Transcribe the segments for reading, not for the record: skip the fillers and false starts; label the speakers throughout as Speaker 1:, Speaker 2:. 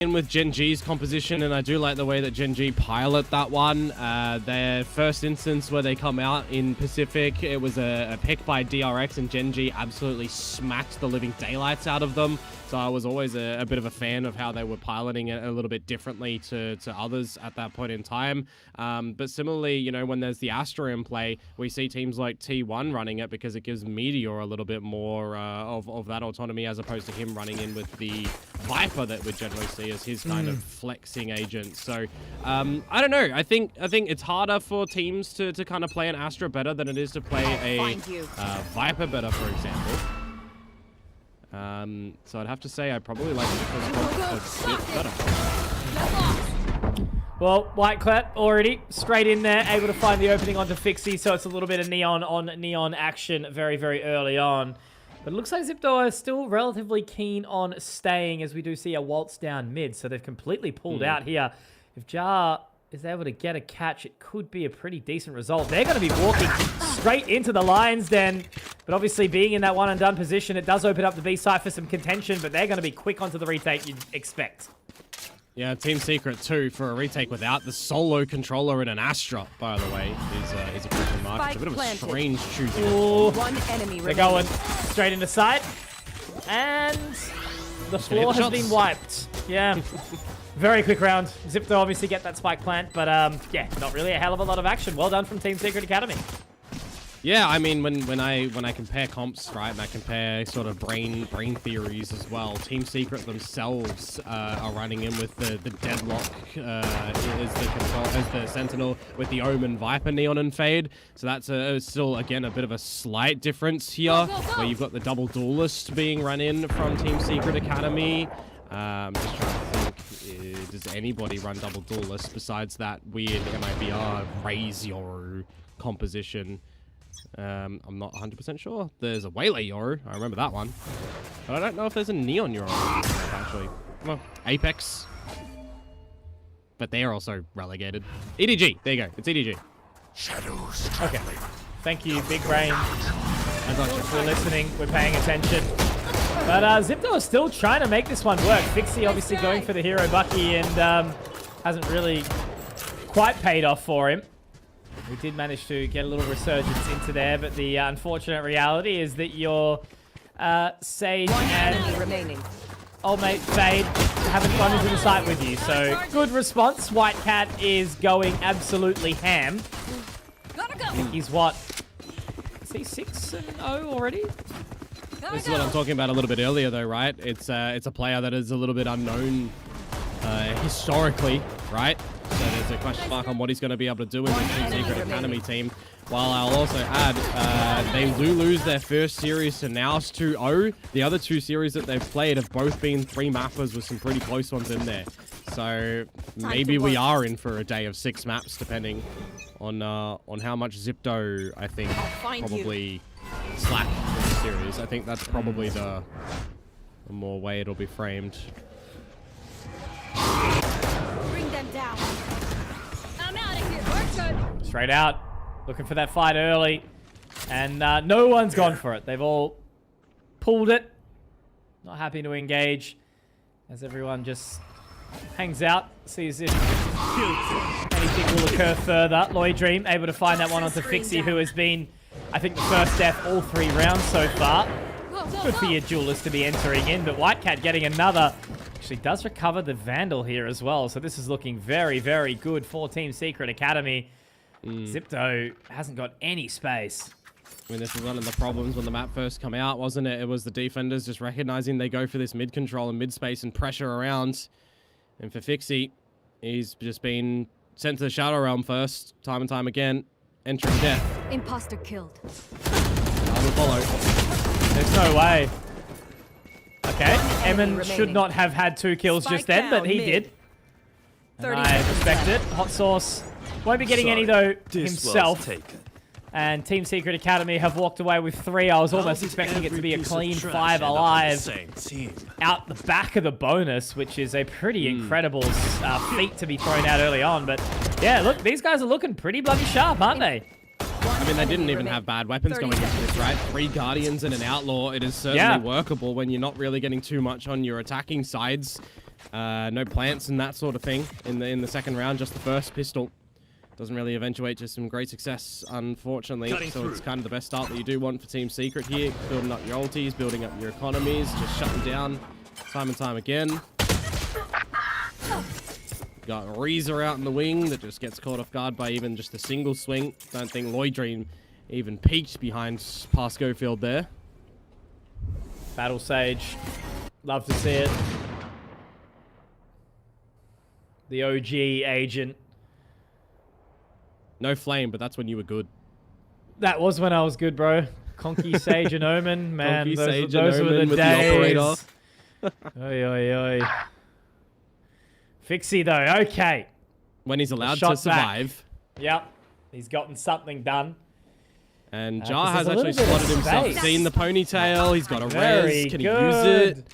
Speaker 1: in with Gen G's composition, and I do like the way that Gen G pilot that one. Their first instance where they come out in Pacific, it was a pick by DRX, and Gen G absolutely smacked the living daylights out of them. So I was always a bit of a fan of how they were piloting it a little bit differently to others at that point in time. But similarly, you know, when there's the Astra in play, we see teams like T1 running it because it gives Meteor a little bit more of that autonomy, as opposed to him running in with the Viper that we generally see as his kind of flexing agent. So I don't know. I think it's harder for teams to kind of play an Astra better than it is to play a Viper better, for example. So I'd have to say I probably like Zipto's a bit better.
Speaker 2: Well, Whiteclap already straight in there, able to find the opening onto Fixie, so it's a little bit of neon on neon action very, very early on. But it looks like Zipto are still relatively keen on staying, as we do see a waltz down mid, so they've completely pulled out here. If Jar is able to get a catch, it could be a pretty decent result. They're going to be walking straight into the Lion's Den, but obviously being in that one and done position, it does open up the B side for some contention, but they're going to be quick onto the retake you'd expect.
Speaker 1: Yeah, Team Secret too for a retake without the solo controller in an Astra, by the way, is a question mark. It's a bit of a strange choosing.
Speaker 3: One enemy
Speaker 2: They're going straight into sight, and the floor has been wiped. Yeah. Very quick round. Zipto obviously get that spike plant, but yeah, not really a hell of a lot of action. Well done from Team Secret Academy.
Speaker 1: Yeah, I mean, when I compare comps, right, and I compare sort of brain theories as well, Team Secret themselves are running in with the deadlock as the Sentinel with the Omen, Viper, Neon, and Fade. So that's still again a bit of a slight difference here, where you've got the double duelist being run in from Team Secret Academy. I'm just trying to think, does anybody run double duelist besides that weird MIBR raise Yoru composition? I'm not 100% sure. There's a Waylay Yoru, I remember that one. But I don't know if there's a Neon Yoru, actually. Well, Apex. But they're also relegated. EDG, there you go, it's EDG.
Speaker 4: Shadows.
Speaker 2: Okay. Thank you, Big Brain.
Speaker 1: I got you.
Speaker 2: We're listening, we're paying attention. But Zipto is still trying to make this one work. Fixie obviously going for the hero Bucky and hasn't really quite paid off for him. We did manage to get a little resurgence into there, but the unfortunate reality is that your Sage and old mate Fade haven't gone into the site with you. So good response. White Cat is going absolutely ham. I think he's what? Is he 6-0 already?
Speaker 1: This is what I'm talking about a little bit earlier, though, right? It's a player that is a little bit unknown historically, right? So there's a question mark on what he's going to be able to do in the Team Secret Academy team. While I'll also add, they do lose their first series to Naus 2-0. The other two series that they've played have both been 3 mappers with some pretty close ones in there. So maybe we are in for a day of 6 maps, depending on how much Zipto, I think, probably slack in the series. I think that's probably the more way it'll be framed.
Speaker 3: Bring them down. I'm out of here. We're good.
Speaker 2: Straight out. Looking for that fight early. And no one's gone for it. They've all pulled it. Not happy to engage. As everyone just hangs out. Sees if anything will occur further. Lloyd Dream able to find that one onto Fixie, who has been, I think, the first death all 3 rounds so far. Good for your duelist to be entering in, but Whitecat getting another. Actually does recover the Vandal here as well, so this is looking very, very good for Team Secret Academy. Zipto hasn't got any space.
Speaker 1: I mean, this was one of the problems when the map first come out, wasn't it? It was the defenders just recognizing they go for this mid control and mid space and pressure around. And for Fixie, he's just been sent to the Shadow Realm first, time and time again, entering death.
Speaker 3: Imposter killed.
Speaker 1: I will follow.
Speaker 2: There's no way. Okay, Emin should not have had 2 kills just then, but he did. And I respect it. Hot Sauce won't be getting any, though, himself. And Team Secret Academy have walked away with 3. I was almost expecting it to be a clean 5 alive out the back of the bonus, which is a pretty incredible feat to be thrown out early on. But yeah, look, these guys are looking pretty bloody sharp, aren't they?
Speaker 1: I mean, they didn't even have bad weapons going into this, right? 3 Guardians and an Outlaw. It is certainly workable when you're not really getting too much on your attacking sides. No plants and that sort of thing in the second round. Just the first pistol. Doesn't really eventuate to some great success, unfortunately. So it's kind of the best start that you do want for Team Secret here. Building up your ultis, building up your economies, just shutting down time and time again. Got Reezer out in the wing that just gets caught off guard by even just a single swing. Don't think Lloyd Dream even peeked behind past Schofield there.
Speaker 2: Battle Sage. Love to see it. The OG agent.
Speaker 1: No flame, but that's when you were good.
Speaker 2: That was when I was good, bro. Conky, Sage, and Omen. Man,
Speaker 1: Conky,
Speaker 2: those
Speaker 1: Sage,
Speaker 2: were
Speaker 1: and Omen
Speaker 2: the
Speaker 1: with
Speaker 2: days.
Speaker 1: the operator.
Speaker 2: Oi, oi, oi. Fixie, though. Okay.
Speaker 1: When he's allowed
Speaker 2: Shot
Speaker 1: to survive.
Speaker 2: back. Yep. He's gotten something done.
Speaker 1: And Jar
Speaker 2: 'cause
Speaker 1: has
Speaker 2: there's a
Speaker 1: actually
Speaker 2: little bit
Speaker 1: spotted
Speaker 2: of
Speaker 1: himself.
Speaker 2: space.
Speaker 1: Seen the ponytail. He's got a
Speaker 2: Very
Speaker 1: res. Can he
Speaker 2: good.
Speaker 1: use it?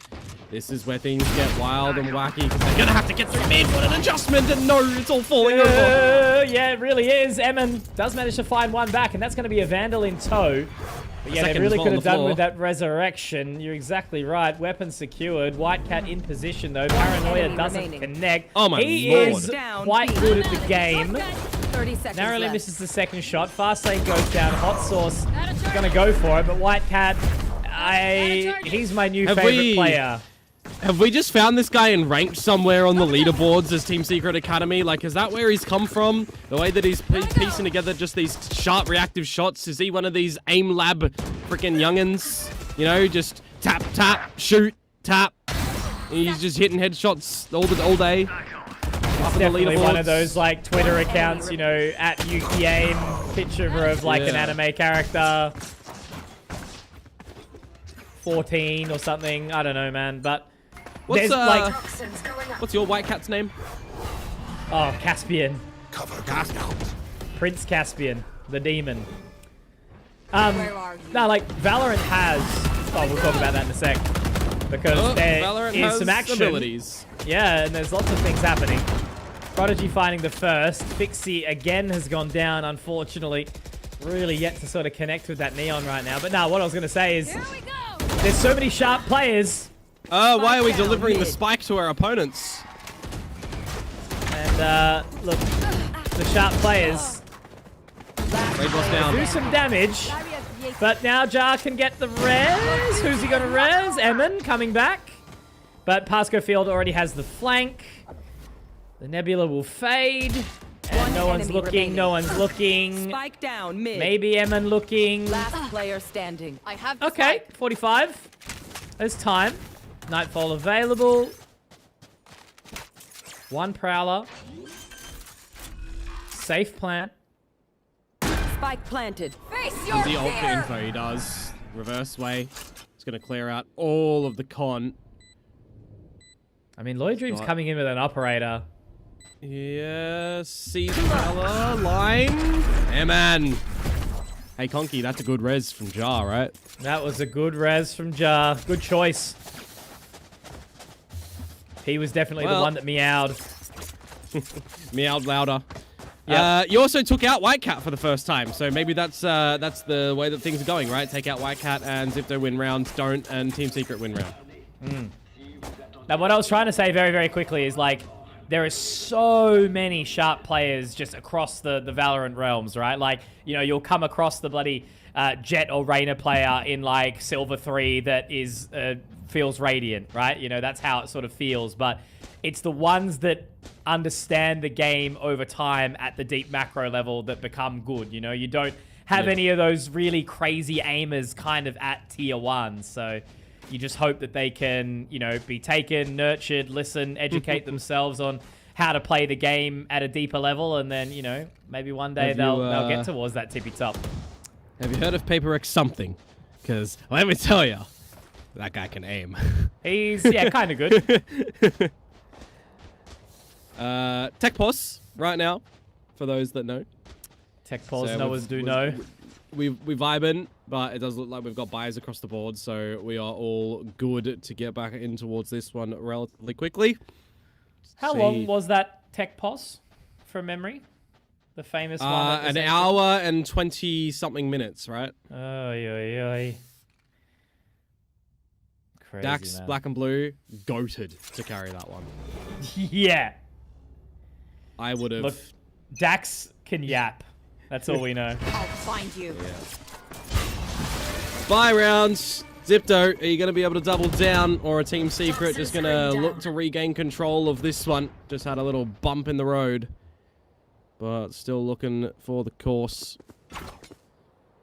Speaker 1: This is where things get wild and wacky because they're going to have to get through mid. What an adjustment. And no, it's all falling over.
Speaker 2: Yeah, it really is. Emin does manage to find one back, and that's going to be a Vandal in tow. But yeah, they
Speaker 1: Second
Speaker 2: really
Speaker 1: as well
Speaker 2: could
Speaker 1: on
Speaker 2: have
Speaker 1: the
Speaker 2: done
Speaker 1: floor.
Speaker 2: with that resurrection. You're exactly right. Weapon secured. White Cat in position, though. Paranoia
Speaker 3: enemy
Speaker 2: doesn't
Speaker 3: remaining.
Speaker 2: connect.
Speaker 1: Oh my
Speaker 2: he
Speaker 1: lord.
Speaker 2: is
Speaker 3: Down
Speaker 2: quite
Speaker 3: B.
Speaker 2: good at the game.
Speaker 3: 30 seconds
Speaker 2: Narrowly
Speaker 3: left.
Speaker 2: misses the second shot. Fast lane goes down. Hot Sauce is going to go for it, but White Cat, he's my new
Speaker 1: Have
Speaker 2: favorite
Speaker 1: we-
Speaker 2: player.
Speaker 1: Have we just found this guy in ranked somewhere on the leaderboards as Team Secret Academy? Like, is that where he's come from? The way that he's piecing together just these sharp reactive shots? Is he one of these aim lab freaking youngins? You know, just tap, tap, shoot, tap. He's just hitting headshots all day. Up on the
Speaker 2: Definitely one of
Speaker 1: leaderboards.
Speaker 2: those like Twitter accounts, you know, at UKAIM, picture of like an
Speaker 1: Yeah.
Speaker 2: anime character. 14 or something. I don't know, man. But
Speaker 1: What's
Speaker 2: there's like,
Speaker 1: what's your white cat's name?
Speaker 2: oh, Caspian.
Speaker 1: Caspian.
Speaker 2: Prince Caspian, the demon.
Speaker 3: Where are you?
Speaker 2: No, like Valorant has. Oh, we'll talk about that in a sec. Because there
Speaker 1: Valorant
Speaker 2: is
Speaker 1: has
Speaker 2: some action.
Speaker 1: abilities.
Speaker 2: Yeah, and there's lots of things happening. Prodigy finding the first. Fixie again has gone down, unfortunately. Really yet to sort of connect with that Neon right now. But no, what I was going to say is
Speaker 3: Here we go.
Speaker 2: there's so many sharp players.
Speaker 1: Why are we
Speaker 3: down
Speaker 1: delivering the
Speaker 3: mid.
Speaker 1: spike to our opponents?
Speaker 2: And look, the sharp players
Speaker 1: Raid boss down.
Speaker 2: do some damage. But now Jar can get the res. Who's he going to res? Emin coming back. But Pasco Field already has the flank. The Nebula will fade. And
Speaker 3: One
Speaker 2: no one's
Speaker 3: enemy
Speaker 2: looking,
Speaker 3: remaining.
Speaker 2: no one's looking.
Speaker 3: Spike down mid.
Speaker 2: Maybe Emin looking.
Speaker 3: Last player standing. I have the
Speaker 2: Okay, 45. There's time. Nightfall available. One Prowler. Safe plant.
Speaker 3: spike planted. Face your
Speaker 1: The ult
Speaker 3: fear.
Speaker 1: info he does. Reverse way. It's going to clear out all of the con.
Speaker 2: I mean, Lloyd Dream's
Speaker 1: Got-
Speaker 2: coming in with an operator.
Speaker 1: Yes, Caesar line. Hey, man. Hey, Conky, that's a good res from Jar, right?
Speaker 2: That was a good res from Jar. Good choice. He was definitely the
Speaker 1: Well-
Speaker 2: one that meowed.
Speaker 1: Meowed louder.
Speaker 2: Yep.
Speaker 1: You also took out White Cat for the first time, so maybe that's the way that things are going, right? Take out White Cat and Zipto win round, don't, and Team Secret win round.
Speaker 2: Now, what I was trying to say very, very quickly is, like, there are so many sharp players just across the Valorant realms, right? Like, you know, you'll come across the bloody Jet or Reyna player in, like, Silver 3 that is feels radiant, right? You know, that's how it sort of feels. But it's the ones that understand the game over time at the deep macro level that become good, you know? You don't have any of those really crazy aimers kind of at tier 1, so... You just hope that they can, you know, be taken, nurtured, listen, educate themselves on how to play the game at a deeper level, and then, you know, maybe one day
Speaker 1: Have
Speaker 2: they'll
Speaker 1: you,
Speaker 2: get towards that tippy top.
Speaker 1: Have you heard of Paper X something? Because let me tell you, that guy can aim.
Speaker 2: He's, yeah, kind of good.
Speaker 1: Tech pause right now, for those that know.
Speaker 2: Tech pause,
Speaker 1: So
Speaker 2: knowers do know.
Speaker 1: We vibing, but it does look like we've got buys across the board, so we are all good to get back in towards this one relatively quickly.
Speaker 2: How
Speaker 1: See.
Speaker 2: long was that tech pause from memory? The famous one. that was
Speaker 1: An
Speaker 2: ended?
Speaker 1: hour and 20-something minutes, right?
Speaker 2: Oy, oy, oy. Crazy,
Speaker 1: Dax,
Speaker 2: man.
Speaker 1: black and blue, goated to carry that one.
Speaker 2: Yeah.
Speaker 1: I would have.
Speaker 2: Look, Dax can yap. That's all we know.
Speaker 3: I'll find you.
Speaker 1: Buy rounds. Zipto, are you going to be able to double down, or a Team Secret just going to
Speaker 3: Toxins
Speaker 1: look to regain control of this one? Just had a little bump in the road, but still looking for the course.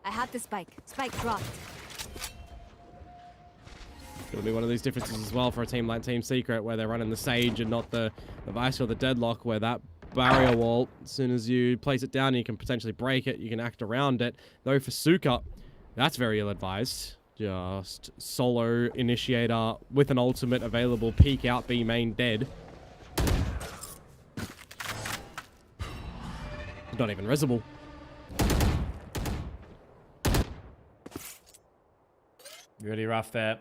Speaker 3: I have the spike. Spike dropped.
Speaker 1: It'll be one of these differences as well for a team like Team Secret, where they're running the Sage and not the Vice or the Deadlock, where that barrier wall, as soon as you place it down, you can potentially break it, you can act around it. Though for Suka, that's very ill-advised. Just solo initiator with an ultimate available, peek out, B main dead. Not even resible.
Speaker 2: Really rough there.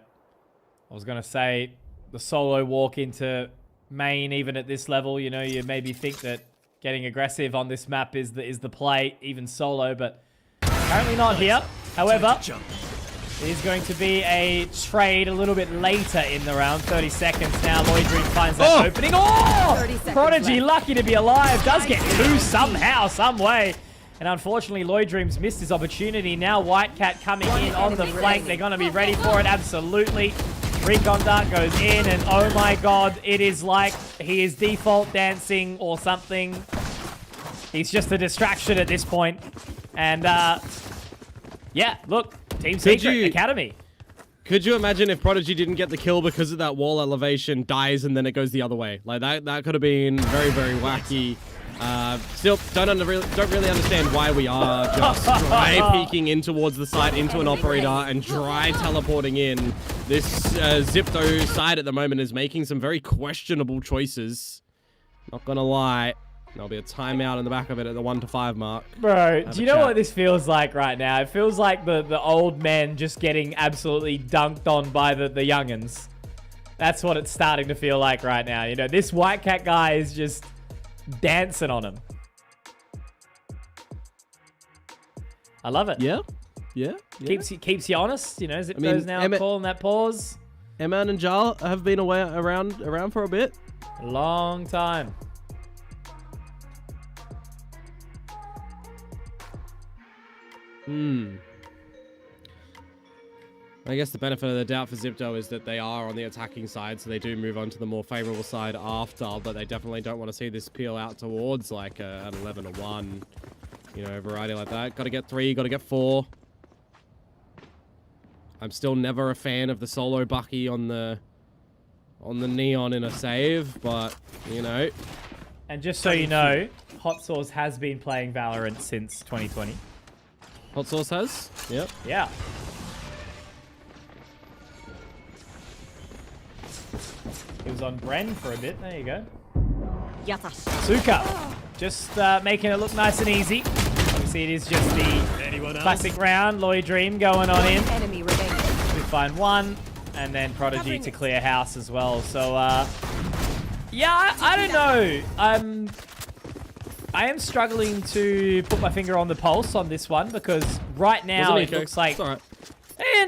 Speaker 2: I was going to say, the solo walk into main, even at this level, you know, you maybe think that getting aggressive on this map is the play, even solo, but apparently not here. However, it is going to be a trade a little bit later in the round. 30 seconds now. Lloyd Dream finds that opening. Oh!
Speaker 3: 30 seconds
Speaker 2: Prodigy,
Speaker 3: left.
Speaker 2: lucky to be alive. Does get two somehow, some way. And unfortunately, Lloyd Dreams missed his opportunity. Now White Cat coming in on the flank. They're going to be ready for it, absolutely. Recon Dart goes in, and oh my god, it is like he is default dancing or something. He's just a distraction at this point. And, yeah, look, Team Secret Academy.
Speaker 1: Could you imagine if Prodigy didn't get the kill because of that wall elevation, dies, and then it goes the other way? Like, that could have been very, very wacky. Still, don't really understand why we are just dry peeking in towards the site, into an operator, and dry teleporting in. This Zipto side at the moment is making some very questionable choices. Not gonna lie. There'll be a timeout in the back of it at the 1 to 5 mark.
Speaker 2: Bro, do you know what this feels like right now? It feels like the old men just getting absolutely dunked on by the youngins. That's what it's starting to feel like right now. You know, this White Cat guy is just dancing on him. I love it.
Speaker 1: Yeah.
Speaker 2: Keeps you honest. You know, Zipto's now calling that pause.
Speaker 1: Eman and Jar have been around for a bit.
Speaker 2: A long time.
Speaker 1: I guess the benefit of the doubt for Zipto is that they are on the attacking side, so they do move on to the more favorable side after, but they definitely don't want to see this peel out towards like an 11 or 1, you know, variety like that. Got to get 3, got to get 4. I'm still never a fan of the solo Bucky on the neon in a save, but you know.
Speaker 2: And just so you know, Hot Sauce has been playing Valorant since 2020.
Speaker 1: Hot Sauce has? Yep.
Speaker 2: Yeah. He was on Bren for a bit. There you go. Suka. Just making it look nice and easy. Obviously, it is just the classic round. Lloyd Dream going on in.
Speaker 3: Enemy remaining.
Speaker 2: We find 1. And then Prodigy to clear house as well. So, yeah, I don't know. I am struggling to put my finger on the pulse on this one because right now it looks like...
Speaker 1: All right.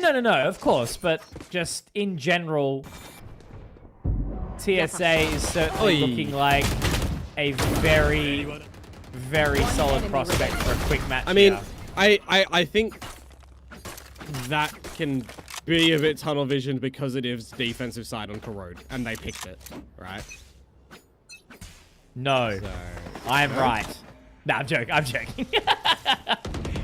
Speaker 2: No, of course. But just in general, TSA is certainly looking like a very, very solid prospect for a quick match.
Speaker 1: I mean,
Speaker 2: here.
Speaker 1: I think that can be a bit tunnel vision because it is defensive side on Corrode, and they picked it, right?
Speaker 2: No,
Speaker 1: So,
Speaker 2: I'm right. No, I'm joking.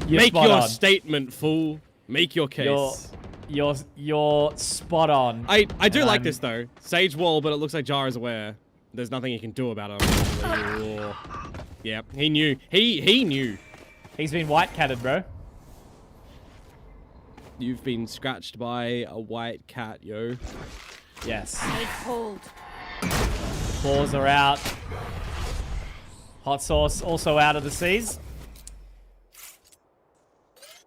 Speaker 1: Make your statement, fool. Make your case.
Speaker 2: You're spot on.
Speaker 1: I do like this though. Sage wall, but it looks like Jar is aware. There's nothing he can do about it. Yeah, he knew. He knew.
Speaker 2: He's been white catted, bro.
Speaker 1: You've been scratched by a white cat, yo.
Speaker 2: Yes.
Speaker 3: Stay cold.
Speaker 2: Claws are out. Hot Sauce also out of the seas.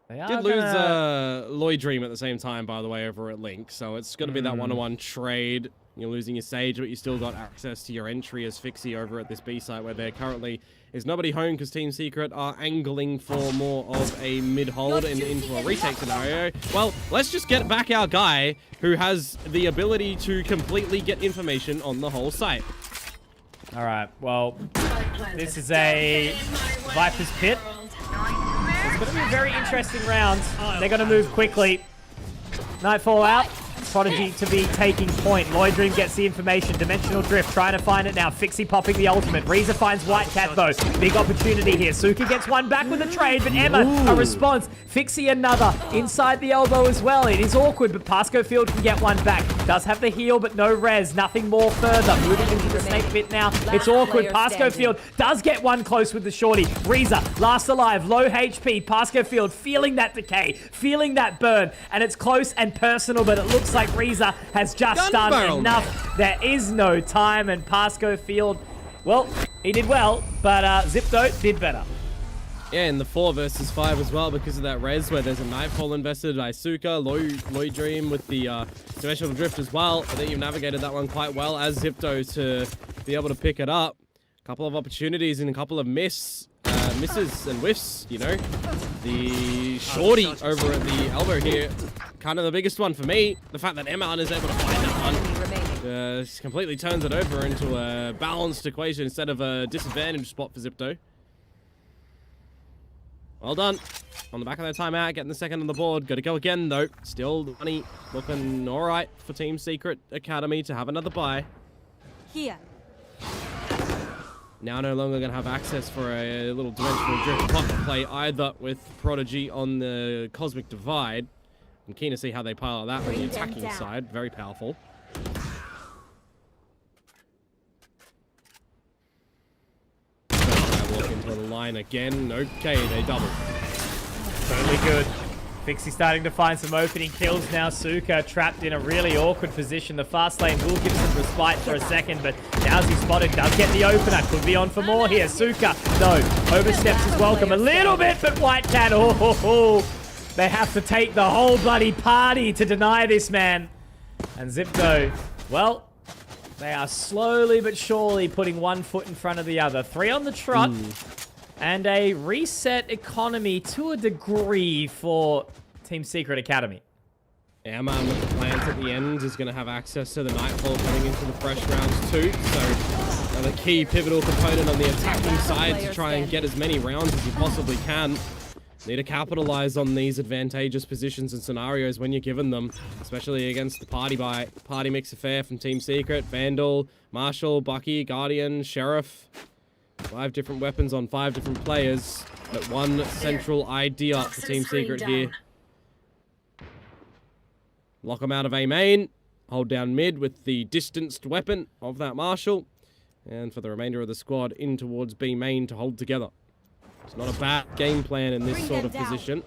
Speaker 1: Did lose Lloyd Dream at the same time, by the way, over at Link. So it's going to be that 1-on-1 trade. You're losing your Sage, but you still got access to your entry as Fixie over at this B site, where there currently is nobody home because Team Secret are angling for more of a mid-hold and into a retake scenario. Well, let's just get back our guy who has the ability to completely get information on the whole site.
Speaker 2: All right, well, this is a Viper's Pit. It's going to be a very interesting round. They're going to move quickly. Nightfall out. Prodigy to be taking point. Lloyd Dream gets the information. Dimensional Drift trying to find it now. Fixie popping the ultimate. Reza finds White Cat though. Big opportunity here. Suka gets one back with a trade, but Emma, a response. Fixie another. Inside the elbow as well. It is awkward, but Pasco Field can get one back. Does have the heal, but no res. Nothing more further. Moving into the snake pit now. It's awkward. Pasco Field does get one close with the shorty. Reza, last alive. Low HP. Pasco Field feeling that decay. Feeling that burn. And it's close and personal, but it looks like Reza has just done enough. There is no time, and Pasco Field, well, he did well, but Zipto did better.
Speaker 1: Yeah, in the 4 versus 5 as well because of that res where there's a Nightfall invested by Suka, Lloyd Dream with the Dimensional Drift as well. I think you've navigated that one quite well as Zipto to be able to pick it up. A couple of opportunities and a couple of misses and whiffs, you know. The shorty over at the elbow here, kind of the biggest one for me. The fact that Emma is able to find that one completely turns it over into a balanced equation instead of a disadvantaged spot for Zipto. Well done. On the back of their timeout, getting the second on the board. Got to go again, though. Still, the money looking all right for Team Secret Academy to have another bye.
Speaker 3: Here.
Speaker 1: Now no longer going to have access for a little dimensional drift pocket play either with Prodigy on the Cosmic Divide. I'm keen to see how they pilot that on the attacking side. Very powerful. Walk into the line again. Okay, they double.
Speaker 2: Totally good. Fixie starting to find some opening kills now. Suka trapped in a really awkward position. The fast lane will give some respite for a second, but now's he spotted. Does get the opener. Could be on for more here. Suka, no. Oversteps his welcome a little bit, but White Cat, they have to take the whole bloody party to deny this man. And Zipto, well, they are slowly but surely putting one foot in front of the other. 3 on the trot. And a reset economy to a degree for Team Secret Academy.
Speaker 1: Yeah, man, with the plans at the end is going to have access to the Nightfall coming into the fresh rounds too. So another key pivotal component on the attacking side to try and get as many rounds as you possibly can. Need to capitalize on these advantageous positions and scenarios when you're given them, especially against the party mix affair from Team Secret. Vandal, Marshall, Bucky, Guardian, Sheriff. 5 different weapons on 5 different players, but one central idea for Team Secret here. Lock them out of A main, hold down mid with the distanced weapon of that Marshall, and for the remainder of the squad in towards B main to hold together. It's not a bad game plan in this sort of position.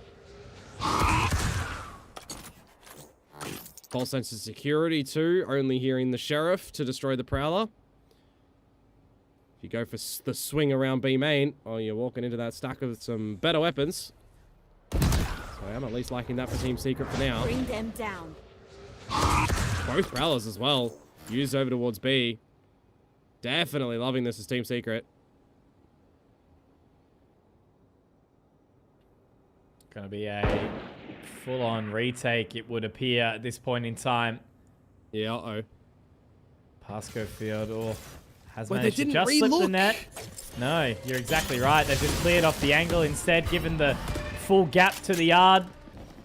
Speaker 1: False sense of security too, only hearing the Sheriff to destroy the Prowler. If you go for the swing around B main, oh, you're walking into that stack of some better weapons. So I'm at least liking that for Team Secret for now.
Speaker 3: Bring them down.
Speaker 1: Both Prowlers as well. Used over towards B. Definitely loving this as Team Secret.
Speaker 2: Gonna be a full-on retake, it would appear, at this point in time.
Speaker 1: Yeah, uh-oh.
Speaker 2: Pasco Field, has managed to just slip the net. No, you're exactly right. They've just cleared off the angle instead, given the full gap to the yard.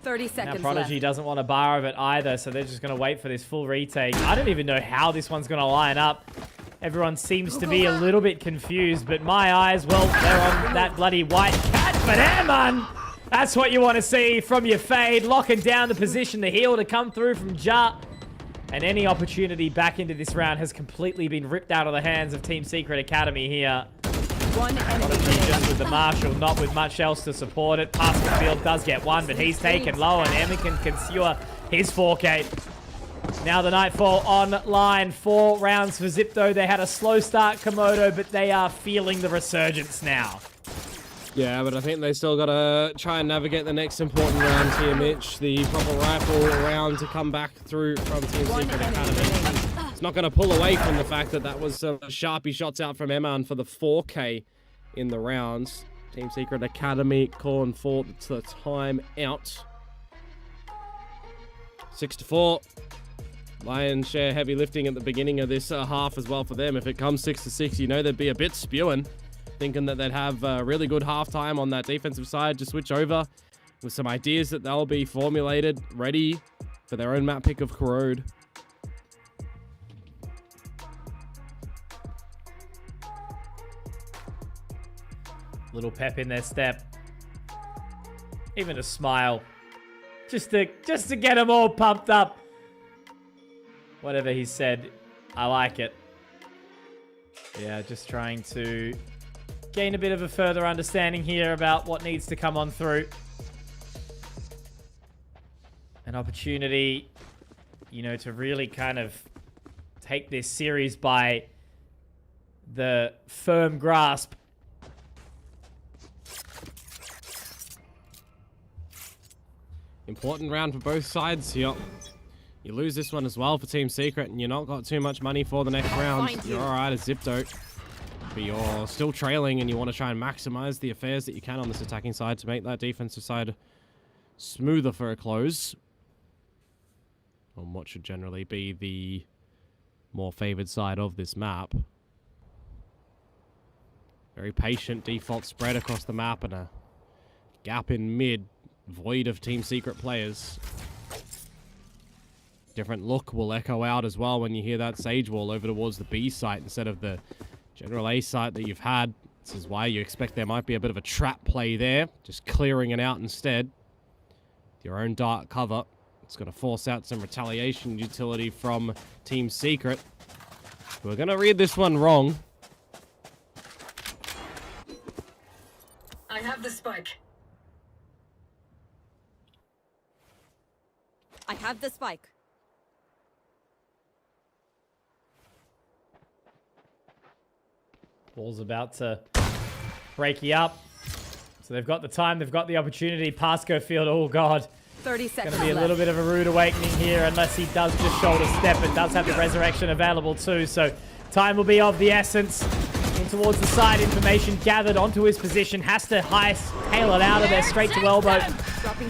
Speaker 3: 30 seconds
Speaker 2: now Prodigy
Speaker 3: left.
Speaker 2: doesn't want a bar of it either, so they're just going to wait for this full retake. I don't even know how this one's going to line up. Everyone seems to be a little bit confused, but my eyes, well, they're on that bloody White Cat. But Airman, that's what you want to see from your fade. Locking down the position, the heal to come through from Ja. And any opportunity back into this round has completely been ripped out of the hands of Team Secret Academy here.
Speaker 3: One enemy
Speaker 2: just with the Marshall, not with much else to support it. Pasco Field does get one, but he's taken low, and Emican can secure his 4K. Now the Nightfall online. 4 rounds for Zipto. They had a slow start, Komodo, but they are feeling the resurgence now.
Speaker 1: Yeah, but I think they still got to try and navigate the next important round here, Mitch. The proper rifle round to come back through from Team Secret Academy. It's not going to pull away from the fact that that was sharpie shots out from Eman for the 4K in the rounds. Team Secret Academy calling for the time out. 6-4. Lion's share heavy lifting at the beginning of this half as well for them. If it comes 6-6, you know they'd be a bit spewing, thinking that they'd have a really good halftime on that defensive side to switch over with some ideas that they'll be formulated, ready for their own map pick of Corrode.
Speaker 2: Little pep in their step. Even a smile. Just to get them all pumped up. Whatever he said, I like it. Yeah, just trying to gain a bit of a further understanding here about what needs to come on through. An opportunity, you know, to really kind of take this series by the firm grasp.
Speaker 1: Important round for both sides here. You lose this one as well for Team Secret, and you're not got too much money for the next round. You're alright as Zipto, but you're still trailing, and you want to try and maximize the affairs that you can on this attacking side to make that defensive side smoother for a close. On what should generally be the more favored side of this map. Very patient default spread across the map, and a gap in mid, void of Team Secret players. Different look will echo out as well when you hear that Sage Wall over towards the B site instead of the general A site that you've had. This is why you expect there might be a bit of a trap play there, just clearing it out instead. Your own dark cover. It's going to force out some retaliation utility from Team Secret. We're going to read this one wrong.
Speaker 4: I have the spike.
Speaker 3: I have the spike.
Speaker 2: Ball's about to break you up. So they've got the time, they've got the opportunity. Pasco Field, oh god.
Speaker 3: 30 seconds
Speaker 2: Going to be a little bit of a rude awakening here unless he does just shoulder step and does have the resurrection available too. So time will be of the essence. In towards the side, information gathered onto his position. Has to tail it out of there straight to elbow.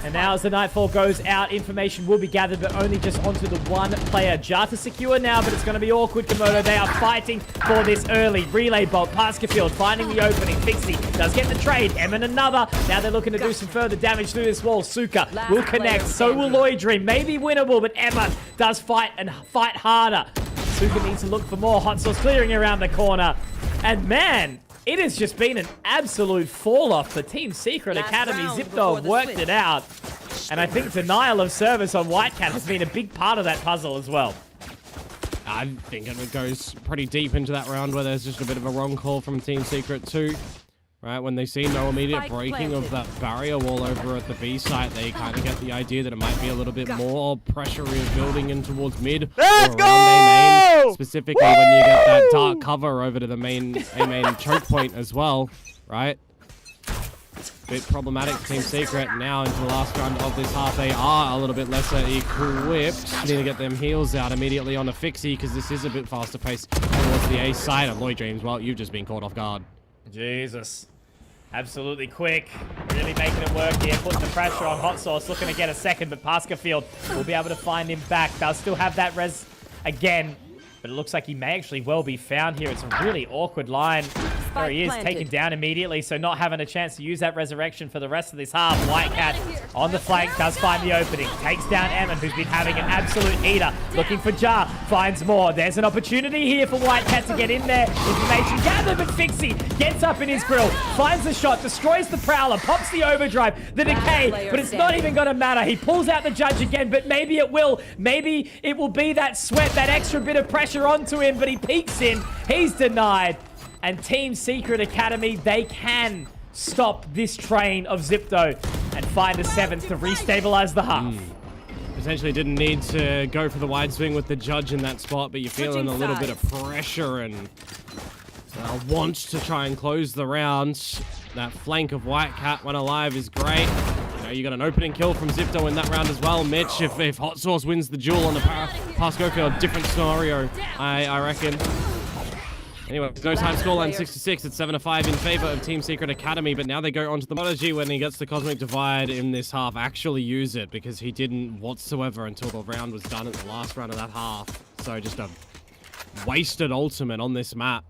Speaker 2: And now as the Nightfall goes out, information will be gathered, but only just onto the one player. Jata secure now, but it's going to be awkward, Komodo. They are fighting for this early. Relay bolt, Pascafield finding the opening. Fixie does get the trade. Emin another. Now they're looking to do some further damage through this wall. Suka will connect. So will Lloydream. Maybe winnable, but Emin does fight and fight harder. Suka needs to look for more. Hot Sauce clearing around the corner. And man, it has just been an absolute fall-off for Team Secret Academy. Zipto have worked it out. And I think denial of service on Whitecat has been a big part of that puzzle as well.
Speaker 1: I think it goes pretty deep into that round where there's just a bit of a wrong call from Team Secret too. Right, when they see no immediate breaking of that barrier wall over at the B site, they kind of get the idea that it might be a little bit more pressure building in towards mid or around A main, specifically when you get that dark cover over to the main A main choke point as well, right? Bit problematic for Team Secret. Now into the last round of this half, they are a little bit lesser equipped. Need to get them heals out immediately on a Fixie because this is a bit faster paced towards the A side of Lloyd Dreams. Well, you've just been caught off guard.
Speaker 2: Jesus. Absolutely quick. Really making it work here. Putting the pressure on Hot Sauce. Looking to get a second, but Pascafield will be able to find him back. They'll still have that res again. But it looks like he may actually well be found here. It's a really awkward line. There he is, taken down immediately, so not having a chance to use that resurrection for the rest of this half. Whitecat on the flank does find the opening. Takes down Emin, who's been having an absolute heater. Looking for Jar, finds more. There's an opportunity here for Whitecat to get in there. Information gathered, but Fixie gets up in his grill, finds the shot, destroys the Prowler, pops the overdrive, the decay, but it's not even going to matter. He pulls out the Judge again, but maybe it will. Maybe it will be that sweat, that extra bit of pressure onto him, but he peeks in. He's denied. And Team Secret Academy, they can stop this train of Zipto and find a seventh to restabilize the half.
Speaker 1: Potentially didn't need to go for the wide swing with the Judge in that spot, but you're feeling a little bit of pressure and want to try and close the round. That flank of Whitecat when alive is great. You know, you got an opening kill from Zipto in that round as well. Mitch, if Hot Sauce wins the duel on the past Schofield, different scenario, I reckon. Anyway, no time scoreline 66. It's 7-5 in favor of Team Secret Academy, but now they go on to the Prodigy when he gets the Cosmic Divide in this half. Actually use it because he didn't whatsoever until the round was done at the last round of that half. So just a wasted ultimate on this map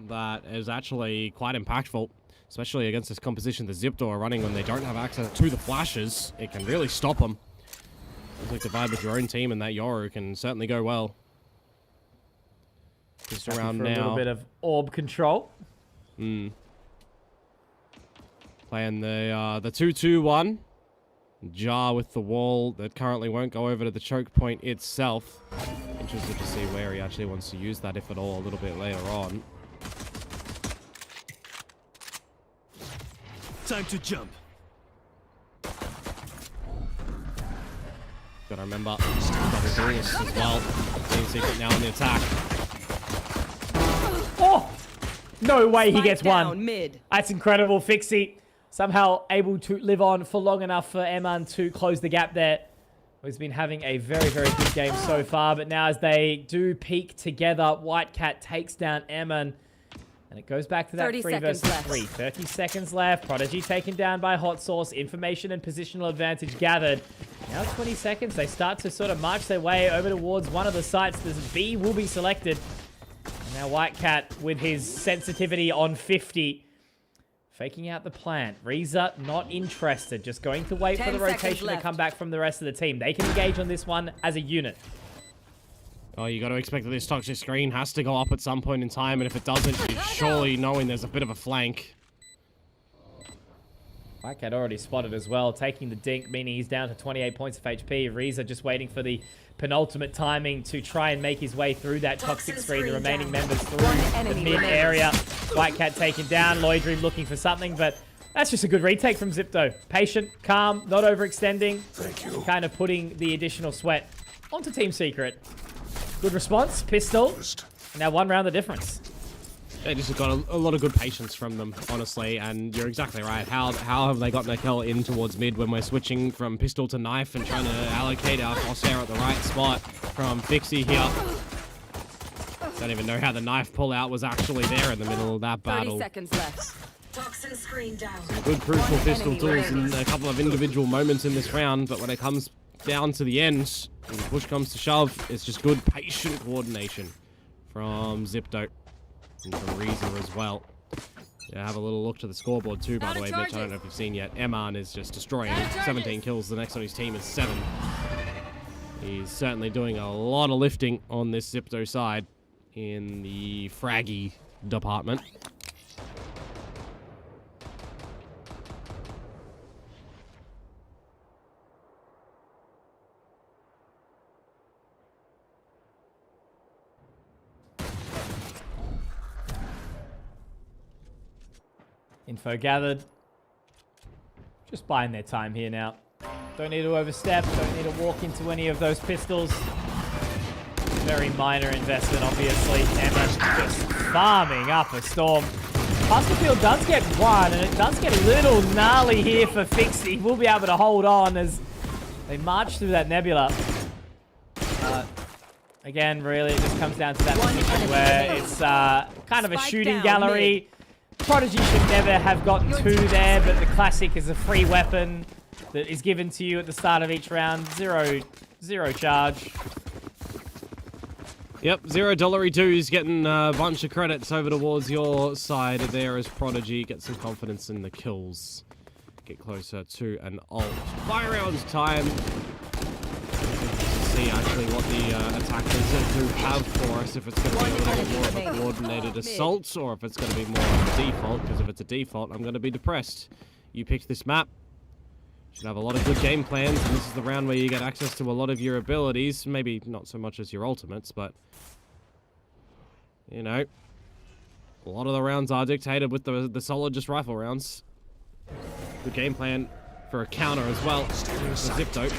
Speaker 1: that is actually quite impactful, especially against this composition the Zipto are running when they don't have access to the flashes. It can really stop them. Cosmic Divide with your own team and that Yoru can certainly go well. Just around now. A
Speaker 2: little bit of orb control.
Speaker 1: Playing the 2-2-1. Jar with the wall that currently won't go over to the choke point itself. Interested to see where he actually wants to use that, if at all, a little bit later on.
Speaker 5: Time to jump.
Speaker 1: Gotta remember, double duelist as well. Team Secret now on the attack.
Speaker 2: Oh! No way he
Speaker 6: Spike
Speaker 2: gets
Speaker 6: down,
Speaker 2: one.
Speaker 6: mid.
Speaker 2: That's incredible. Fixie somehow able to live on for long enough for Eman to close the gap there. He's been having a very, very good game so far, but now as they do peak together, White Cat takes down Eman. And it goes back to that 3 versus 3. 30 seconds left. Prodigy taken down by Hot Sauce. Information and positional advantage gathered. Now 20 seconds. They start to sort of march their way over towards one of the sites. This B will be selected. And now White Cat with his sensitivity on 50. Faking out the plant. Reza not interested. Just going to wait for the rotation to come back from the rest of the team. They can engage on this one as a unit.
Speaker 1: Oh, you got to expect that this toxic screen has to go up at some point in time, and if it doesn't, you're surely knowing there's a bit of a flank.
Speaker 2: White Cat already spotted as well, taking the dink, meaning he's down to 28 points of HP. Reza just waiting for the penultimate timing to try and make his way through that toxic screen. The remaining members through the mid area. White Cat taken down. Lloyd Dream looking for something, but that's just a good retake from Zipto. Patient, calm, not overextending.
Speaker 5: Thank you.
Speaker 2: Kind of putting the additional sweat onto Team Secret. Good response, pistol. Now 1 round the difference.
Speaker 1: They just got a lot of good patience from them, honestly, and you're exactly right. How have they got Nakel in towards mid when we're switching from pistol to knife and trying to allocate our crosshair at the right spot from Fixie here? Don't even know how the knife pull-out was actually there in the middle of that battle.
Speaker 6: 30 seconds left.
Speaker 4: Toxin screen down.
Speaker 1: Some good crucial pistol tools in a couple of individual moments in this round, but when it comes down to the end, when the push comes to shove, it's just good patient coordination from Zipto. And from Reza as well. Yeah, have a little look to the scoreboard too, by the way, Mitch. I don't know if you've seen yet. Eman is just destroying 17 kills. The next on his team is 7. He's certainly doing a lot of lifting on this Zipto side in the fraggy department.
Speaker 2: Info gathered. Just buying their time here now. Don't need to overstep. Don't need to walk into any of those pistols. Very minor investment, obviously. Emma just farming up a storm. Pascafield does get 1, and it does get a little gnarly here for Fixie. We'll be able to hold on as they march through that nebula. Again, really, it just comes down to that position where it's kind of a shooting gallery. Prodigy should never have gotten 2 there, but the classic is a free weapon that is given to you at the start of each round. Zero charge.
Speaker 1: Yep, $0 getting a bunch of credits over towards your side there as Prodigy gets some confidence in the kills. Get closer to an ult. Fire round time. See actually what the attackers do have for us, if it's going to be a little bit more of a coordinated assault or if it's going to be more of a default, because if it's a default I'm going to be depressed. You picked this map, should have a lot of good game plans, and this is the round where you get access to a lot of your abilities, maybe not so much as your ultimates, but you know, a lot of the rounds are dictated with the solid just rifle rounds. Good game plan for a counter as well for Zipto.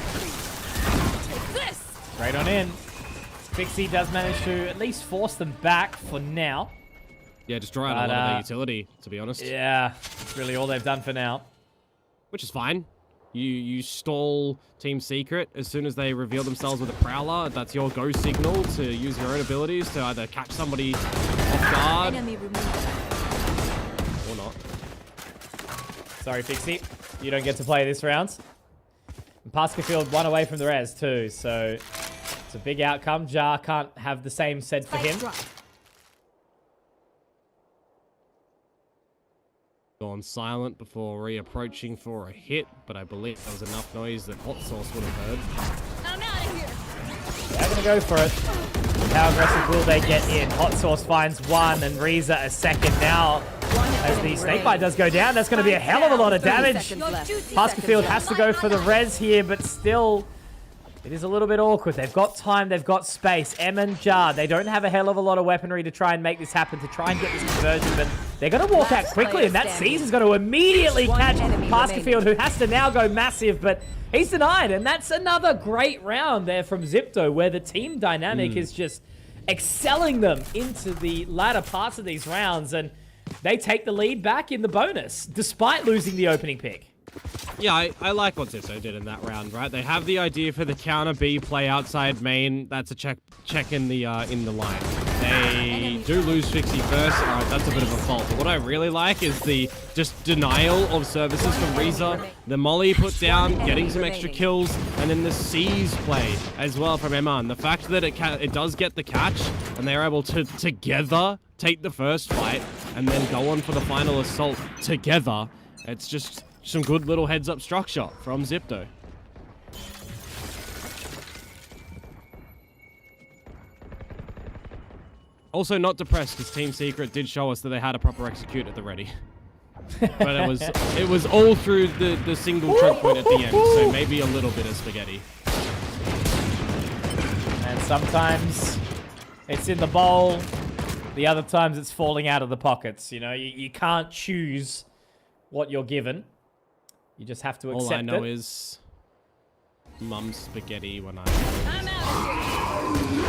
Speaker 2: Straight on in. Fixie does manage to at least force them back for now.
Speaker 1: Yeah, just draw out a lot of their utility, to be honest.
Speaker 2: Yeah, that's really all they've done for now.
Speaker 1: Which is fine. You stall Team Secret as soon as they reveal themselves with a Prowler. That's your go signal to use your own abilities to either catch somebody off guard
Speaker 3: Enemy removed.
Speaker 1: or not.
Speaker 2: Sorry, Fixie. You don't get to play this round. And Pascafield 1 away from the res too, so it's a big outcome. Jar can't have the same said for him.
Speaker 1: Gone silent before reapproaching for a hit, but I believe there was enough noise that Hot Sauce would have heard.
Speaker 3: I'm out of here.
Speaker 2: They're going to go for it. How aggressive will they get in? Hot Sauce finds one and Reza a second now. As the snakebite does go down, that's going to be a hell of a lot of damage. Pascafield has to go for the res here, but still, it is a little bit awkward. They've got time, they've got space. Em and Jar, they don't have a hell of a lot of weaponry to try and make this happen, to try and get this conversion, but they're going to walk out quickly, and that Season's going to immediately catch Pascafield, who has to now go massive, but he's denied, and that's another great round there from Zipto, where the team dynamic is just excelling them into the latter parts of these rounds, and they take the lead back in the bonus, despite losing the opening pick.
Speaker 1: Yeah, I like what Zipto did in that round, right? They have the idea for the counter B play outside main. That's a check in the line. They do lose Fixie first. All right, that's a bit of a fault. But what I really like is the just denial of services from Reza. The Molly put down, getting some extra kills, and then the Seize play as well from Emma. And the fact that it does get the catch, and they're able to together take the first fight, and then go on for the final assault together. It's just some good little heads-up structure from Zipto. Also not depressed because Team Secret did show us that they had a proper execute at the ready. But it was all through the single choke point at the end, so maybe a little bit of spaghetti.
Speaker 2: And sometimes it's in the bowl, the other times it's falling out of the pockets. You know, you can't choose what you're given. You just have to accept it.
Speaker 1: All I know is mum's spaghetti when
Speaker 3: I'm out of here.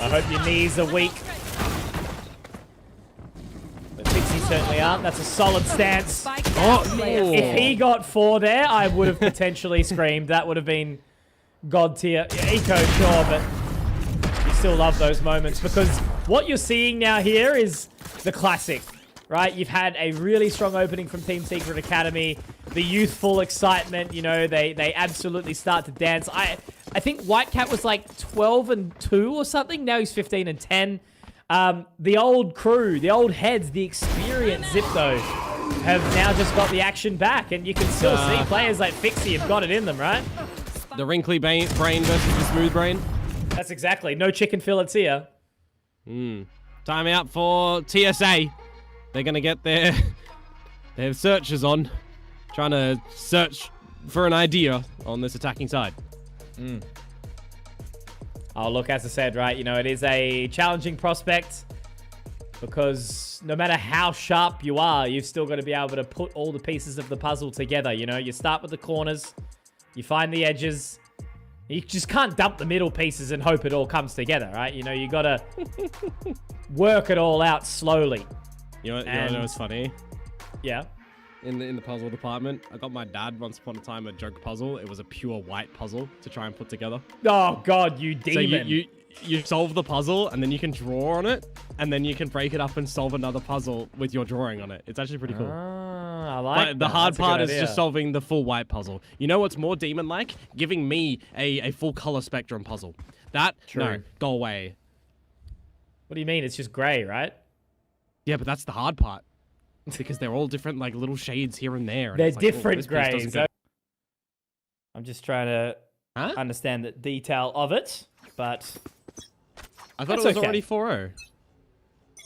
Speaker 2: I hope your knees are weak. But Pixie certainly aren't. That's a solid stance. If he got 4 there, I would have potentially screamed. That would have been god tier. Yeah, Eco, sure, but you still love those moments, because what you're seeing now here is the classic. Right, you've had a really strong opening from Team Secret Academy. The youthful excitement, you know, they absolutely start to dance. I think White Cat was like 12-2 or something. Now he's 15-10. The old crew, the old heads, the experienced Zipto have now just got the action back, and you can still see players like Fixie have got it in them, right?
Speaker 1: The wrinkly brain versus the smooth brain.
Speaker 2: That's exactly. No chicken fillets here.
Speaker 1: Time out for TSA. They're going to get their searchers on, trying to search for an idea on this attacking side.
Speaker 2: Oh, look, as I said, right, you know, it is a challenging prospect, because no matter how sharp you are, you've still got to be able to put all the pieces of the puzzle together. You know, you start with the corners, you find the edges. You just can't dump the middle pieces and hope it all comes together, right? You know, you got to work it all out slowly.
Speaker 1: You know what's funny?
Speaker 2: Yeah.
Speaker 1: In the puzzle department, I got my dad once upon a time a joke puzzle. It was a pure white puzzle to try and put together.
Speaker 2: Oh God, you demon!
Speaker 1: So you solve the puzzle, and then you can draw on it, and then you can break it up and solve another puzzle with your drawing on it. It's actually pretty cool.
Speaker 2: I like
Speaker 1: but the
Speaker 2: that.
Speaker 1: hard
Speaker 2: That's
Speaker 1: part is just solving the full white puzzle. You know what's more demon-like? Giving me a full color spectrum puzzle. That no, go away.
Speaker 2: What do you mean? It's just gray, right?
Speaker 1: Yeah, but that's the hard part. Because they're all different, like, little shades here and there. And
Speaker 2: They're
Speaker 1: it's like,
Speaker 2: different grays.
Speaker 1: go.
Speaker 2: I'm just trying to understand the detail of it, but
Speaker 1: I thought it was already 4-0.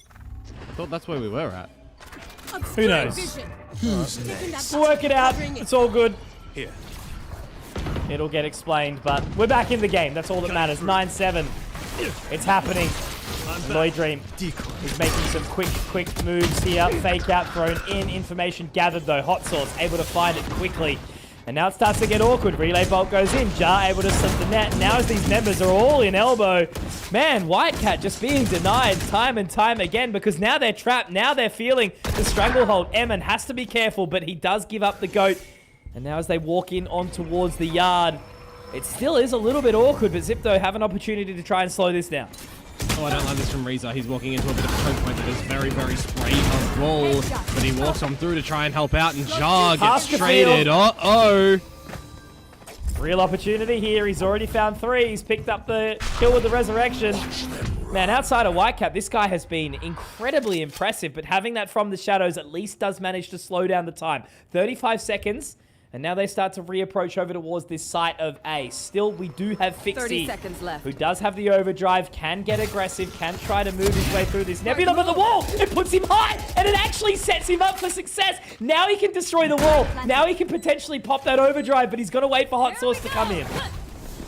Speaker 1: I thought that's where we were at.
Speaker 2: Who knows? We'll work it out. It's all good.
Speaker 5: Here.
Speaker 2: It'll get explained, but we're back in the game. That's all that matters. 9-7. It's happening. Lloyd Dream is making some quick moves here. Fake out, thrown in. Information gathered, though. Hot Sauce able to find it quickly. And now it starts to get awkward. Relay Bolt goes in. Jar able to slip the net. Now as these members are all in elbow. Man, White Cat just being denied time and time again, because now they're trapped. Now they're feeling the stranglehold. Emin has to be careful, but he does give up the goat. And now as they walk in on towards the yard, it still is a little bit awkward, but Zipto have an opportunity to try and slow this down.
Speaker 1: Oh, I don't like this from Reza. He's walking into a bit of a choke point that is very, very sprayed on wall. But he walks on through to try and help out, and Jar gets traded. Uh-oh.
Speaker 2: Real opportunity here. He's already found 3. He's picked up the kill with the resurrection. Man, outside of Whitecap, this guy has been incredibly impressive, but having that from the shadows at least does manage to slow down the time. 35 seconds. And now they start to reapproach over towards this site of A. Still, we do have Fixie,
Speaker 3: 30 seconds left.
Speaker 2: who does have the overdrive, can get aggressive, can try to move his way through this. Nebula on the wall! It puts him high, and it actually sets him up for success. Now he can destroy the wall. Now he can potentially pop that overdrive, but he's got to wait for Hot Sauce to come in.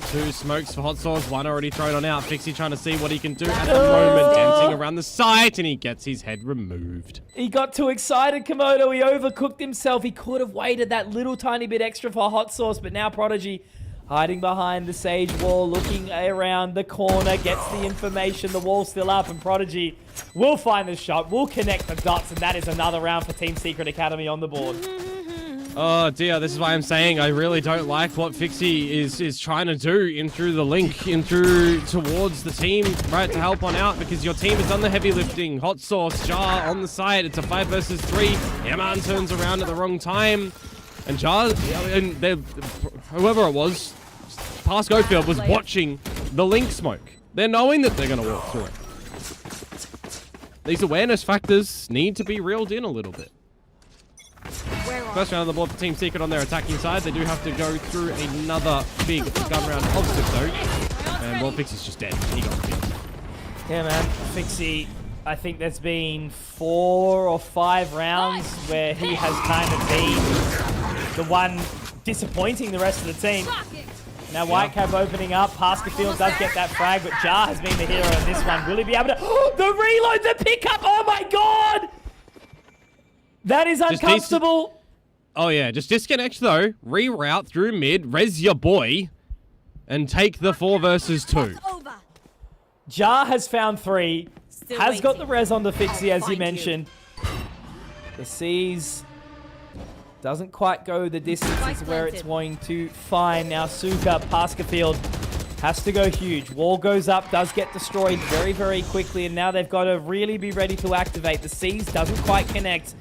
Speaker 1: 2 smokes for Hot Sauce, 1 already thrown on out. Fixie trying to see what he can do at the moment, dancing around the site, and he gets his head removed.
Speaker 2: He got too excited, Komodo. He overcooked himself. He could have waited that little tiny bit extra for Hot Sauce, but now Prodigy hiding behind the Sage wall, looking around the corner, gets the information. The wall's still up, and Prodigy will find the shot, will connect the dots, and that is another round for Team Secret Academy on the board.
Speaker 1: Oh dear, this is why I'm saying I really don't like what Fixie is trying to do in through the link, in through towards the team, right, to help on out, because your team has done the heavy lifting. Hot Sauce, Jar on the side, it's a 5 versus 3. Yaman turns around at the wrong time, and Jar, and whoever it was, past Gofield was watching the link smoke. They're knowing that they're going to walk through it. These awareness factors need to be reeled in a little bit. First round on the board for Team Secret on their attacking side. They do have to go through another big gun round of Zipto. And, well, Fixie's just dead. He got killed.
Speaker 2: Yeah, man. Fixie, I think there's been 4 or 5 rounds where he has kind of been the one disappointing the rest of the team. Now Whitecap opening up. Pascafield does get that frag, but Jar has been the hero in this one. Will he be able to... Oh, the reload, the pickup! Oh, my God! That is uncomfortable.
Speaker 1: Oh, yeah. Just disconnect, though. Reroute through mid. Res your boy. And take the 4 versus 2.
Speaker 2: Jar has found 3. Has got the res on the Fixie, as you mentioned. The Seas doesn't quite go the distance as where it's going to find. Now Suka, Pascafield has to go huge. Wall goes up, does get destroyed very, very quickly. And now they've got to really be ready to activate. The Seas doesn't quite connect.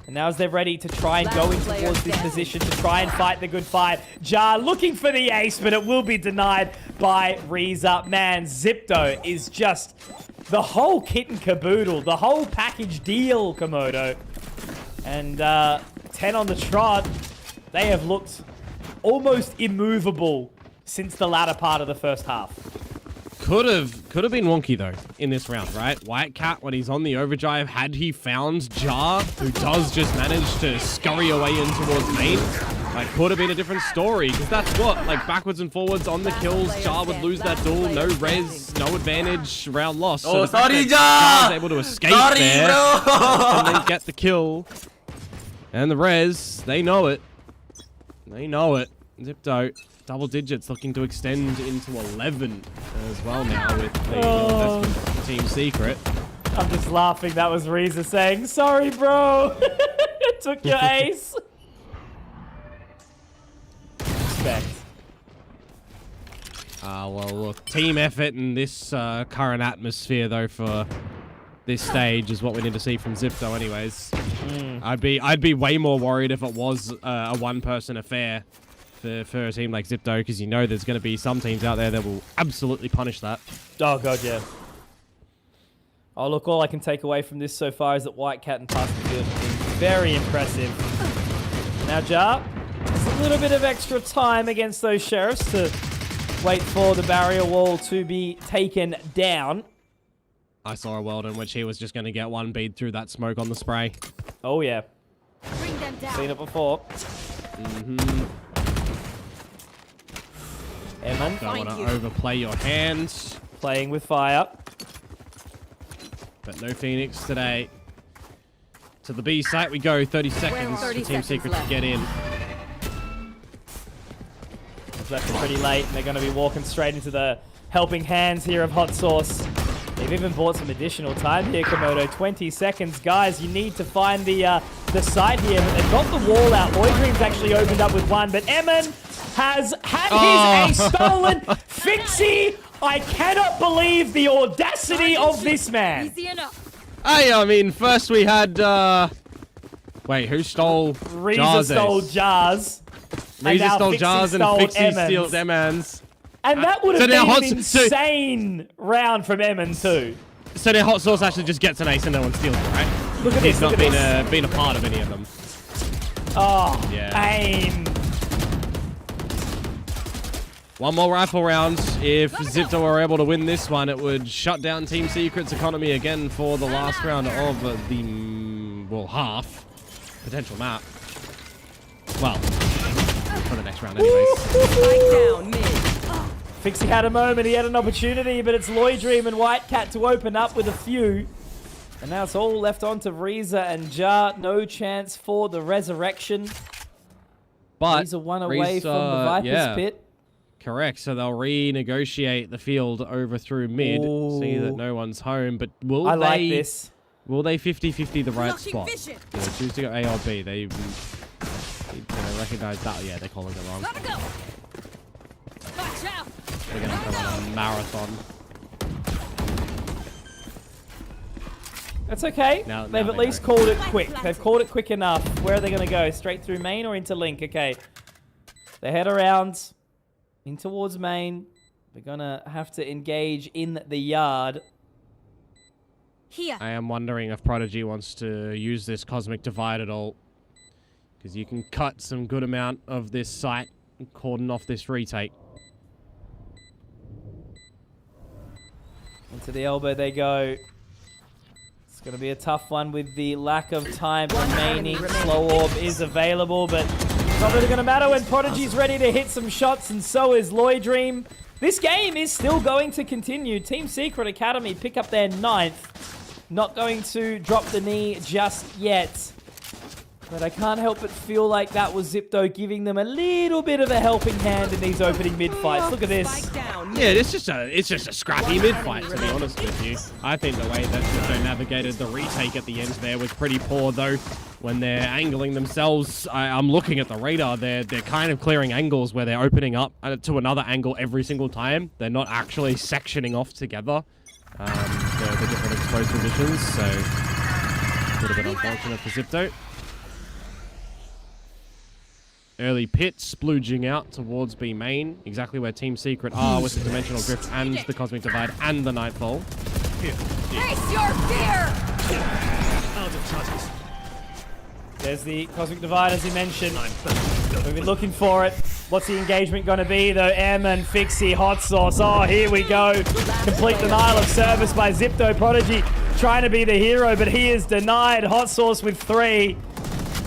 Speaker 2: And now as they're ready to try and go in towards this position to try and fight the good fight. Jar looking for the ace, but it will be denied by Reza. Man, Zipto is just the whole kit and caboodle, the whole package deal, Komodo. And 10 on the trot. They have looked almost immovable since the latter part of the first half.
Speaker 1: Could have been wonky, though, in this round, right? Whitecat, when he's on the overdrive, had he found Jar, who does just manage to scurry away in towards main, like, could have been a different story, because that's what, like, backwards and forwards on the kills, Jar would lose that duel, no res, no advantage, round loss. So
Speaker 5: sorry, Jar!
Speaker 1: Jar's able to escape there, and then get the kill. And the res, they know it. They know it. Zipto, double digits, looking to extend into 11 as well now with the investment from Team Secret.
Speaker 2: I'm just laughing. That was Reza saying, sorry, bro. Took your ace. Respect.
Speaker 1: Well, look, team effort in this current atmosphere, though, for this stage is what we need to see from Zipto anyways. I'd be way more worried if it was a one-person affair for a team like Zipto, because you know there's going to be some teams out there that will absolutely punish that.
Speaker 2: Oh, God, yeah. Oh, look, all I can take away from this so far is that Whitecat and Pascafield have been very impressive. Now, Jar, there's a little bit of extra time against those Sheriffs to wait for the barrier wall to be taken down.
Speaker 1: I saw a world in which he was just going to get one bead through that smoke on the spray.
Speaker 2: Oh, yeah.
Speaker 3: Bring them down.
Speaker 2: Seen it before. Eamon.
Speaker 1: Don't want to overplay your hands.
Speaker 2: Playing with fire.
Speaker 1: But no Phoenix today. To the B site we go. 30 seconds for Team Secret to get in.
Speaker 2: It's left it pretty late, and they're going to be walking straight into the helping hands here of Hot Sauce. They've even bought some additional time here, Komodo. 20 seconds. Guys, you need to find the the site here, but they've got the wall out. Loitring's actually opened up with one, but Emin has had his ace stolen. Fixie, I cannot believe the audacity of this man.
Speaker 3: Easy enough.
Speaker 1: Hey, I mean, first we had, wait, who stole
Speaker 2: Reza
Speaker 1: Jars?
Speaker 2: stole Jars.
Speaker 1: Reza stole
Speaker 2: Fixie
Speaker 1: Jars and
Speaker 2: stole
Speaker 1: Fixie
Speaker 2: Emmons.
Speaker 1: steals Emmons.
Speaker 2: And that would have
Speaker 1: So now
Speaker 2: been an insane round from Emin too.
Speaker 1: So their hot sauce actually just gets an ace and no one steals it, right?
Speaker 2: Look at
Speaker 1: He's
Speaker 2: this,
Speaker 1: not
Speaker 2: look at
Speaker 1: been a part of any of them.
Speaker 2: Oh,
Speaker 1: Yeah.
Speaker 2: aim.
Speaker 1: One more rifle round. If Zipto were able to win this one, it would shut down Team Secret's economy again for the last round of the, well, half potential map. Well, for the next round anyways.
Speaker 3: Spike down mid.
Speaker 2: Fixie had a moment, he had an opportunity, but it's Loidream and Whitecat to open up with a few. And now it's all left on to Reza and Jar. No chance for the resurrection.
Speaker 1: But
Speaker 2: Reza one away from the Viper's pit.
Speaker 1: Correct, so they'll renegotiate the field over through mid, see that no one's home, but will
Speaker 2: I
Speaker 1: they...
Speaker 2: like this.
Speaker 1: Will they 50-50 the right
Speaker 3: Blocking
Speaker 1: spot?
Speaker 3: vision.
Speaker 1: Do they choose to go A or B? They recognize that. Yeah, they're calling it wrong.
Speaker 3: Gotta go. Watch out.
Speaker 1: They're going to go on a marathon.
Speaker 2: That's okay.
Speaker 1: Now
Speaker 2: They've
Speaker 1: they
Speaker 2: at least
Speaker 1: know.
Speaker 2: called it quick. They've called it quick enough. Where are they going to go? Straight through main or into link? Okay. They head around in towards main. They're going to have to engage in the yard.
Speaker 3: Here.
Speaker 1: I am wondering if Prodigy wants to use this Cosmic Divide at all. Because you can cut some good amount of this site and cordon off this retake.
Speaker 2: Into the elbow they go. It's going to be a tough one with the lack of time remaining. Slow orb is available, but it's not really going to matter when Prodigy's ready to hit some shots, and so is Loidream. This game is still going to continue. Team Secret Academy pick up their 9th. Not going to drop the knee just yet. But I can't help but feel like that was Zipto giving them a little bit of a helping hand in these opening mid-fights. Look at this.
Speaker 1: Yeah, it's just a scrappy mid-fight, to be honest with you. I think the way that Zipto navigated the retake at the end there was pretty poor, though. When they're angling themselves, I'm looking at the radar, they're kind of clearing angles where they're opening up to another angle every single time. They're not actually sectioning off together the different exposed positions, so a little bit unfortunate for Zipto. Early pit, splooging out towards B main, exactly where Team Secret are with the Dimensional Drift and the Cosmic Divide and the Nightfall.
Speaker 3: Face your fear.
Speaker 2: There's the Cosmic Divide, as he mentioned. We've been looking for it. What's the engagement going to be, though? M and Fixie, Hot Sauce. Oh, here we go. Complete denial of service by Zipto. Prodigy trying to be the hero, but he is denied. Hot Sauce with 3.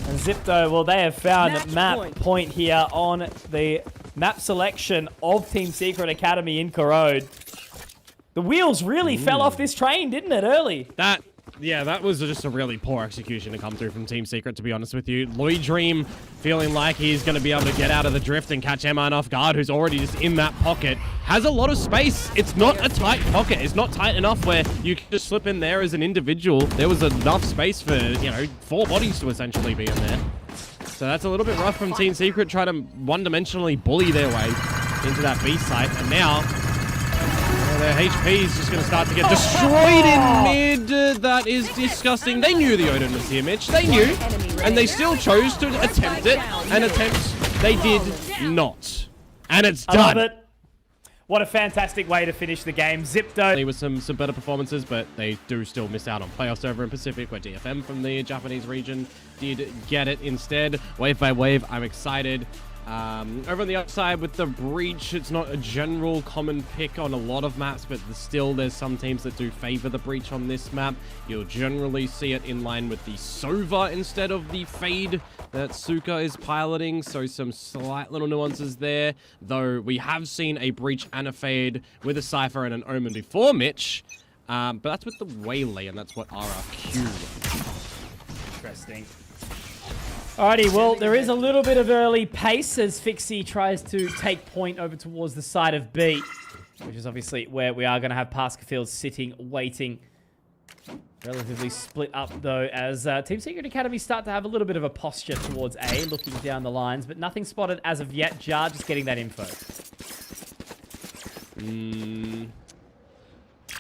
Speaker 2: And Zipto, well, they have found
Speaker 3: Match
Speaker 2: map point here on the map selection of Team Secret Academy in Corrode. The wheels really fell off this train, didn't it, early?
Speaker 1: Yeah, that was just a really poor execution to come through from Team Secret, to be honest with you. Loidream feeling like he's going to be able to get out of the drift and catch Emma off guard, who's already just in that pocket. Has a lot of space. It's not a tight pocket. It's not tight enough where you can just slip in there as an individual. There was enough space for, 4 bodies to essentially be in there. So that's a little bit rough from Team Secret, trying to one-dimensionally bully their way into that B site. And now their HP is just going to start to get destroyed in mid. That is disgusting. They knew the Odin was here, Mitch. They knew. And they still chose to attempt it. And they did not. And it's done.
Speaker 2: I love it. What a fantastic way to finish the game. Zipto.
Speaker 1: There was some better performances, but they do still miss out on playoffs over in Pacific, where DFM from the Japanese region did get it instead. Wave by wave, I'm excited. Over on the upside with the Breach, it's not a general common pick on a lot of maps, but still there's some teams that do favor the Breach on this map. You'll generally see it in line with the Sova instead of the Fade that Suka is piloting, so some slight little nuances there, though we have seen a Breach and a Fade with a Cypher and an Omen before, Mitch, but that's with the Waylay, and that's what RRQ was.
Speaker 2: Interesting. Alrighty, well, there is a little bit of early pace as Fixie tries to take point over towards the side of B, which is obviously where we are going to have Pascafield sitting, waiting. Relatively split up, though, as Team Secret Academy start to have a little bit of a posture towards A, looking down the lines, but nothing spotted as of yet. Jar just getting that info.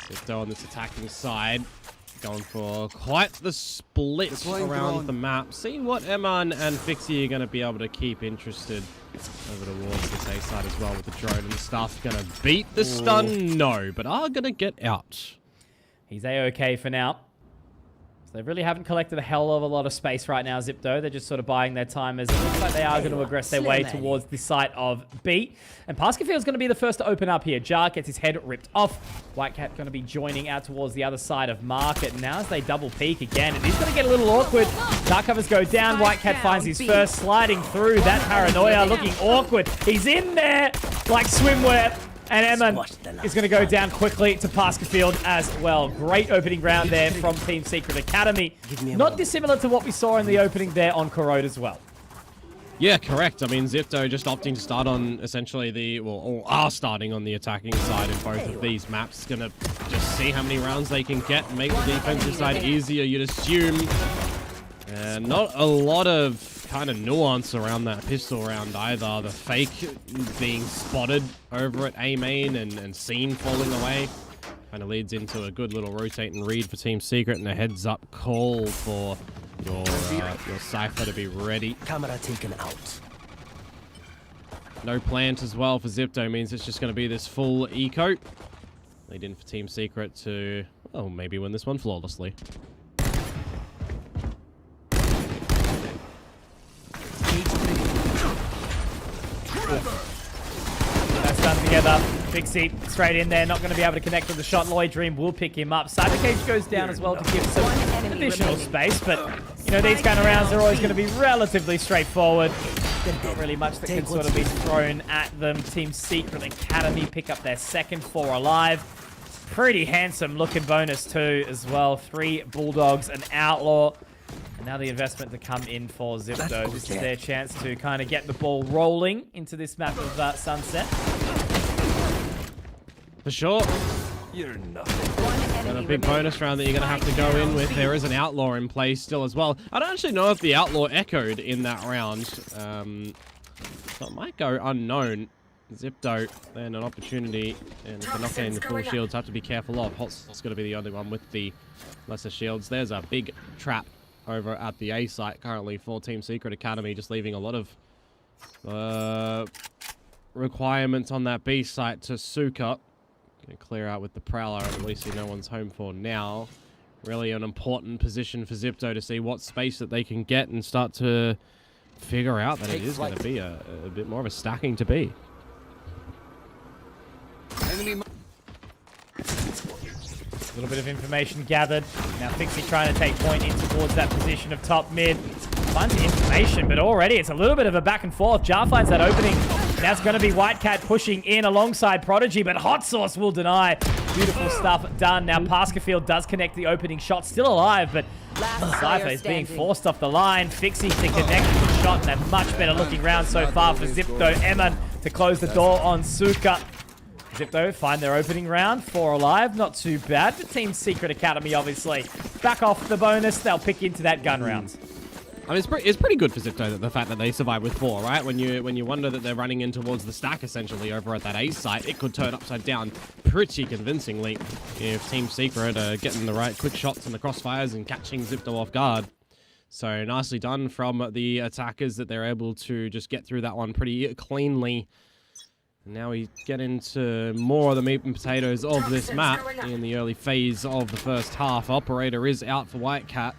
Speaker 1: Zipto on this attacking side, going for quite the split around the map. Seeing what Eman and Fixie are going to be able to keep interested over towards this A side as well with the drone and stuff. Going to beat the stun? No, but are going to get out.
Speaker 2: He's A-okay for now. So they really haven't collected a hell of a lot of space right now, Zipto. They're just sort of buying their time as it looks like they are going to aggress their way towards the site of B. And Pascafield's going to be the first to open up here. Jar gets his head ripped off. Whitecat going to be joining out towards the other side of Market. Now as they double peek again, it is going to get a little awkward. Dark covers go down. Whitecat finds his first, sliding through. That paranoia looking awkward. He's in there like swimwear. And Eman is going to go down quickly to Pascafield as well. Great opening round there from Team Secret Academy. Not dissimilar to what we saw in the opening there on Corrode as well.
Speaker 1: Yeah, correct. I mean, Zipto just opting to start on essentially the, well, or are starting on the attacking side in both of these maps. Going to just see how many rounds they can get and make the defensive side easier, you'd assume. And not a lot of kind of nuance around that pistol round either. The fake being spotted over at A main and seen falling away kind of leads into a good little rotate and read for Team Secret and a heads up call for your Cypher to be ready.
Speaker 5: Camera taken out.
Speaker 1: No plant as well for Zipto means it's just going to be this full eco. Lead in for Team Secret to, well, maybe win this one flawlessly.
Speaker 2: That's done together. Fixie straight in there, not going to be able to connect with the shot. Lloyd Dream will pick him up. Cyber Cage goes down as well to give some additional space, but you know, these kind of rounds are always going to be relatively straightforward. Not really much that can sort of be thrown at them. Team Secret Academy pick up their second 4 alive. Pretty handsome looking bonus too as well. 3 Bulldogs, an Outlaw. And now the investment to come in for Zipto. This is their chance to kind of get the ball rolling into this map of Sunset.
Speaker 1: For sure.
Speaker 5: You're nothing.
Speaker 1: Got a big bonus round that you're going to have to go in with. There is an Outlaw in play still as well. I don't actually know if the Outlaw echoed in that round. So it might go unknown. Zipto, then an opportunity. And if they're not getting the full shields, have to be careful of. Hot's going to be the only one with the lesser shields. There's a big trap over at the A site currently for Team Secret Academy, just leaving a lot of requirements on that B site to Suka. Gonna clear out with the Prowler, and at least no one's home for now. Really an important position for Zipto to see what space that they can get and start to figure out that it is going to be a bit more of a stacking to be.
Speaker 2: A little bit of information gathered. Now Fixie trying to take point in towards that position of top mid. Finds the information, but already it's a little bit of a back and forth. Jar finds that opening. That's going to be Whitecat pushing in alongside Prodigy, but Hot Sauce will deny. Beautiful stuff done. Now Pascafield does connect the opening shot. Still alive, but Cypher is being forced off the line. Fixie to connect with the shot, and a much better looking round so far for Zipto. Eman to close the door on Suka. Zipto find their opening round. 4 alive. Not too bad for Team Secret Academy, obviously. Back off the bonus. They'll pick into that gun round.
Speaker 1: I mean, it's pretty good for Zipto, the fact that they survive with 4, right? When you wonder that they're running in towards the stack, essentially, over at that A site, it could turn upside down pretty convincingly if Team Secret are getting the right quick shots in the crossfires and catching Zipto off guard. So nicely done from the attackers that they're able to just get through that one pretty cleanly. And now we get into more of the meat and potatoes of this map in the early phase of the first half. Operator is out for Whitecat.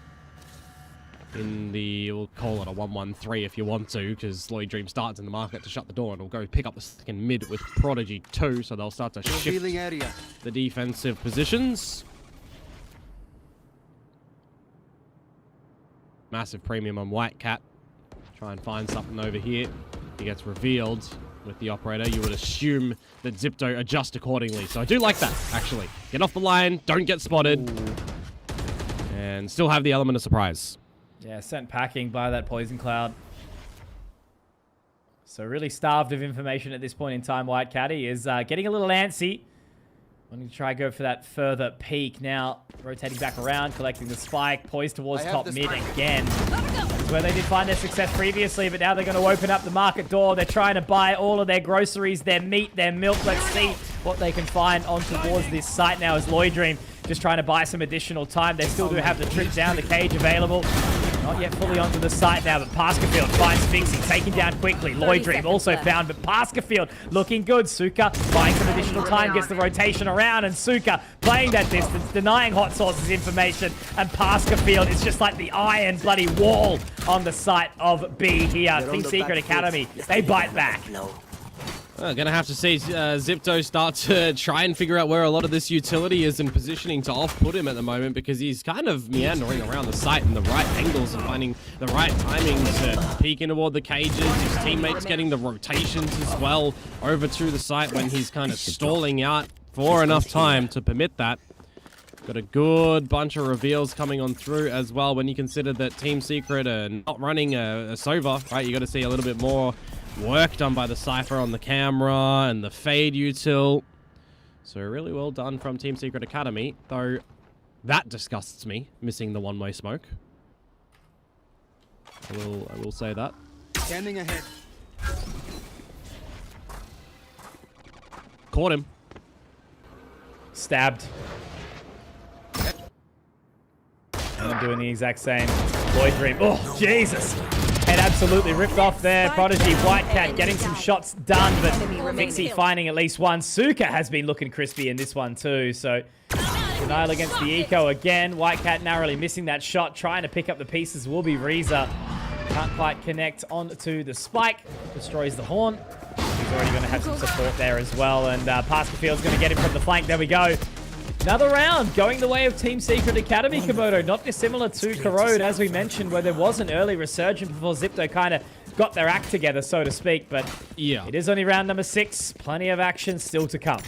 Speaker 1: In the, we'll call it a 1-1-3 if you want to, because Lloyd Dream starts in the market to shut the door and will go pick up the second mid with Prodigy 2, so they'll start to shift the defensive positions. Massive premium on Whitecat. Try and find something over here. He gets revealed with the operator. You would assume that Zipto adjust accordingly, so I do like that, actually. Get off the line, don't get spotted, and still have the element of surprise.
Speaker 2: Yeah, sent packing by that poison cloud. So really starved of information at this point in time. White Caddy is getting a little antsy. Wanting to try go for that further peek. Now, rotating back around, collecting the spike, poised towards top mid again. That's where they did find their success previously, but now they're going to open up the market door. They're trying to buy all of their groceries, their meat, their milk. Let's see what they can find on towards this site now as Lloydream just trying to buy some additional time. They still do have the trip down the cage available. Not yet fully onto the site now, but Pascafield finds Fixie, taken down quickly. Lloydream also found, but Pascafield looking good. Suka buying some additional time, gets the rotation around, and Suka playing that distance, denying Hot Sauce's information, and Pascafield is just like the iron bloody wall on the site of B here. Team Secret Academy, they bite back.
Speaker 1: Well, gonna have to see Zipto start to try and figure out where a lot of this utility is and positioning to off-put him at the moment, because he's kind of meandering around the site in the right angles and finding the right timing to peek in toward the cages. His teammates getting the rotations as well over to the site when he's kind of stalling out for enough time to permit that. Got a good bunch of reveals coming on through as well when you consider that Team Secret are not running a Sova, right? You got to see a little bit more work done by the Cypher on the camera and the fade util. So really well done from Team Secret Academy, though that disgusts me, missing the one-way smoke. I will say that.
Speaker 5: Scanning ahead.
Speaker 1: Caught him.
Speaker 2: Stabbed. And I'm doing the exact same. Lloydream. Oh, Jesus. Head absolutely ripped off there. Prodigy, Whitecat getting some shots done, but Fixie finding at least one. Suka has been looking crispy in this one too, so denial against the eco again. Whitecat narrowly missing that shot, trying to pick up the pieces will be Reza. Can't quite connect onto the spike. Destroys the horn. He's already going to have some support there as well, and Pascafield's going to get him from the flank. There we go. Another round going the way of Team Secret Academy, Komodo. Not dissimilar to Corrode, as we mentioned, where there was an early resurgence before Zipto kind of got their act together, so to speak. But yeah, it is only round number 6. Plenty of action still to come.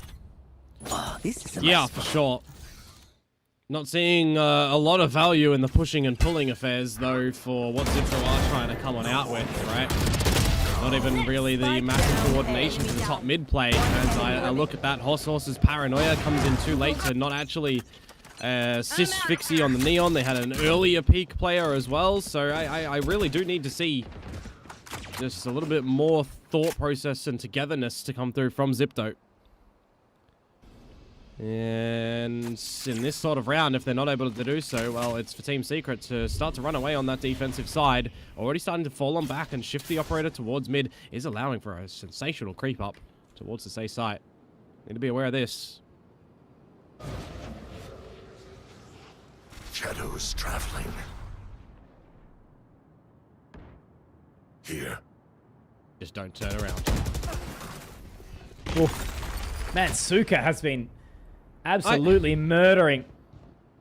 Speaker 1: Yeah, for sure. Not seeing a lot of value in the pushing and pulling affairs, though, for what Zipto are trying to come on out with, right? Not even really the massive coordination for the top mid play. As I look at that, Hot Sauce's paranoia comes in too late to not actually assist Fixie on the Neon. They had an earlier peak player as well, so I really do need to see just a little bit more thought process and togetherness to come through from Zipto. And in this sort of round, if they're not able to do so, well, it's for Team Secret to start to run away on that defensive side. Already starting to fall on back and shift the operator towards mid is allowing for a sensational creep up towards the safe site. Need to be aware of this.
Speaker 6: Shadows traveling. Here.
Speaker 1: Just don't turn around.
Speaker 2: Oof. Man, Suka has been absolutely murdering.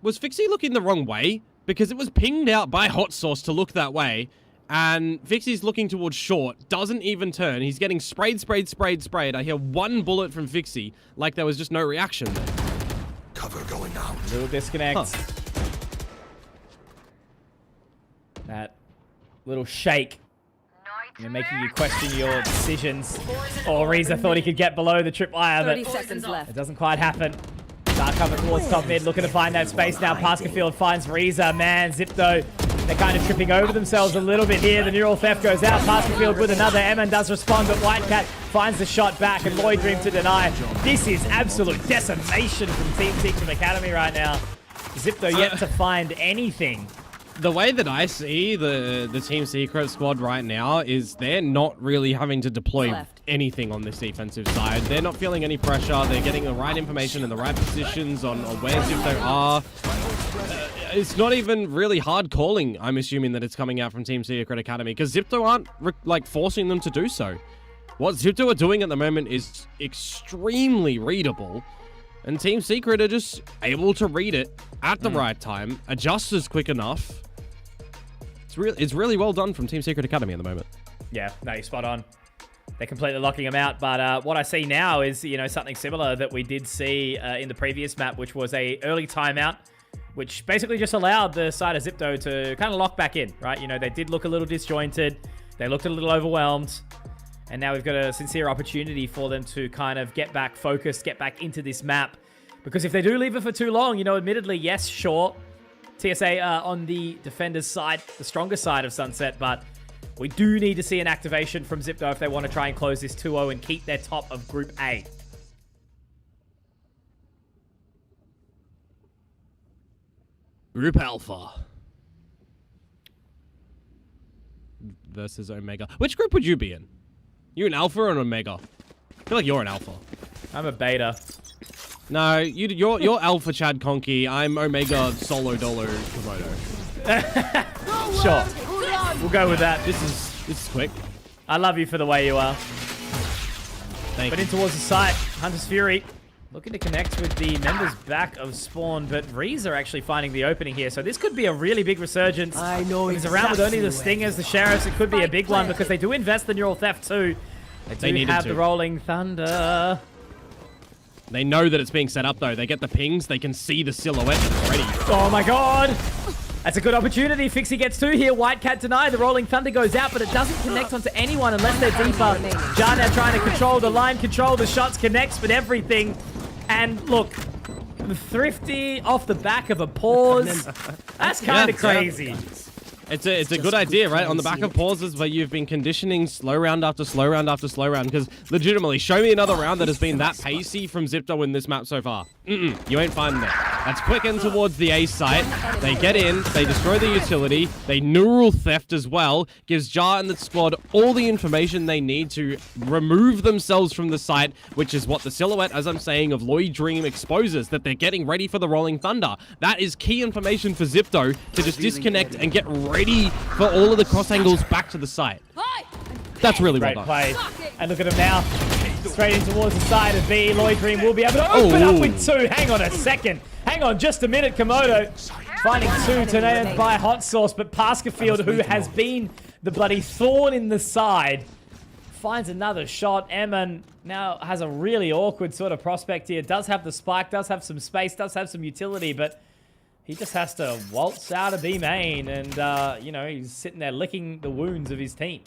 Speaker 1: Was Fixie looking the wrong way? Because it was pinged out by Hot Sauce to look that way, and Fixie's looking towards short, doesn't even turn. He's getting sprayed. I hear one bullet from Fixie, like there was just no reaction there.
Speaker 6: Cover going out.
Speaker 2: Little disconnect.
Speaker 1: Huh.
Speaker 2: That little shake. Making you question your decisions. Oh, Reza thought he could get below the tripwire, but
Speaker 3: 30 seconds left.
Speaker 2: It doesn't quite happen. Dark cover towards top mid, looking to find that space now. Pascafield finds Reza. Man, Zipto, they're kind of tripping over themselves a little bit here. The neural theft goes out. Pascafield with another. Eman does respond, but Whitecat finds the shot back, and Lloydream to deny. This is absolute decimation from Team Secret Academy right now. Zipto yet to find anything.
Speaker 1: The way that I see the Team Secret squad right now is they're not really having to deploy anything on this defensive side. They're not feeling any pressure. They're getting the right information in the right positions on where Zipto are. It's not even really hard calling, I'm assuming, that it's coming out from Team Secret Academy, because Zipto aren't like forcing them to do so. What Zipto are doing at the moment is extremely readable, and Team Secret are just able to read it at the right time, adjust as quick enough. It's really well done from Team Secret Academy at the moment.
Speaker 2: Yeah, no, you're spot on. They're completely locking him out, but what I see now is, something similar that we did see in the previous map, which was a early timeout, which basically just allowed the side of Zipto to kind of lock back in, right? They did look a little disjointed. They looked a little overwhelmed. And now we've got a sincere opportunity for them to kind of get back focused, get back into this map. Because if they do leave it for too long, you know, admittedly, yes, sure, TSA on the defender's side, the stronger side of Sunset, but we do need to see an activation from Zipto if they want to try and close this 2-0 and keep their top of Group A.
Speaker 1: Group Alpha versus Omega. Which group would you be in? You an Alpha or an Omega? I feel like you're an Alpha.
Speaker 2: I'm a beta.
Speaker 1: No, you're Alpha Chad Conky. I'm Omega Solo Dolo Komodo.
Speaker 2: Sure. We'll go with that.
Speaker 1: This is quick.
Speaker 2: I love you for the way you are.
Speaker 1: Thank
Speaker 2: But
Speaker 1: you.
Speaker 2: in towards the site, Hunter's Fury looking to connect with the members back of Spawn, but Rees are actually finding the opening here. So this could be a really big resurgence.
Speaker 5: I know
Speaker 2: He's around with only the
Speaker 5: exactly
Speaker 2: Stingers, the Sheriffs. It could be a big one because they do invest the Neural Theft too. They
Speaker 1: needed
Speaker 2: have
Speaker 1: to.
Speaker 2: the Rolling Thunder.
Speaker 1: They know that it's being set up, though. They get the pings. They can see the silhouette already.
Speaker 2: Oh my god! That's a good opportunity. Fixie gets 2 here. White Cat denied. The Rolling Thunder goes out, but it doesn't connect onto anyone unless they're deeper. Jarnad trying to control the line, control the shots, connects with everything. And look, Thrifty off the back of a pause. That's kind of crazy.
Speaker 1: It's a good idea, right? On the back of pauses where you've been conditioning slow round after slow round after slow round. Because legitimately, show me another round that has been that pacey from Zipto in this map so far. You ain't finding it. That's quick in towards the A site. They get in, they destroy the utility, they neural theft as well. Gives Jar and the squad all the information they need to remove themselves from the site, which is what the silhouette, as I'm saying, of Lloyd Dream exposes, that they're getting ready for the Rolling Thunder. That is key information for Zipto to just disconnect and get ready for all of the cross angles back to the site. That's really well
Speaker 2: Great
Speaker 1: done.
Speaker 2: play. And look at him now. Straight in towards the side of B. Lloyd Dream will be able to open up with 2. Hang on a second. Hang on just a minute, Komodo. Finding 2 tornadoed by Hot Sauce, but Paskerfield, who has been the bloody thorn in the side, finds another shot. Eman now has a really awkward sort of prospect here. Does have the spike, does have some space, does have some utility, but he just has to waltz out of B main and, you know, he's sitting there licking the wounds of his team.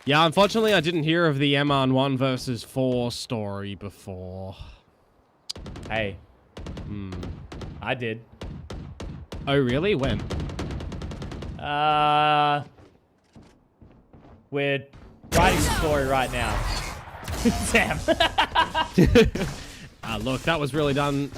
Speaker 1: Yeah, unfortunately, I didn't hear of the MR1 versus 4 story before.
Speaker 2: Hey. I did.
Speaker 1: Oh, really? When?
Speaker 2: We're writing the story right now. Damn.
Speaker 1: Look, that was really done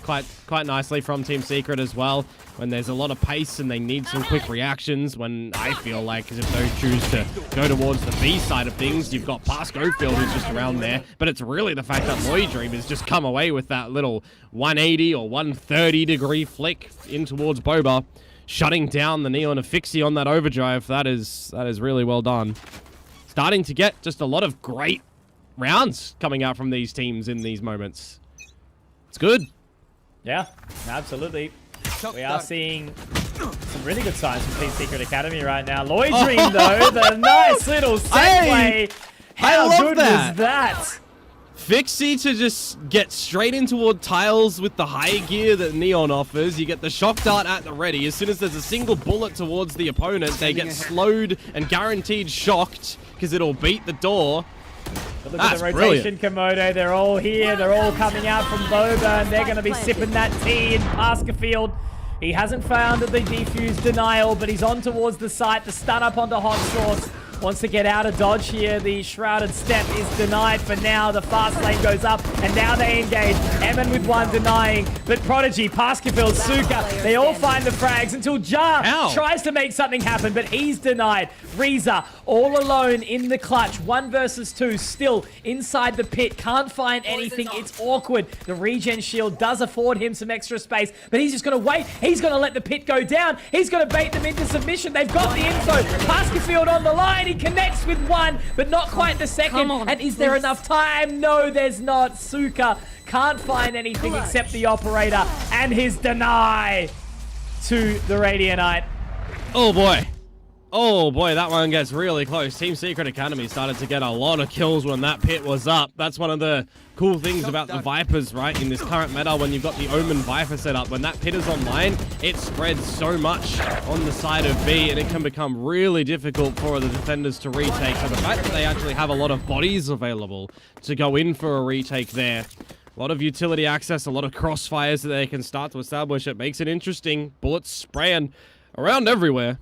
Speaker 1: quite nicely from Team Secret as well. When there's a lot of pace and they need some quick reactions, when I feel like if they choose to go towards the B side of things, you've got Pascofield who's just around there. But it's really the fact that Lloyd Dream has just come away with that little 180 or 130 degree flick in towards Boba, shutting down the Neon of Fixie on that overdrive. That is really well done. Starting to get just a lot of great rounds coming out from these teams in these moments. It's good.
Speaker 2: Yeah, absolutely. We are seeing some really good signs from Team Secret Academy right now. Lloyd Dream, though, the nice little segue.
Speaker 1: Hey,
Speaker 2: How
Speaker 1: I love
Speaker 2: good
Speaker 1: that.
Speaker 2: was that?
Speaker 1: Fixie to just get straight in toward tiles with the high gear that Neon offers. You get the shock dart at the ready. As soon as there's a single bullet towards the opponent, they get slowed and guaranteed shocked because it'll beat the door.
Speaker 2: But look at the rotation, Komodo. They're all here. They're all coming out from Boba, and they're going to be sipping that tea in Paskerfield. He hasn't found the defuse denial, but he's on towards the site. The stun up onto Hot Sauce. Wants to get out of dodge here. The shrouded step is denied for now. The fast lane goes up, and now they engage. Eman with 1 denying, but Prodigy, Paskerfield, Suka, they all find the frags until Jar tries to make something happen, but he's denied. Reza, all alone in the clutch. 1 versus 2, still inside the pit. Can't find anything. It's awkward. The regen shield does afford him some extra space, but he's just going to wait. He's going to let the pit go down. He's going to bait them into submission. They've got the info. Paskerfield on the line. He connects with 1, but not quite the second. And is there enough time? No, there's not. Suka can't find anything except the operator and his deny to the Radianite.
Speaker 1: Oh boy. Oh boy, that one gets really close. Team Secret Academy started to get a lot of kills when that pit was up. That's one of the cool things about the Vipers, right? In this current meta, when you've got the Omen Viper set up, when that pit is online, it spreads so much on the side of B, and it can become really difficult for the defenders to retake. So the fact that they actually have a lot of bodies available to go in for a retake there, a lot of utility access, a lot of crossfires that they can start to establish, it makes it interesting. Bullets spraying around everywhere.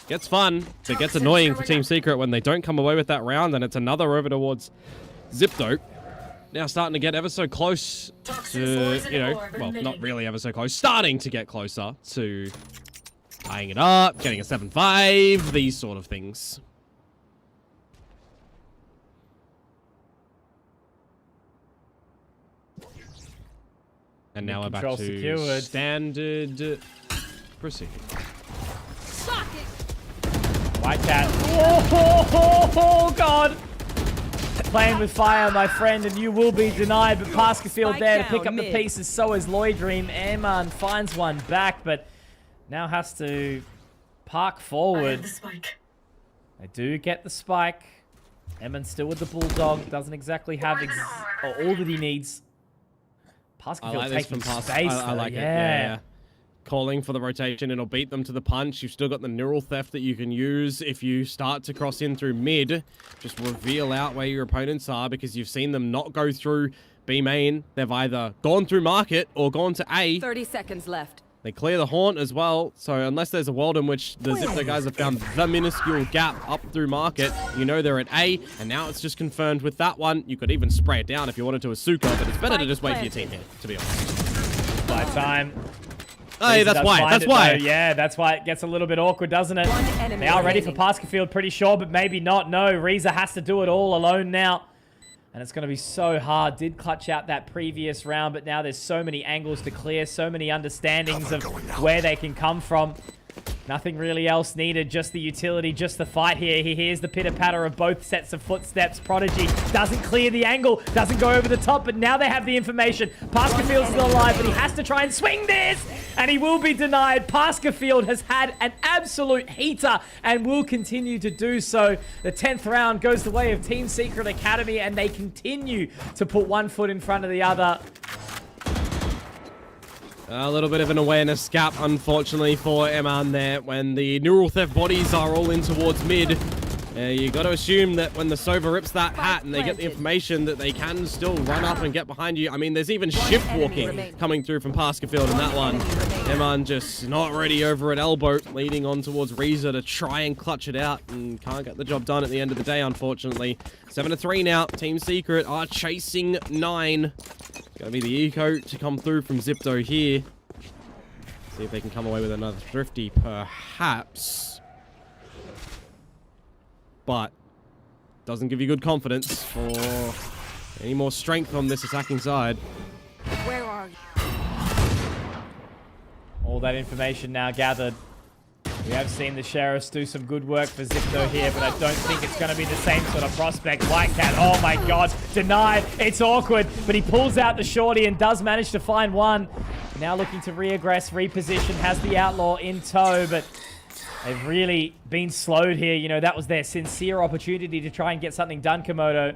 Speaker 1: Gets fun, but gets annoying for Team Secret when they don't come away with that round, and it's another over towards Zipto. Now starting to get ever so close to, you know, well, not really ever so close, starting to get closer to tying it up, getting a 7-5, these sort of things. And now we're back to
Speaker 2: secured.
Speaker 1: standard proceeding.
Speaker 2: White Cat. Oh, God. Playing with fire, my friend, and you will be denied. But Pascafield there to pick up the pieces. So is Lloyd Dream. Airman finds one back, but now has to park forward. They do get the spike. Eman's still with the Bulldog. Doesn't exactly have all that he needs. Pascafield taking space.
Speaker 1: I like it. Yeah. Calling for the rotation, it'll beat them to the punch. You've still got the neural theft that you can use if you start to cross in through mid. Just reveal out where your opponents are, because you've seen them not go through B main. They've either gone through market or gone to A.
Speaker 3: 30 seconds left.
Speaker 1: They clear the haunt as well, so unless there's a world in which the Zipto guys have found the minuscule gap up through market, you know they're at A, and now it's just confirmed with that one. You could even spray it down if you wanted to Asuka, but it's better to just wait for your team here, to be honest.
Speaker 2: By time.
Speaker 1: Hey, that's why. That's why.
Speaker 2: Yeah, that's why it gets a little bit awkward, doesn't it? They are ready for Pascafield, pretty sure, but maybe not. No, Reza has to do it all alone now. And it's going to be so hard. Did clutch out that previous round, but now there's so many angles to clear, so many understandings of where they can come from. Nothing really else needed, just the utility, just the fight here. He hears the pitter-patter of both sets of footsteps. Prodigy doesn't clear the angle, doesn't go over the top, but now they have the information. Pascafield's still alive, but he has to try and swing this, and he will be denied. Pascafield has had an absolute heater and will continue to do so. The 10th round goes the way of Team Secret Academy, and they continue to put one foot in front of the other.
Speaker 1: A little bit of an awareness gap, unfortunately, for Eman there. When the neural theft bodies are all in towards mid, you got to assume that when the Sova rips that hat and they get the information that they can still run up and get behind you. I mean, there's even shift walking coming through from Pascafield in that one. Eman just not ready over at elbow, leading on towards Reza to try and clutch it out, and can't get the job done at the end of the day, unfortunately. 7-3 now. Team Secret are chasing 9. Gonna be the eco to come through from Zipto here. See if they can come away with another thrifty, perhaps. But doesn't give you good confidence for any more strength on this attacking side.
Speaker 3: Where are you?
Speaker 2: All that information now gathered. We have seen the Sheriffs do some good work for Zipto here, but I don't think it's going to be the same sort of prospect. White Cat, oh my god, denied. It's awkward, but he pulls out the shorty and does manage to find one. Now looking to reaggress, reposition, has the Outlaw in tow, but they've really been slowed here. You know, that was their sincere opportunity to try and get something done, Komodo.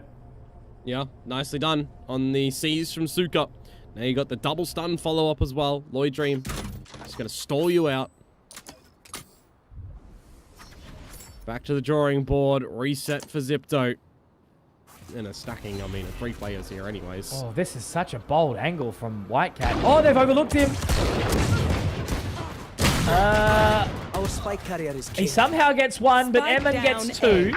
Speaker 1: Yeah, nicely done on the C's from Suka. Now you got the double stun follow-up as well. Lloyd Dream just going to stall you out. Back to the drawing board. Reset for Zipto. And a stacking, I mean, 3 players here anyways.
Speaker 2: Oh, this is such a bold angle from White Cat. Oh, they've overlooked him.
Speaker 5: Our spike carrier is
Speaker 2: He somehow gets one, but Eman gets 2.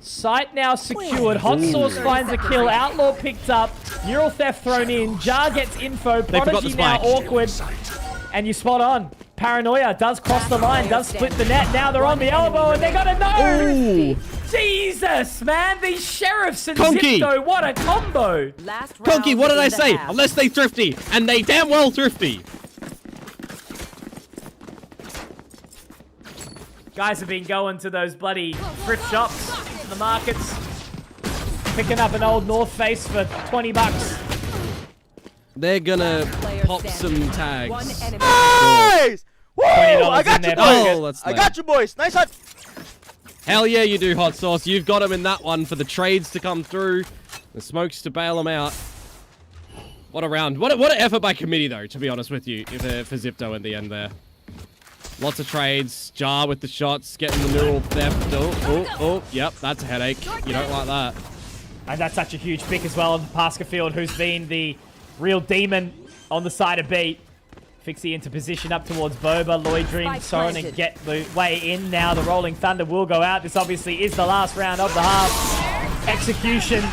Speaker 2: Site now secured. Hot Sauce finds a kill. Outlaw picked up. Neural theft thrown in. Jar gets info. Prodigy now awkward. And you spot on. Paranoia does cross the line, does split the net. Now they're on the elbow and they got a no.
Speaker 1: Ooh.
Speaker 2: Jesus, man. These Sheriffs and
Speaker 1: Conky.
Speaker 2: Zipto, what a combo.
Speaker 1: Conky, what did I say? Unless they thrifty. And they damn well thrifty.
Speaker 2: Guys have been going to those bloody thrift shops, the markets, picking up an old North Face for 20 bucks.
Speaker 1: They're gonna pop some tags.
Speaker 2: $20 themselves
Speaker 7: I got
Speaker 2: in
Speaker 7: you,
Speaker 2: there.
Speaker 7: boys.
Speaker 1: Oh, that's
Speaker 7: I
Speaker 1: lame.
Speaker 7: got you, boys. Nice hunt.
Speaker 1: Hell yeah, you do, Hot Sauce. You've got him in that one for the trades to come through. The smokes to bail him out. What a round. What an effort by committee, though, to be honest with you, for Zipto in the end there. Lots of trades. Jar with the shots, getting the neural theft. Oh, yep, that's a headache. You don't like that.
Speaker 2: And that's such a huge pick as well on Pascafield, who's been the real demon on the side of B. Fixie into position up towards Boba. Lloyd Dream starting to get the way in now. The Rolling Thunder will go out. This obviously is the last round of the half. Execution.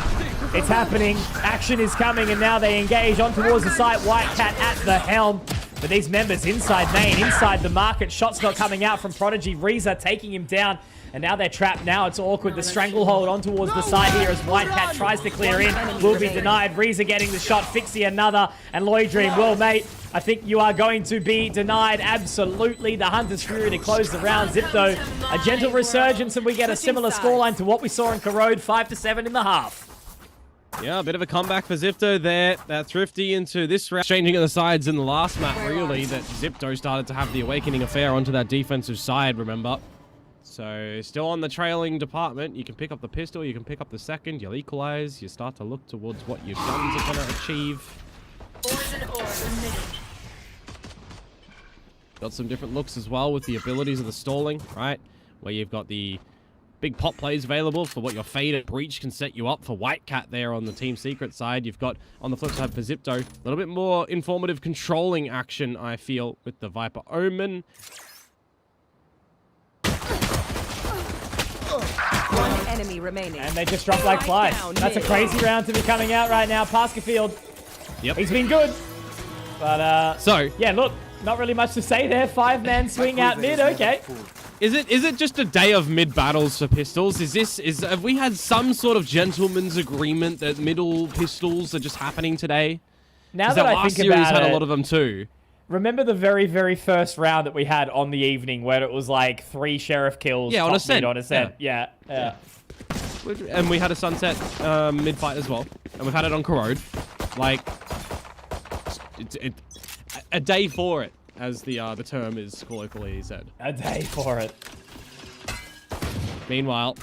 Speaker 2: It's happening. Action is coming, and now they engage on towards the site. White Cat at the helm. But these members inside main, inside the market. Shots not coming out from Prodigy. Reza taking him down. And now they're trapped. Now it's awkward. The stranglehold on towards the side here as White Cat tries to clear in. Will be denied. Reza getting the shot. Fixie another. And Lloyd Dream, well, mate, I think you are going to be denied. Absolutely. The Hunter's Fury to close the round. Zipto, a gentle resurgence, and we get a similar scoreline to what we saw in Corrode, 5-7 in the half.
Speaker 1: Yeah, a bit of a comeback for Zipto there. That Thrifty into this round. Changing of the sides in the last map, really, that Zipto started to have the awakening affair onto that defensive side, remember? So, still on the trailing department. You can pick up the pistol, you can pick up the second, you'll equalize, you start to look towards what your guns are going to achieve. Got some different looks as well with the abilities of the stalling, right? Where you've got the big pop plays available for what your Fade and Breach can set you up for White Cat there on the Team Secret side. You've got, on the flip side for Zipto, a little bit more informative controlling action, I feel, with the Viper Omen.
Speaker 8: One enemy remaining.
Speaker 2: And they just drop like flies. That's a crazy round to be coming out right now. Pascafield,
Speaker 1: Yep.
Speaker 2: he's been good. But,
Speaker 1: So,
Speaker 2: yeah, look, not really much to say there. 5-man swing out mid, okay.
Speaker 1: is it just a day of mid battles for pistols? Have we had some sort of gentleman's agreement that middle pistols are just happening today?
Speaker 2: Now
Speaker 1: That
Speaker 2: that I
Speaker 1: last
Speaker 2: think
Speaker 1: series
Speaker 2: about
Speaker 1: had
Speaker 2: it,
Speaker 1: a lot of them too.
Speaker 2: remember the very, very first round that we had on the evening where it was like 3 sheriff kills?
Speaker 1: Yeah, on
Speaker 2: top
Speaker 1: Ascent.
Speaker 2: mid on Ascent. Yeah.
Speaker 1: And we had a Sunset mid fight as well, and we've had it on Corrode. Like, it's a day for it, as the term is colloquially said.
Speaker 2: A day for it.
Speaker 1: Meanwhile,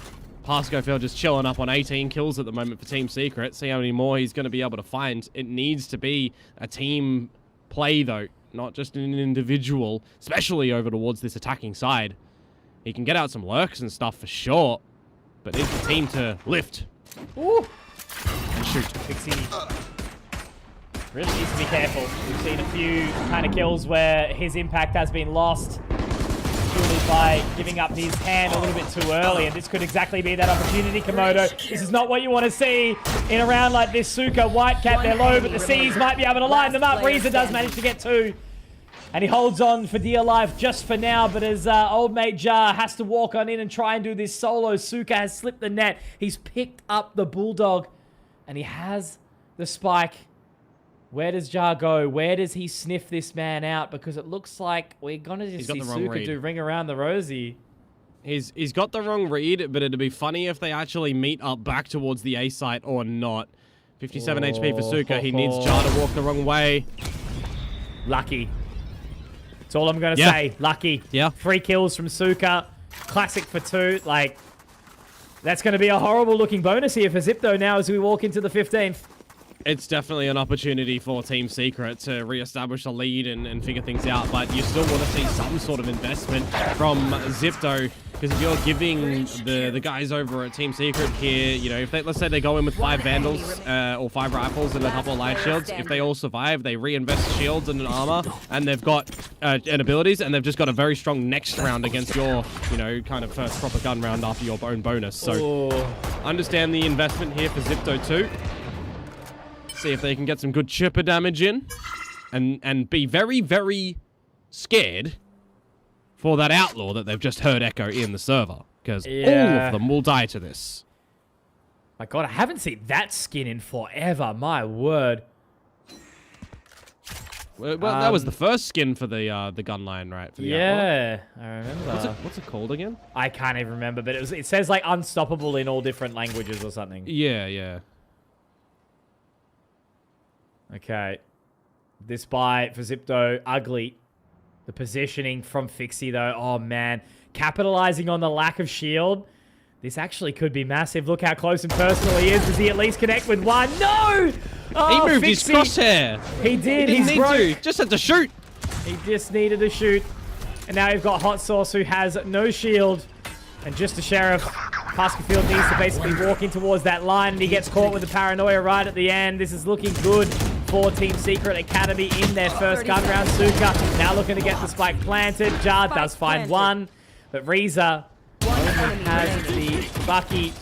Speaker 1: Pascafield just chilling up on 18 kills at the moment for Team Secret. See how many more he's going to be able to find. It needs to be a team play, though, not just an individual, especially over towards this attacking side. He can get out some lurks and stuff for sure, but needs the team to lift.
Speaker 2: Ooh.
Speaker 1: And shoot.
Speaker 2: Fixie really needs to be careful. We've seen a few kind of kills where his impact has been lost purely by giving up his hand a little bit too early, and this could exactly be that opportunity, Komodo. This is not what you want to see in a round like this. Suka, White Cat, they're low, but the Seas might be able to line them up. Reza does manage to get 2. And he holds on for dear life just for now, but as old mate Jar has to walk on in and try and do this solo, Suka has slipped the net. He's picked up the Bulldog, and he has the spike. Where does Jar go? Where does he sniff this man out? Because it looks like we're going to just see Suka do ring around the rosy.
Speaker 1: He's got the wrong read, but it'd be funny if they actually meet up back towards the A site or not. 57 HP for Suka. He needs Jar to walk the wrong way.
Speaker 2: Lucky. That's all I'm going to say. Lucky.
Speaker 1: Yeah.
Speaker 2: 3 kills from Suka. Classic for 2. Like, that's going to be a horrible looking bonus here for Zipto now as we walk into the 15th.
Speaker 1: It's definitely an opportunity for Team Secret to re-establish a lead and figure things out, but you still want to see some sort of investment from Zipto, because if you're giving the guys over at Team Secret here, you know, if they, let's say they go in with 5 Vandals or 5 rifles and a couple of light shields, if they all survive, they reinvest shields and an armor, and they've got and abilities, and they've just got a very strong next round against your, you know, kind of first proper gun round after your own bonus. So understand the investment here for Zipto too. See if they can get some good chipper damage in, and be very, very scared for that outlaw that they've just heard echo in the server, because all of them will die to this.
Speaker 2: My God, I haven't seen that skin in forever. My word.
Speaker 1: Well, that was the first skin for the gun line, right? For the
Speaker 2: yeah, I remember.
Speaker 1: What's it called again?
Speaker 2: I can't even remember, but it says like unstoppable in all different languages or something.
Speaker 1: Yeah.
Speaker 2: Okay. This buy for Zipto, ugly. The positioning from Fixie, though. Oh, man. Capitalizing on the lack of shield. This actually could be massive. Look how close and personal he is. Does he at least connect with one? No! Oh,
Speaker 1: He moved
Speaker 2: Fixie.
Speaker 1: his crosshair.
Speaker 2: He did.
Speaker 1: He
Speaker 2: He's
Speaker 1: didn't
Speaker 2: broke.
Speaker 1: need to. Just had to shoot.
Speaker 2: He just needed to shoot. And now you've got Hot Sauce, who has no shield. And just the Sheriff, Pascafield needs to basically walk in towards that line, and he gets caught with the paranoia right at the end. This is looking good for Team Secret Academy in their first gun round. Suka now looking to get the spike planted. Jar does find one, but Reza has the Bucky.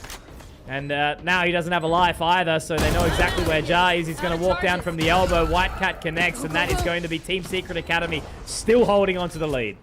Speaker 2: And now he doesn't have a life either, so they know exactly where Jar is. He's going to walk down from the elbow. White Cat connects, and that is going to be Team Secret Academy still holding on to the lead.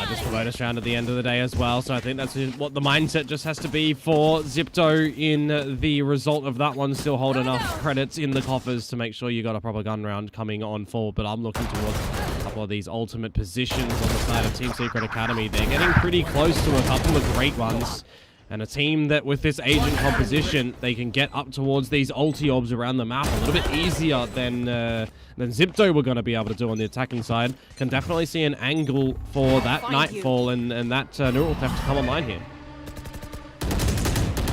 Speaker 1: Just the bonus round at the end of the day as well, so I think that's what the mindset just has to be for Zipto in the result of that one. Still hold enough credits in the coffers to make sure you got a proper gun round coming on forward, but I'm looking towards a couple of these ultimate positions on the side of Team Secret Academy. They're getting pretty close to a couple of great ones. And a team that, with this agent composition, they can get up towards these ulti orbs around the map a little bit easier than Zipto were going to be able to do on the attacking side. Can definitely see an angle for that Nightfall and that neural theft to come online here.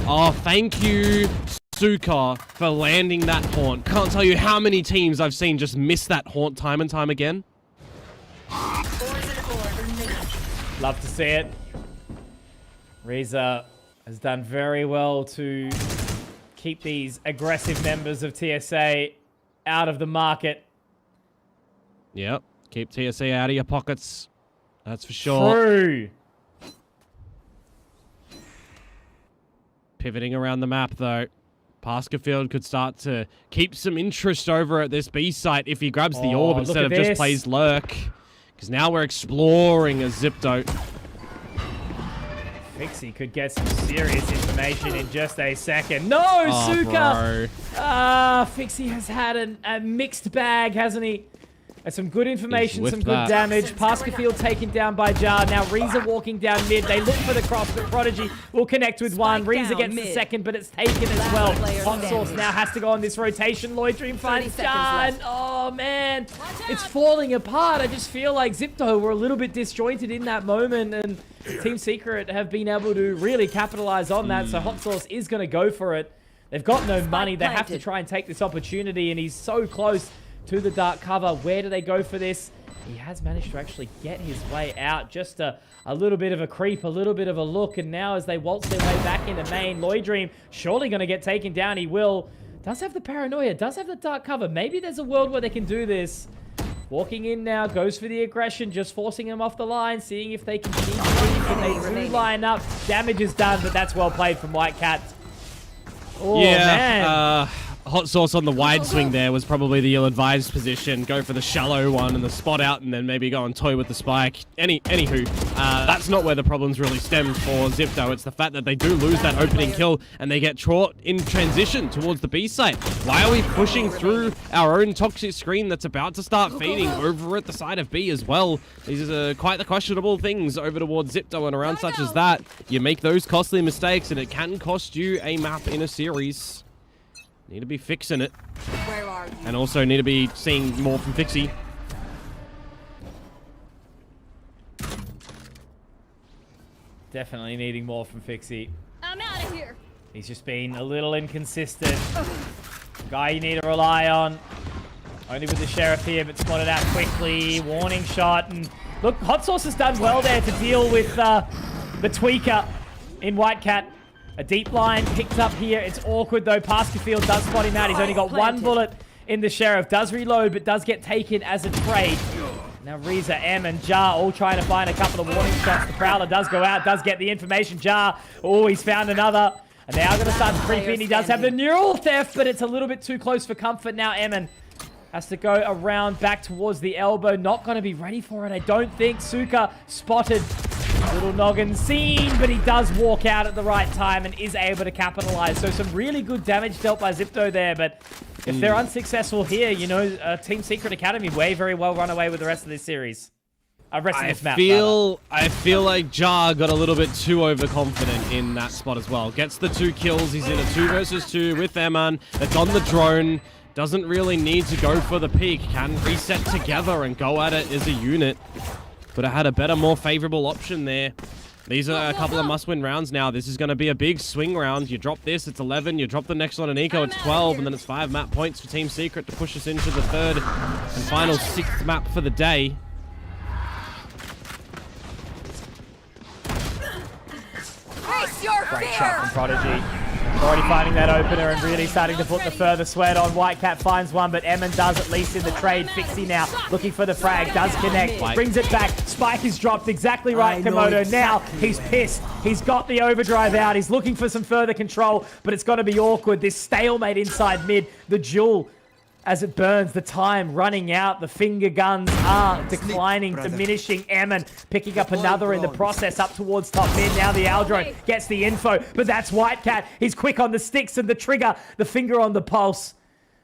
Speaker 1: Oh, thank you, Suka, for landing that haunt. Can't tell you how many teams I've seen just miss that haunt time and time again.
Speaker 2: Love to see it. Reza has done very well to keep these aggressive members of TSA out of the market.
Speaker 1: Yep. Keep TSA out of your pockets. That's for sure.
Speaker 2: True.
Speaker 1: Pivoting around the map, though. Pascafield could start to keep some interest over at this B site if he grabs the orb instead of just plays lurk. Because now we're exploring a Zipto.
Speaker 2: Fixie could get some serious information in just a second. No, Suka! Fixie has had a mixed bag, hasn't he? Some good information, some good damage. Pascafield taken down by Jar. Now Reza walking down mid. They look for the cross, but Prodigy will connect with one. Reza gets the second, but it's taken as well. Hot Sauce now has to go on this rotation. Lloyd Dream finds Jar, and oh man, it's falling apart. I just feel like Zipto were a little bit disjointed in that moment, and Team Secret have been able to really capitalize on that, so Hot Sauce is going to go for it. They've got no money. They have to try and take this opportunity, and he's so close to the dark cover. Where do they go for this? He has managed to actually get his way out. Just a little bit of a creep, a little bit of a look, and now as they waltz their way back into main, Lloyd Dream surely going to get taken down. He will. Does have the paranoia, does have the dark cover. Maybe there's a world where they can do this. Walking in now, goes for the aggression, just forcing him off the line, seeing if they can keep and they do line up. Damage is done, but that's well played from White Cat. Oh,
Speaker 1: yeah,
Speaker 2: man.
Speaker 1: Hot Sauce on the wide swing there was probably the ill-advised position. Go for the shallow one and the spot out, and then maybe go and toy with the spike. Anywho, that's not where the problems really stemmed for Zipto. It's the fact that they do lose that opening kill, and they get caught in transition towards the B site. Why are we pushing through our own toxic screen that's about to start fading over at the side of B as well? These are quite the questionable things over towards Zipto, and around such as that, you make those costly mistakes, and it can cost you a map in a series. Need to be fixing it.
Speaker 3: Where are you?
Speaker 1: And also need to be seeing more from Fixie.
Speaker 2: Definitely needing more from Fixie.
Speaker 3: I'm out of here.
Speaker 2: He's just been a little inconsistent. Guy you need to rely on. Only with the Sheriff here, but spotted out quickly. Warning shot. And look, Hot Sauce has done well there to deal with the tweaker in White Cat. A deep line picked up here. It's awkward, though. Pascafield does spot him out. He's only got one bullet in the Sheriff. Does reload, but does get taken as a trade. Now Reza, M, and Jar all trying to find a couple of warning shots. The Prowler does go out, does get the information. Jar, oh, he's found another. And now going to start to creep in. He does have the neural theft, but it's a little bit too close for comfort. Now Emin has to go around back towards the elbow. Not going to be ready for it, I don't think. Suka spotted. Little noggin seen, but he does walk out at the right time and is able to capitalize. So some really good damage dealt by Zipto there, but if they're unsuccessful here, you know, Team Secret Academy may very well run away with the rest of this series. I
Speaker 1: feel like Jar got a little bit too overconfident in that spot as well. Gets the 2 kills. He's in a 2 versus 2 with Eman. It's on the drone. Doesn't really need to go for the peak. Can reset together and go at it as a unit. Could have had a better, more favorable option there. These are a couple of must-win rounds now. This is going to be a big swing round. You drop this, it's 11. You drop the next one on Eco, it's 12. And then it's 5 map points for Team Secret to push us into the third and final 6th map for the day.
Speaker 3: Face your
Speaker 2: Great
Speaker 3: fear!
Speaker 2: shot from Prodigy. Already finding that opener and really starting to put the further sweat on. Whitecat finds one, but Emin does at least in the trade. Fixie now looking for the frag, does connect, brings it back. Spike is dropped exactly right, Komodo. Now he's pissed. He's got the overdrive out. He's looking for some further control, but it's going to be awkward. This stalemate inside mid, the duel as it burns, the time running out, the finger guns are declining, diminishing. Emin picking up another in the process up towards top mid. Now the Aldro gets the info, but that's Whitecat. He's quick on the sticks and the trigger, the finger on the pulse.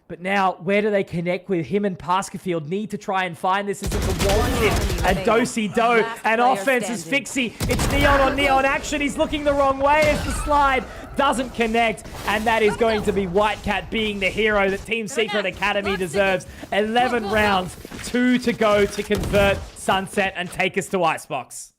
Speaker 2: But now, where do they connect with? Him and Pascafield need to try and find this. This is a Walton and Do, and offense is Fixie. It's Neon on Neon action. He's looking the wrong way as the slide doesn't connect, and that is going to be Whitecat being the hero that Team Secret Academy deserves. 11 rounds, 2 to go to convert Sunset and take us to Icebox.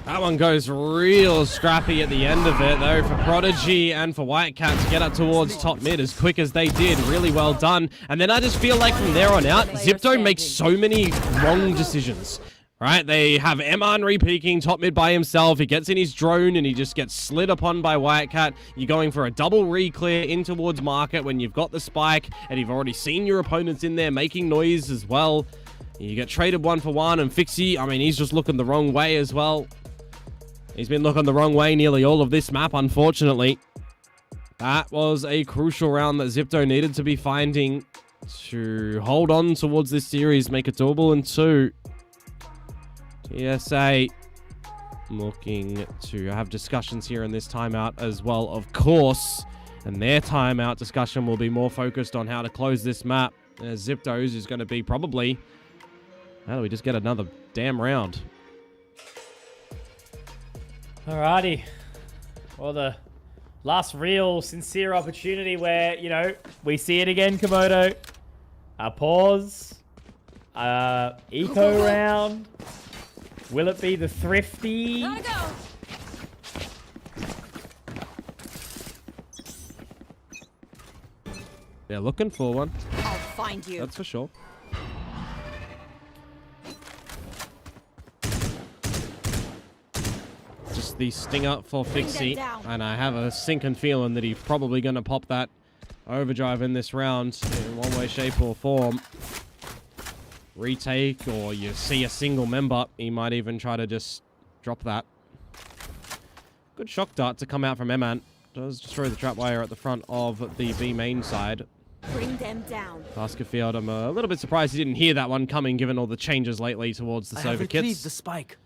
Speaker 1: That one goes real scrappy at the end of it, though, for Prodigy and for Whitecat to get up towards top mid as quick as they did. Really well done. And then I just feel like from there on out, Zipto makes so many wrong decisions. Right? They have Eman re-peeking top mid by himself. He gets in his drone and he just gets slid upon by Whitecat. You're going for a double re-clear in towards market when you've got the spike and you've already seen your opponents in there making noise as well. You get traded 1-for-1 and Fixie, I mean, he's just looking the wrong way as well. He's been looking the wrong way nearly all of this map, unfortunately. That was a crucial round that Zipto needed to be finding to hold on towards this series, make it doable in 2. TSA looking to have discussions here in this timeout as well, of course. And their timeout discussion will be more focused on how to close this map. As Zipto's is going to be probably, how do we just get another damn round?
Speaker 2: Alrighty. Well, the last real sincere opportunity where, you know, we see it again, Komodo. A pause. Eco round. Will it be the thrifty?
Speaker 3: Gotta go.
Speaker 1: They're looking for one.
Speaker 3: I'll find you.
Speaker 1: That's for sure. Just the stinger for Fixie, and I have a sinking feeling that he's probably going to pop that overdrive in this round in one way, shape, or form. Retake, or you see a single member, he might even try to just drop that. Good shock dart to come out from Eman. Does destroy the trap wire at the front of the B main side.
Speaker 3: Bring them down.
Speaker 1: Pascafield, I'm a little bit surprised he didn't hear that one coming, given all the changes lately towards the Sova kits.
Speaker 5: The spike.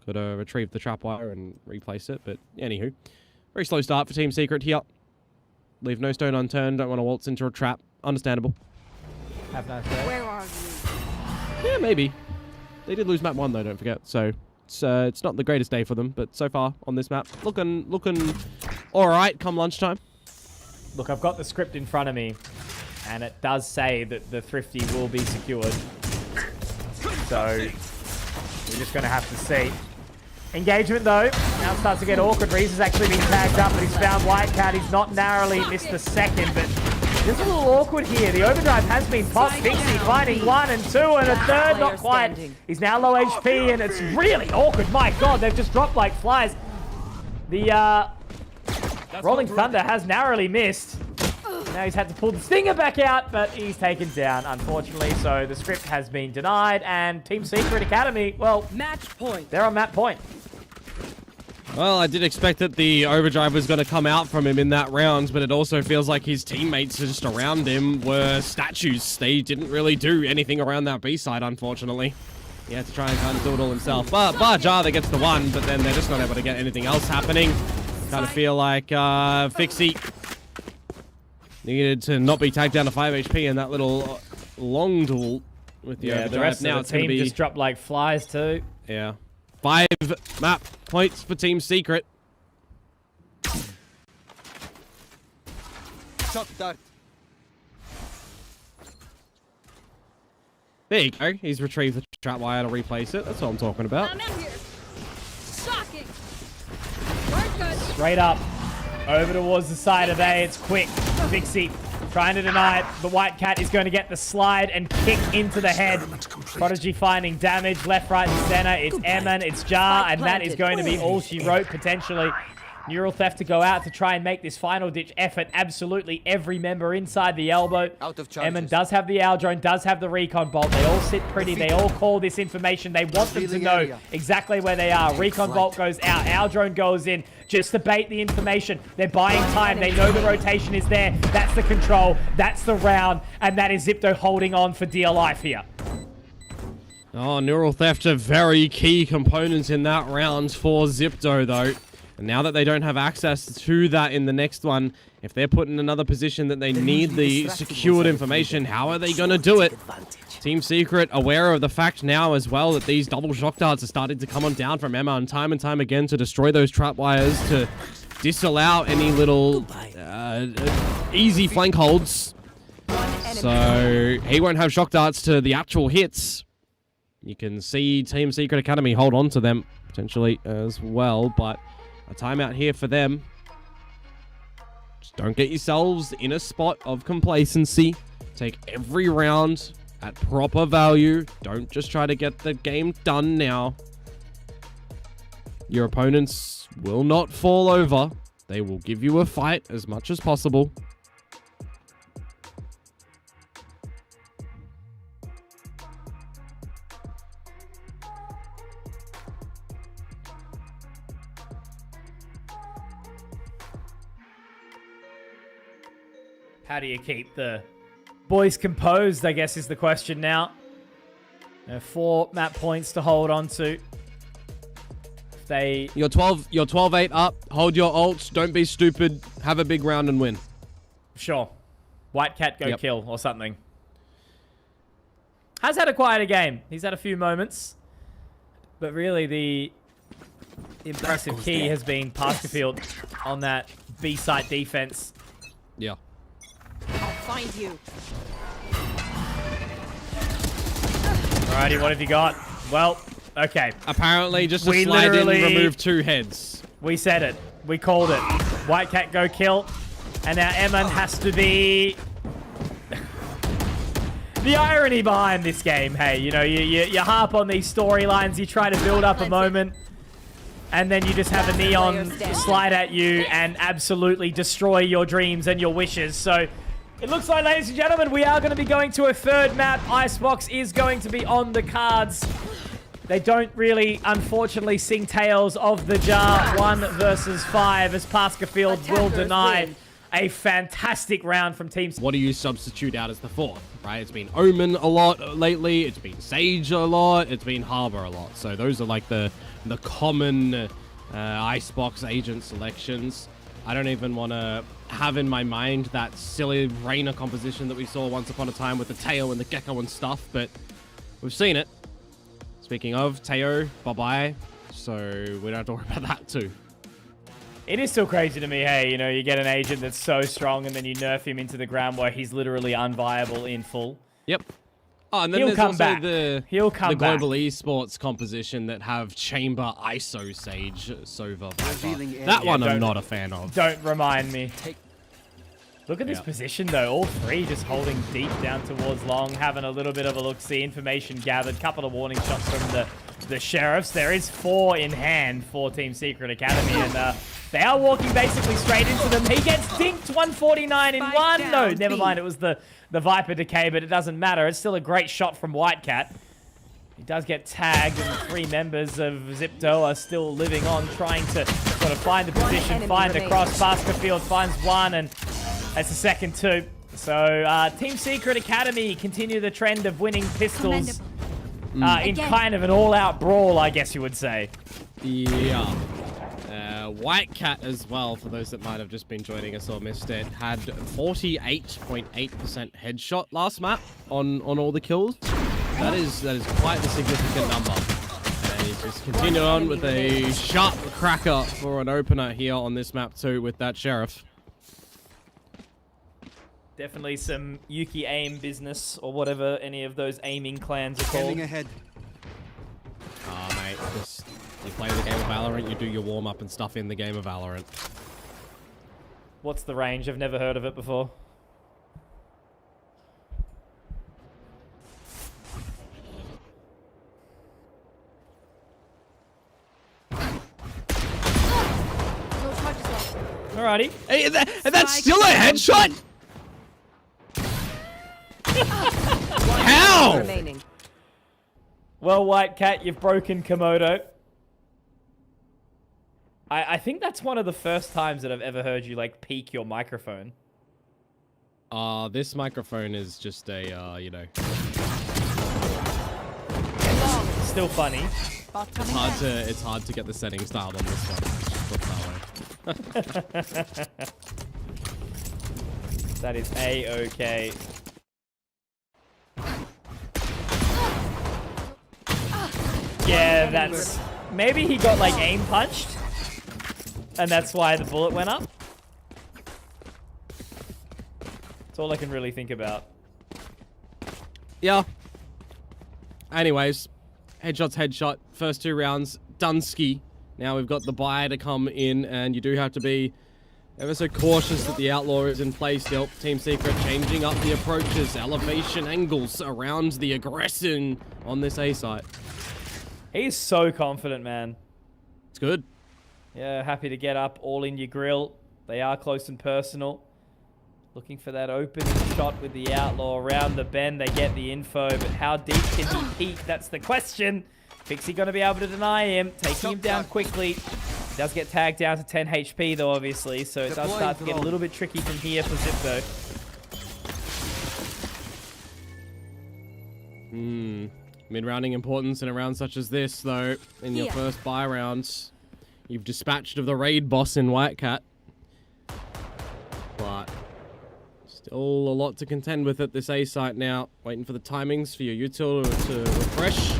Speaker 1: Could have retrieved the trap wire and replace it, but anywho. Very slow start for Team Secret here. Leave no stone unturned, don't want to waltz into a trap. Understandable.
Speaker 2: Have a nice day.
Speaker 3: Where are you?
Speaker 1: Yeah, maybe. They did lose map 1 though, don't forget, so it's not the greatest day for them, but so far on this map, looking alright come lunchtime.
Speaker 2: Look, I've got the script in front of me, and it does say that the thrifty will be secured. So, we're just going to have to see. Engagement, though. Now it starts to get awkward. Reese has actually been tagged up, but he's found Whitecat. He's not narrowly missed the second, but just a little awkward here. The overdrive has been popped. Fixie finding 1 and 2, and a third, not quite. He's now low HP, and it's really awkward. My God, they've just dropped like flies. The Rolling Thunder has narrowly missed. Now he's had to pull the stinger back out, but he's taken down, unfortunately. So the script has been denied, and Team Secret Academy, well,
Speaker 8: Match point.
Speaker 2: they're on map point.
Speaker 1: Well, I did expect that the overdrive was going to come out from him in that round, but it also feels like his teammates just around him were statues. They didn't really do anything around that B side, unfortunately. He had to try and kind of do it all himself. But Jar that gets the 1, but then they're just not able to get anything else happening. Kind of feel like Fixie needed to not be tagged down to 5 HP in that little long duel with the overdrive.
Speaker 2: The rest
Speaker 1: now
Speaker 2: of the team just dropped like flies too.
Speaker 1: Yeah. 5 map points for Team Secret.
Speaker 5: Shock dart.
Speaker 1: There you go. He's retrieved the trap wire to replace it. That's what I'm talking about.
Speaker 3: I'm out here. Shocking. We're good.
Speaker 2: Straight up. Over towards the side of A. It's quick. Vixie trying to deny it. The White Cat is going to get the slide and kick into the head. Prodigy finding damage left, right, and center. It's Emin, it's Jar, and that is going to be all she wrote potentially. Neural Theft to go out to try and make this final ditch effort. Absolutely every member inside the elbow. Emin does have the Owl Drone, does have the Recon Bolt. They all sit pretty. They all call this information. They want them to know exactly where they are. Recon Bolt goes out. Owl Drone goes in just to bait the information. They're buying time. They know the rotation is there. That's the control. That's the round. And that is Zipto holding on for dear life here.
Speaker 1: Oh, Neural Theft are very key components in that round for Zipto, though. And now that they don't have access to that in the next one, if they're put in another position that they need the secured information, how are they going to do it? Team Secret aware of the fact now as well that these double shock darts are starting to come on down from Emma and time again to destroy those trap wires, to disallow any little easy flank holds. So he won't have shock darts to the actual hits. You can see Team Secret Academy hold on to them potentially as well, but a timeout here for them. Just don't get yourselves in a spot of complacency. Take every round at proper value. Don't just try to get the game done now. Your opponents will not fall over. They will give you a fight as much as possible.
Speaker 2: How do you keep the boys composed, I guess, is the question now. 4 map points to hold on to. If they...
Speaker 1: You're 12-8 up. Hold your ults. Don't be stupid. Have a big round and win.
Speaker 2: Sure. White Cat go kill or something. Has had a quieter game. He's had a few moments. But really, the impressive key has been Pascafield on that B-site defense.
Speaker 1: Yeah.
Speaker 3: I'll find you.
Speaker 2: Alrighty, what have you got? Well, okay.
Speaker 1: Apparently, just a slide in, remove 2 heads.
Speaker 2: We said it. We called it. White Cat go kill. And now Emin has to be... The irony behind this game, hey, you know, you harp on these storylines, you try to build up a moment, and then you just have a neon slide at you and absolutely destroy your dreams and your wishes. So it looks like, ladies and gentlemen, we are going to be going to a 3rd map. Icebox is going to be on the cards. They don't really, unfortunately, sing tales of the jar 1 versus 5, as Pascafield will deny a fantastic round from Team...
Speaker 1: What do you substitute out as the 4th, right? It's been Omen a lot lately. It's been Sage a lot. It's been Harbor a lot. So those are like the common Icebox agent selections. I don't even want to have in my mind that silly Reyna composition that we saw once upon a time with the Teo and the Gecko and stuff, but we've seen it. Speaking of, Teo, bye-bye. So we don't have to worry about that too.
Speaker 2: It is still crazy to me, hey, you know, you get an agent that's so strong and then you nerf him into the ground where he's literally unviable in full.
Speaker 1: Yep. Oh, and then
Speaker 2: He'll
Speaker 1: there's
Speaker 2: come
Speaker 1: also
Speaker 2: back.
Speaker 1: the global esports composition that have Chamber, ISO, Sage, Sova, Viper. That one I'm not a fan of.
Speaker 2: Don't remind me. Look at this position, though. All 3 just holding deep down towards long, having a little bit of a look-see. Information gathered. Couple of warning shots from the Sheriffs. There is 4 in hand for Team Secret Academy, and they are walking basically straight into them. He gets dinked 149 in 1. No, never mind. It was the Viper decay, but it doesn't matter. It's still a great shot from White Cat. He does get tagged, and the 3 members of Zipto are still living on, trying to sort of find the position, find the cross. Pascafield finds 1, and that's the second 2. So Team Secret Academy continue the trend of winning pistols in kind of an all-out brawl, I guess you would say.
Speaker 1: Yeah. White Cat as well, for those that might have just been joining us or missed it, had 48.8% headshot last map on all the kills. That is quite a significant number. And he's just continuing on with a sharp cracker for an opener here on this map too with that Sheriff.
Speaker 2: Definitely some Yuki aim business or whatever any of those aiming clans are called.
Speaker 5: ahead.
Speaker 1: Ah, mate, just you play the game of Valorant, you do your warm-up and stuff in the game of Valorant.
Speaker 2: What's the range? I've never heard of it before. Alrighty.
Speaker 1: Hey, that's still a headshot? How?
Speaker 8: Remaining.
Speaker 2: Well, White Cat, you've broken Komodo. I think that's one of the first times that I've ever heard you, like, peak your microphone.
Speaker 1: This microphone is just a, you know...
Speaker 2: Still funny.
Speaker 1: It's hard to get the settings dialed on this one. Put it that way.
Speaker 2: That is A-okay. Yeah, that's... Maybe he got, like, aim punched. And that's why the bullet went up. That's all I can really think about.
Speaker 1: Yeah. Anyways, headshot's headshot. First 2 rounds, Dunsky. Now we've got the buy to come in, and you do have to be ever so cautious that the Outlaw is in play still. Team Secret changing up the approaches, elevation angles around the aggression on this A site.
Speaker 2: He's so confident, man.
Speaker 1: It's good.
Speaker 2: Yeah, happy to get up all in your grill. They are close and personal. Looking for that opening shot with the Outlaw around the bend. They get the info, but how deep can he peek? That's the question. Pixie going to be able to deny him, taking him down quickly. He does get tagged down to 10 HP though, obviously, so it does start to get a little bit tricky from here for Zipto.
Speaker 1: Mid-rounding importance in a round such as this, though. In your first buy rounds, you've dispatched of the raid boss in White Cat. But still a lot to contend with at this A site now. Waiting for the timings for your util to refresh.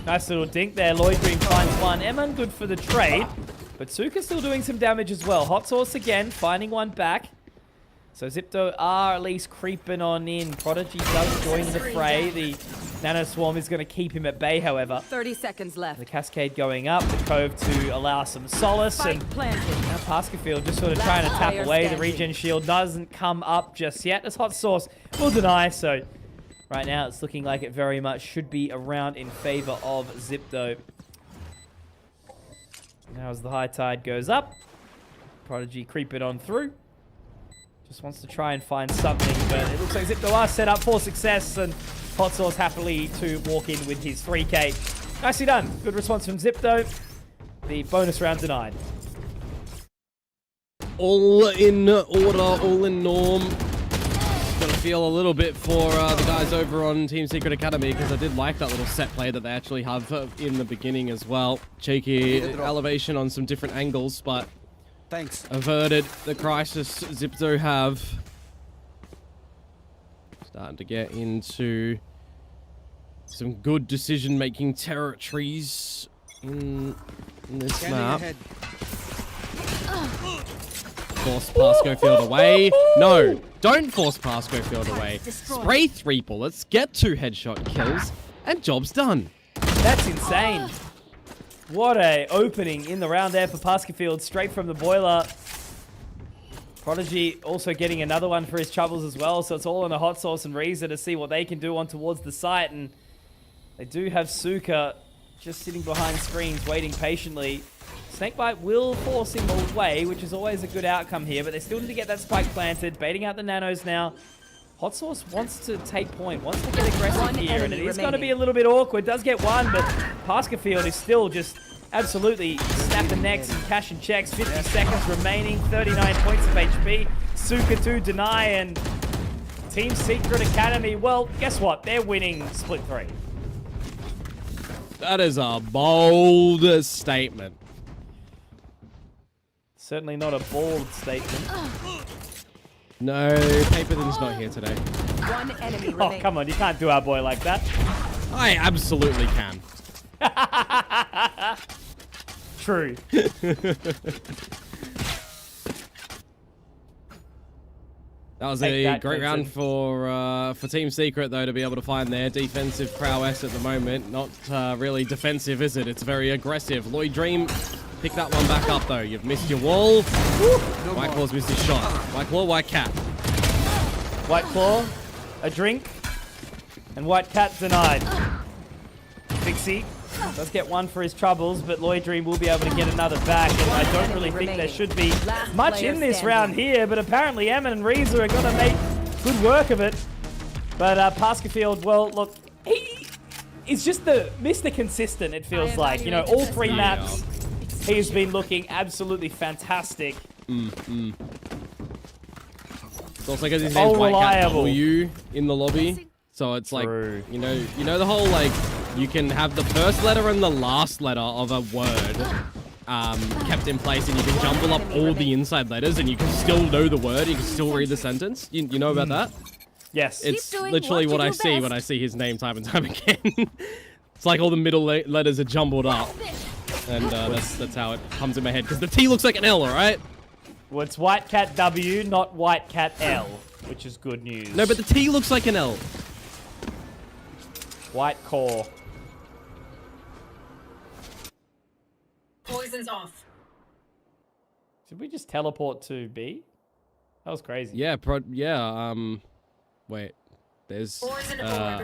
Speaker 2: Nice little dink there. Lloyd Green finds one. Eman good for the trade, but Suka still doing some damage as well. Hot Sauce again, finding one back. So Zipto are at least creeping on in. Prodigy does join the fray. The Nano Swarm is going to keep him at bay, however.
Speaker 8: 30 seconds left.
Speaker 2: The Cascade going up. The Cove to allow some solace.
Speaker 8: Spike
Speaker 2: And
Speaker 8: planted.
Speaker 2: now Pascafield just sort of trying to tap away. The regen shield doesn't come up just yet. As Hot Sauce will deny. So right now it's looking like it very much should be around in favor of Zipto. Now as the high tide goes up, Prodigy creeping on through. Just wants to try and find something, but it looks like Zipto are set up for success, and Hot Sauce happily to walk in with his 3K. Nicely done. Good response from Zipto. The bonus round denied.
Speaker 1: All in order, all in norm. Gonna feel a little bit for the guys over on Team Secret Academy, because I did like that little set play that they actually have in the beginning as well. Cheeky elevation on some different angles, but
Speaker 5: Thanks.
Speaker 1: averted the crisis Zipto have. Starting to get into some good decision-making territories in this map. Force Pasco Field away. No, don't force Pasco Field away. Spray 3 bullets, get 2 headshot kills, and job's done.
Speaker 2: That's insane. What a opening in the round there for Pascafield, straight from the boiler. Prodigy also getting another one for his troubles as well, so it's all on a Hot Sauce and Reza to see what they can do on towards the site, and they do have Suka just sitting behind screens waiting patiently. Snakebite will force him away, which is always a good outcome here, but they still need to get that spike planted, baiting out the nanos now. Hot Sauce wants to take point, wants to get aggressive here, and it is going to be a little bit awkward. Does get one, but Pascafield is still just absolutely snapping necks and cashing checks. 50 seconds remaining, 39 points of HP. Suka to deny, and Team Secret Academy, well, guess what? They're winning split 3.
Speaker 1: That is a bold statement.
Speaker 2: Certainly not a bold statement.
Speaker 1: No, Paper Thin's not here today.
Speaker 8: One enemy
Speaker 2: Oh,
Speaker 8: remaining.
Speaker 2: come on, you can't do our boy like that.
Speaker 1: I absolutely can.
Speaker 2: True.
Speaker 1: That was
Speaker 2: Take
Speaker 1: a
Speaker 2: that,
Speaker 1: great round
Speaker 2: Clemson.
Speaker 1: for Team Secret, though, to be able to find their defensive prowess at the moment. Not really defensive, is it? It's very aggressive. Lloyd Dream, pick that one back up, though. You've missed your wall. White Claw's missed his shot. White Claw, White Cat.
Speaker 2: White Claw, a drink, and White Cat denied. Fixie does get one for his troubles, but Lloyd Dream will be able to get another back, and I don't really think there should be much in this round here, but apparently Emin and Reza are going to make good work of it. But Pascafield, well, look, he's just the Mr. Consistent, it feels like. You know, all 3 maps, he has been looking absolutely fantastic.
Speaker 1: It's also because his name's White Cat W in the lobby. So it's like, you know the whole, like, you can have the first letter and the last letter of a word kept in place, and you can jumble up all the inside letters, and you can still know the word, you can still read the sentence. You know about that?
Speaker 2: Yes.
Speaker 1: It's literally what I see when I see his name time and time again. It's like all the middle letters are jumbled up. And that's how it comes in my head. Because the T looks like an L, alright?
Speaker 2: Well, it's White Cat W, not White Cat L, which is good news.
Speaker 1: No, but the T looks like an L.
Speaker 2: White Core.
Speaker 4: Poison's off.
Speaker 2: Did we just teleport to B? That was crazy.
Speaker 1: Yeah, wait. There's a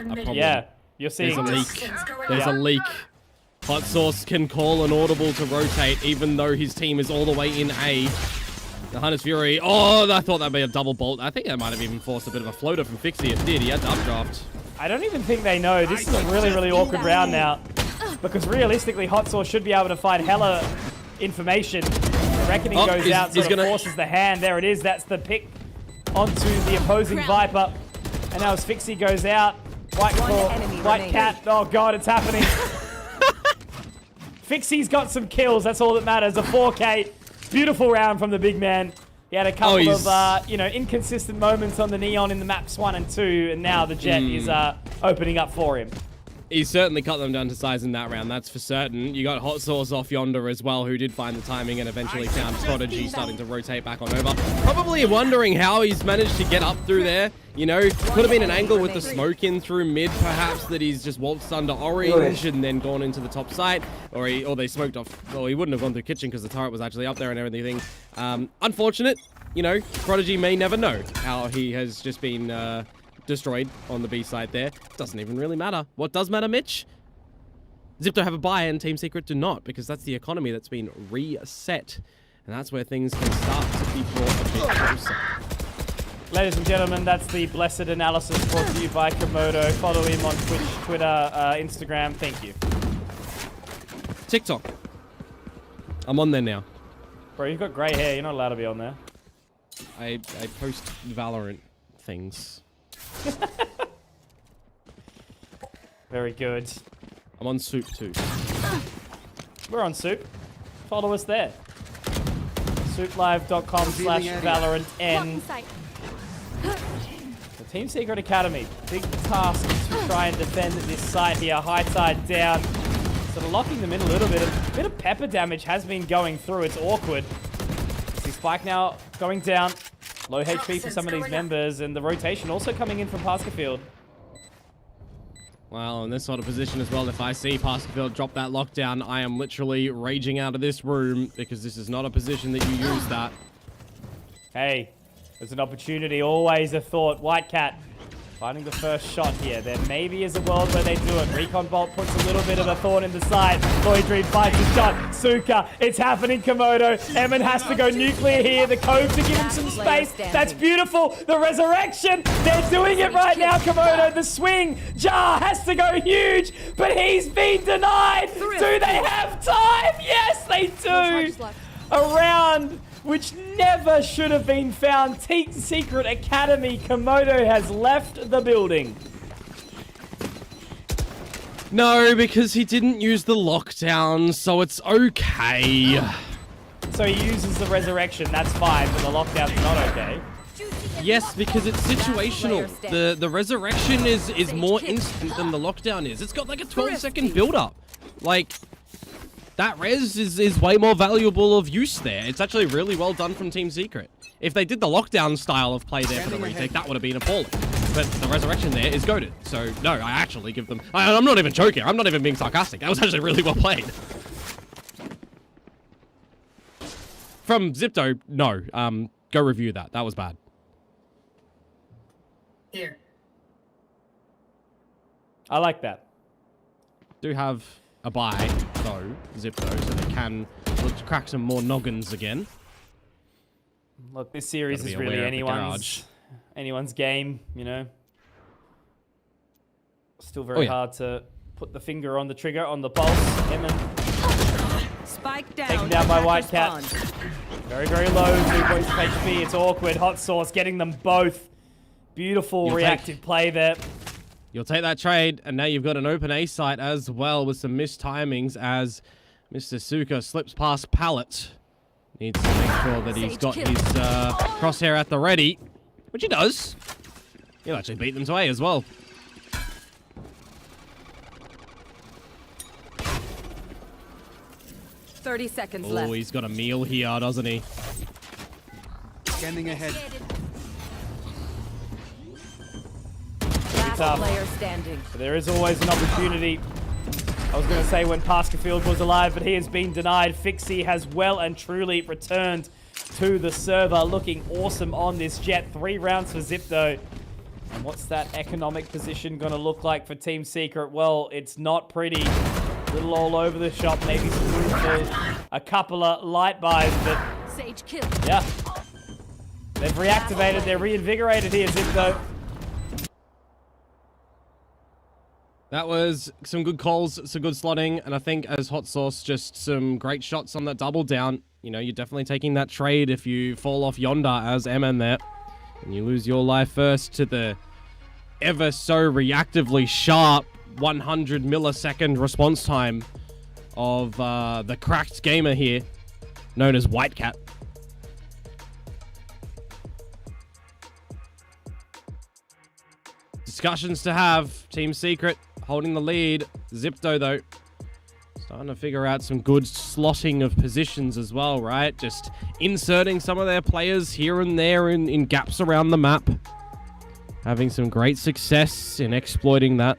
Speaker 1: problem.
Speaker 2: Yeah, you're seeing
Speaker 1: There's a
Speaker 2: this.
Speaker 1: leak. There's a leak. Hot Sauce can call an audible to rotate, even though his team is all the way in A. The Hunter's Fury. Oh, I thought that'd be a double bolt. I think that might have even forced a bit of a floater from Fixie. It did. He had to updraft.
Speaker 2: I don't even think they know. This is a really, really awkward round now. Because realistically, Hot Sauce should be able to find hella information. Reckoning goes out, sort of forces the hand. There it is. That's the pick onto the opposing Viper. And now as Fixie goes out, White Claw, White Cat. Oh, God, it's happening. Fixie's got some kills. That's all that matters. A 4K. Beautiful round from the big man. He had a couple of, inconsistent moments on the Neon in the maps 1 and 2, and now the Jet is opening up for him.
Speaker 1: He certainly cut them down to size in that round, that's for certain. You got Hot Sauce off yonder as well, who did find the timing and eventually found Prodigy starting to rotate back on over. Probably wondering how he's managed to get up through there. You know, could have been an angle with the smoke in through mid, perhaps, that he's just waltzed under orange and then gone into the top site. Or they smoked off. Well, he wouldn't have gone through kitchen because the turret was actually up there and everything. Unfortunate. You know, Prodigy may never know how he has just been destroyed on the B side there. Doesn't even really matter. What does matter, Mitch? Zipto have a buy and Team Secret do not, because that's the economy that's been reset. And that's where things can start to be brought a bit closer.
Speaker 2: Ladies and gentlemen, that's the blessed analysis brought to you by Komodo. Follow him on Twitch, Twitter, Instagram. Thank you.
Speaker 1: TikTok. I'm on there now.
Speaker 2: Bro, you've got grey hair. You're not allowed to be on there.
Speaker 1: I post Valorant things.
Speaker 2: Very good.
Speaker 1: I'm on Soup too.
Speaker 2: We're on Soup. Follow us there. souplive.com/ValorantN. The Team Secret Academy. Big task to try and defend this site here. High tide down. Sort of locking them in a little bit. A bit of pepper damage has been going through. It's awkward. See Spike now going down. Low HP for some of these members, and the rotation also coming in from Pascafield.
Speaker 1: Well, in this sort of position as well, if I see Pascafield drop that lockdown, I am literally raging out of this room, because this is not a position that you use that.
Speaker 2: Hey, there's an opportunity, always a thought. White Cat finding the first shot here. There maybe is a world where they do it. Recon Bolt puts a little bit of a thorn in the side. Lloyd Dream finds the shot. Suka, it's happening, Komodo. Emin has to go nuclear here. The code to give him some space. That's beautiful. The resurrection. They're doing it right now, Komodo. The swing. Jar has to go huge, but he's been denied. Do they have time? Yes, they do. A round which never should have been found. Team Secret Academy. Komodo has left the building.
Speaker 1: No, because he didn't use the lockdown, so it's okay.
Speaker 2: So he uses the resurrection, that's fine, but the lockdown's not okay.
Speaker 1: Yes, because it's situational. The resurrection is more instant than the lockdown is. It's got like a 12-second build-up. Like, that res is way more valuable of use there. It's actually really well done from Team Secret. If they did the lockdown style of play there for the retake, that would have been appalling. But the resurrection there is goated. So, no, I actually give them... I'm not even joking. I'm not even being sarcastic. That was actually really well played. From Zipto, no. Go review that. That was bad.
Speaker 4: Here.
Speaker 2: I like that.
Speaker 1: Do have a buy, though, Zipto, so they can look to crack some more noggins again.
Speaker 2: Look, this series
Speaker 1: Gotta
Speaker 2: is
Speaker 1: be
Speaker 2: really
Speaker 1: aware of the
Speaker 2: anyone's game, you know. Still very
Speaker 1: yeah.
Speaker 2: hard to put the finger on the trigger on the pulse.
Speaker 8: Spike down.
Speaker 2: Taken down by
Speaker 8: Attackers
Speaker 2: Whitecat.
Speaker 8: spawn.
Speaker 2: Very, very low. 2 points of HP. It's awkward. Hot Sauce getting them both. Beautiful reactive play there.
Speaker 1: You'll take that trade, and now you've got an open A site as well with some missed timings as Mr. Suka slips past Pallet. Needs to make sure that he's got his crosshair at the ready, which he does. He'll actually beat them to A as well.
Speaker 8: Thirty seconds
Speaker 1: Oh,
Speaker 8: left.
Speaker 1: he's got a meal here, doesn't he?
Speaker 5: Scanning ahead.
Speaker 8: Last
Speaker 2: tough.
Speaker 8: player standing.
Speaker 2: But there is always an opportunity. I was going to say when Pascafield was alive, but he has been denied. Fixie has well and truly returned to the server, looking awesome on this jet. 3 rounds for Zipto. And what's that economic position going to look like for Team Secret? Well, it's not pretty. Little all over the shop, maybe some room for a couple of light buys, but
Speaker 3: Sage kill.
Speaker 2: yeah. They've reactivated, they're reinvigorated here, Zipto.
Speaker 1: That was some good calls, some good slotting, and I think as Hot Sauce, just some great shots on that double down. You know, you're definitely taking that trade if you fall off yonder as MN there. And you lose your life first to the ever so reactively sharp 100 millisecond response time of the cracked gamer here, known as Whitecat. Discussions to have. Team Secret holding the lead. Zipto, though, starting to figure out some good slotting of positions as well, right? Just inserting some of their players here and there in gaps around the map. Having some great success in exploiting that.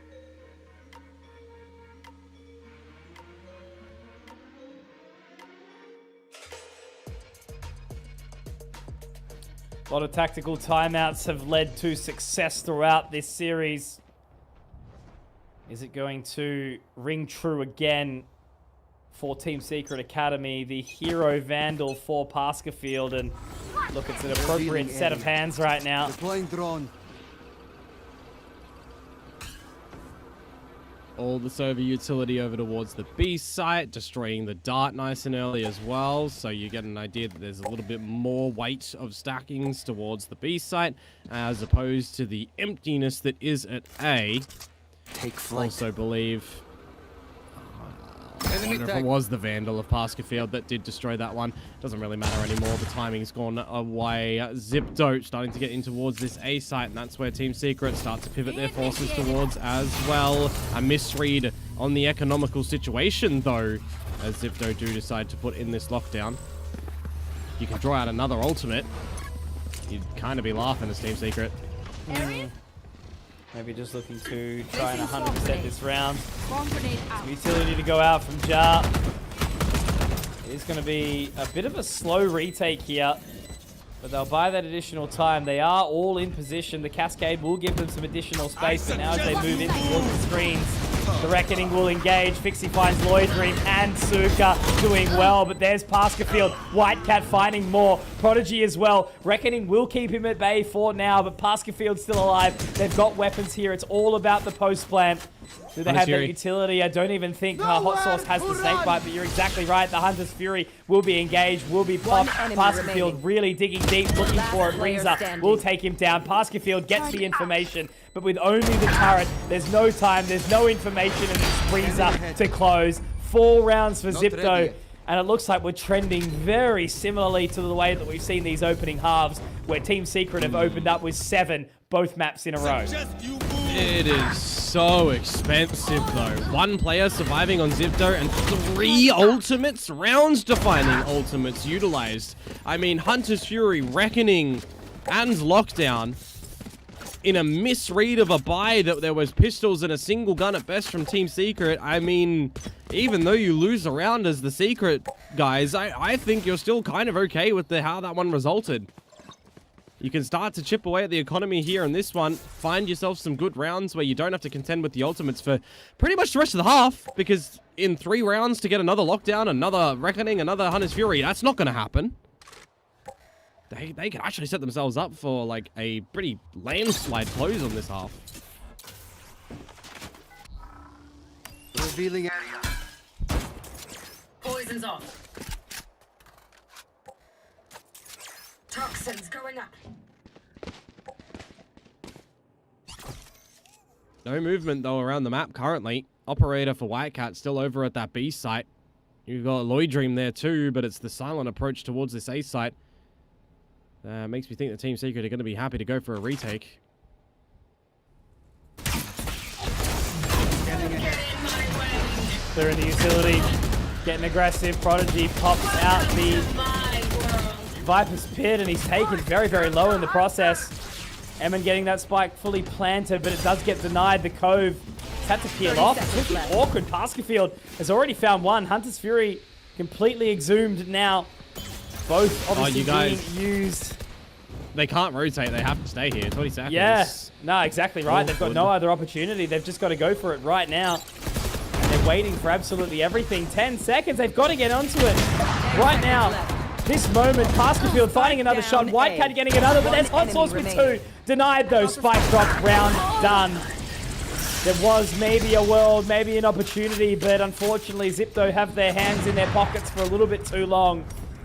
Speaker 2: A lot of tactical timeouts have led to success throughout this series. Is it going to ring true again for Team Secret Academy? The hero Vandal for Pascafield. And look, it's an appropriate set of hands right now.
Speaker 5: Deploying drone.
Speaker 1: All the server utility over towards the B site, destroying the dart nice and early as well. So you get an idea that there's a little bit more weight of stackings towards the B site as opposed to the emptiness that is at A.
Speaker 5: Take flight.
Speaker 1: Also believe... I wonder if it was the Vandal of Pascafield that did destroy that one. Doesn't really matter anymore. The timing's gone away. Zipto starting to get in towards this A site, and that's where Team Secret start to pivot their forces towards as well. A misread on the economical situation, though, as Zipto do decide to put in this lockdown. You can draw out another ultimate. You'd kind of be laughing as Team Secret.
Speaker 2: Maybe just looking to try and 100% this round.
Speaker 3: Bomb grenade out.
Speaker 2: Some utility to go out from Jar. It is going to be a bit of a slow retake here, but they'll buy that additional time. They are all in position. The Cascade will give them some additional space, but now as they move in towards the screens, the Reckoning will engage. Fixie finds Loitering and Suka doing well, but there's Pascafield. Whitecat finding more. Prodigy as well. Reckoning will keep him at bay for now, but Pascafield's still alive. They've got weapons here. It's all about the post plant. Do they have that utility? I don't even think Hot Sauce has the snake bite, but you're exactly right. The Hunter's Fury will be engaged, will be popped. Pascafield really digging deep, looking for a breezer. Will take him down. Pascafield gets the information, but with only the turret, there's no time, there's no information, and it's breezer to close. 4 rounds for Zipto. And it looks like we're trending very similarly to the way that we've seen these opening halves, where Team Secret have opened up with 7 both maps in a row.
Speaker 1: It is so expensive though. One player surviving on Zipto and 3 ultimates, round-defining ultimates utilized. I mean, Hunter's Fury, Reckoning, and Lockdown. In a misread of a buy that there was pistols and a single gun at best from Team Secret. I mean, even though you lose a round as the Secret guys, I think you're still kind of okay with how that one resulted. You can start to chip away at the economy here in this one. Find yourself some good rounds where you don't have to contend with the ultimates for pretty much the rest of the half. Because in 3 rounds to get another Lockdown, another Reckoning, another Hunter's Fury, that's not going to happen. They can actually set themselves up for like a pretty landslide close on this half.
Speaker 5: Revealing area.
Speaker 4: Poison's off. Toxins going up.
Speaker 1: No movement though around the map currently. Operator for Whitecat still over at that B site. You've got Lloyd Dream there too, but it's the silent approach towards this A site. Makes me think the Team Secret are going to be happy to go for a retake.
Speaker 2: They're in the utility, getting aggressive. Prodigy pops out the Viper's Pit, and he's taken very, very low in the process. Emin getting that spike fully planted, but it does get denied. The Cove has had to peel off. It's looking awkward. Paskerfield has already found one. Hunter's Fury completely exhumed now. Both obviously being used.
Speaker 1: They can't rotate. They have to stay here. 20 seconds.
Speaker 2: Yeah. No, exactly right. They've got no other opportunity. They've just got to go for it right now. And they're waiting for absolutely everything. 10 seconds. They've got to get onto it right now. This moment, Paskerfield finding another shot. Whitecat getting another, but there's Hot Sauce with 2. Denied though. Spike drop. Round done. There was maybe a world, maybe an opportunity, but unfortunately Zipto have their hands in their pockets for a little bit too long.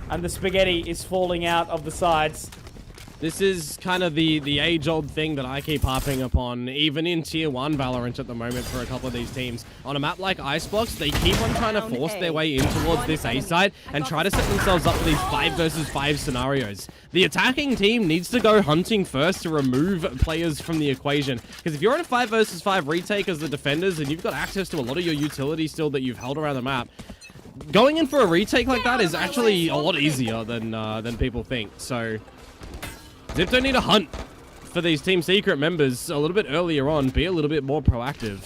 Speaker 2: And the spaghetti is falling out of the sides.
Speaker 1: This is kind of the age-old thing that I keep harping upon, even in Tier 1 Valorant at the moment for a couple of these teams. On a map like Icebox, they keep on trying to force their way in towards this A side and try to set themselves up for these 5 versus 5 scenarios. The attacking team needs to go hunting first to remove players from the equation. Because if you're in a 5 versus 5 retake as the defenders and you've got access to a lot of your utility still that you've held around the map, going in for a retake like that is actually a lot easier than people think. So Zipto need to hunt for these Team Secret members a little bit earlier on, be a little bit more proactive.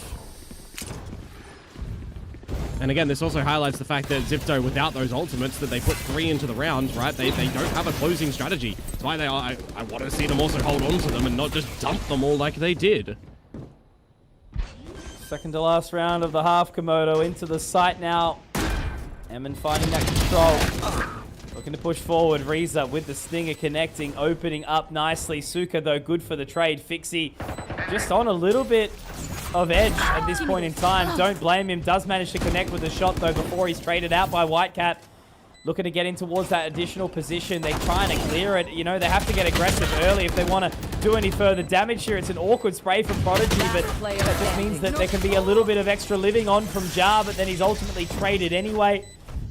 Speaker 1: And again, this also highlights the fact that Zipto, without those ultimates, that they put 3 into the round, right? They don't have a closing strategy. That's why I want to see them also hold on to them and not just dump them all like they did.
Speaker 2: Second to last round of the half. Komodo into the site now. Emin finding that control. Looking to push forward. Reza with the stinger connecting, opening up nicely. Suka, though, good for the trade. Fixie just on a little bit of edge at this point in time. Don't blame him. Does manage to connect with the shot, though, before he's traded out by Whitecat. Looking to get in towards that additional position. They're trying to clear it. You know, they have to get aggressive early if they want to do any further damage here. It's an awkward spray from Prodigy, but that just means that there can be a little bit of extra living on from Jar, but then he's ultimately traded anyway.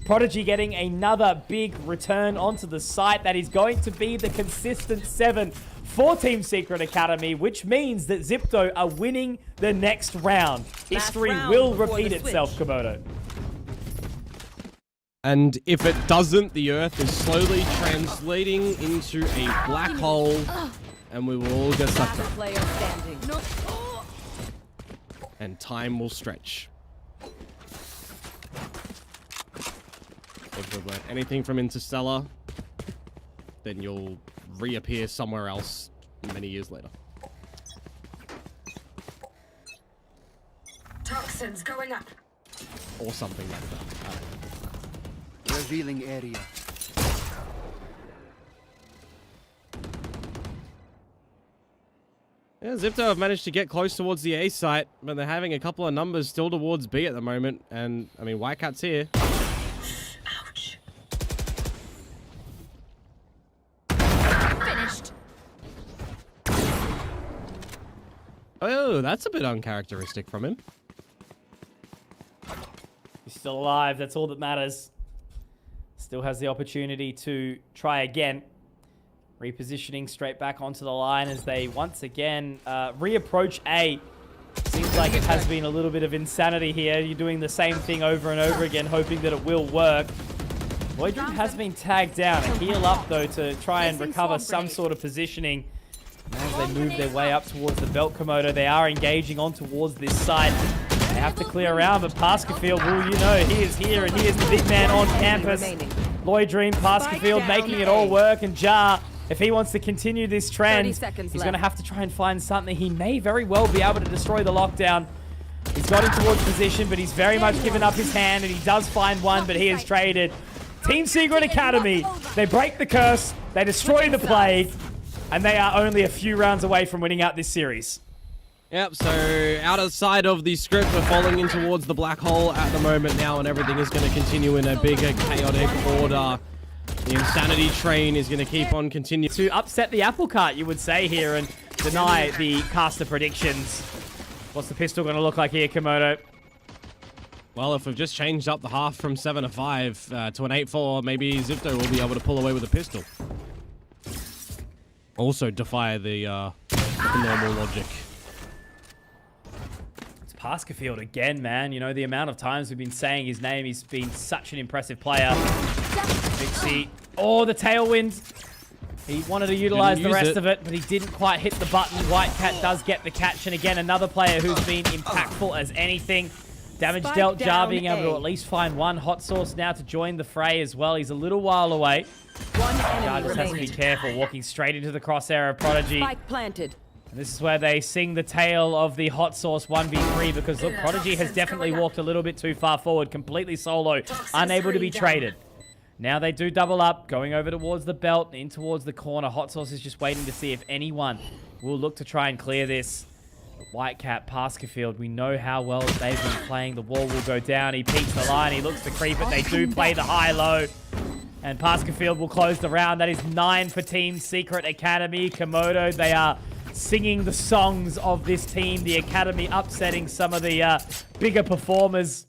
Speaker 2: Prodigy getting another big return onto the site. That is going to be the consistent 7 for Team Secret Academy, which means that Zipto are winning the next round. History will repeat itself, Komodo.
Speaker 1: And if it doesn't, the Earth is slowly translating into a black hole, and we will all get sucked up. And time will stretch. If we've learned anything from Interstellar, then you'll reappear somewhere else many years later.
Speaker 4: Toxins going up.
Speaker 1: Or something like that. I don't know.
Speaker 5: Revealing area.
Speaker 1: Yeah, Zipto have managed to get close towards the A site, but they're having a couple of numbers still towards B at the moment. And, I mean, Whitecat's here.
Speaker 4: Ouch.
Speaker 3: Finished.
Speaker 1: Oh, that's a bit uncharacteristic from him.
Speaker 2: He's still alive. That's all that matters. Still has the opportunity to try again. Repositioning straight back onto the line as they once again reapproach A. Seems like it has been a little bit of insanity here. You're doing the same thing over and over again, hoping that it will work. Lloydrum has been tagged down. A heal up, though, to try and recover some sort of positioning. And as they move their way up towards the belt, Komodo, they are engaging on towards this side. They have to clear around, but Pascafield, well, you know, he is here, and he is the big man on campus. Lloydrum, Pascafield making it all work, and Jar, if he wants to continue this trend, he's going to have to try and find something. He may very well be able to destroy the lockdown. He's got him towards position, but he's very much given up his hand, and he does find one, but he is traded. Team Secret Academy, they break the curse, they destroy the plague, and they are only a few rounds away from winning out this series.
Speaker 1: Yep, so outside of the script, we're falling in towards the black hole at the moment now, and everything is going to continue in a bigger, chaotic order. The insanity train is going to keep on continuing.
Speaker 2: To upset the apple cart, you would say here, and deny the caster predictions. What's the pistol going to look like here, Komodo?
Speaker 1: Well, if we've just changed up the half from 7 to 5 to an 8-4, maybe Zipto will be able to pull away with a pistol. Also defy the normal logic.
Speaker 2: It's Pascafield again, man. You know, the amount of times we've been saying his name, he's been such an impressive player. Vixie. Oh, the tailwind. He wanted to utilize the rest of it, but he didn't quite hit the button. Whitecat does get the catch, and again, another player who's been impactful as anything. Damage dealt, Jar being able to at least find one. Hot Sauce now to join the fray as well. He's a little while away. Jar just has to be careful, walking straight into the crosshair of Prodigy.
Speaker 8: Spike planted.
Speaker 2: And this is where they sing the tale of the Hot Sauce 1v3, because look, Prodigy has definitely walked a little bit too far forward, completely solo, unable to be traded. Now they do double up, going over towards the belt, in towards the corner. Hot Sauce is just waiting to see if anyone will look to try and clear this. Whitecap, Pascafield, we know how well they've been playing. The wall will go down. He peeks the line. He looks to creep it. They do play the high-low. And Pascafield will close the round. That is 9 for Team Secret Academy. Komodo, they are singing the songs of this team. The Academy upsetting some of the bigger performers.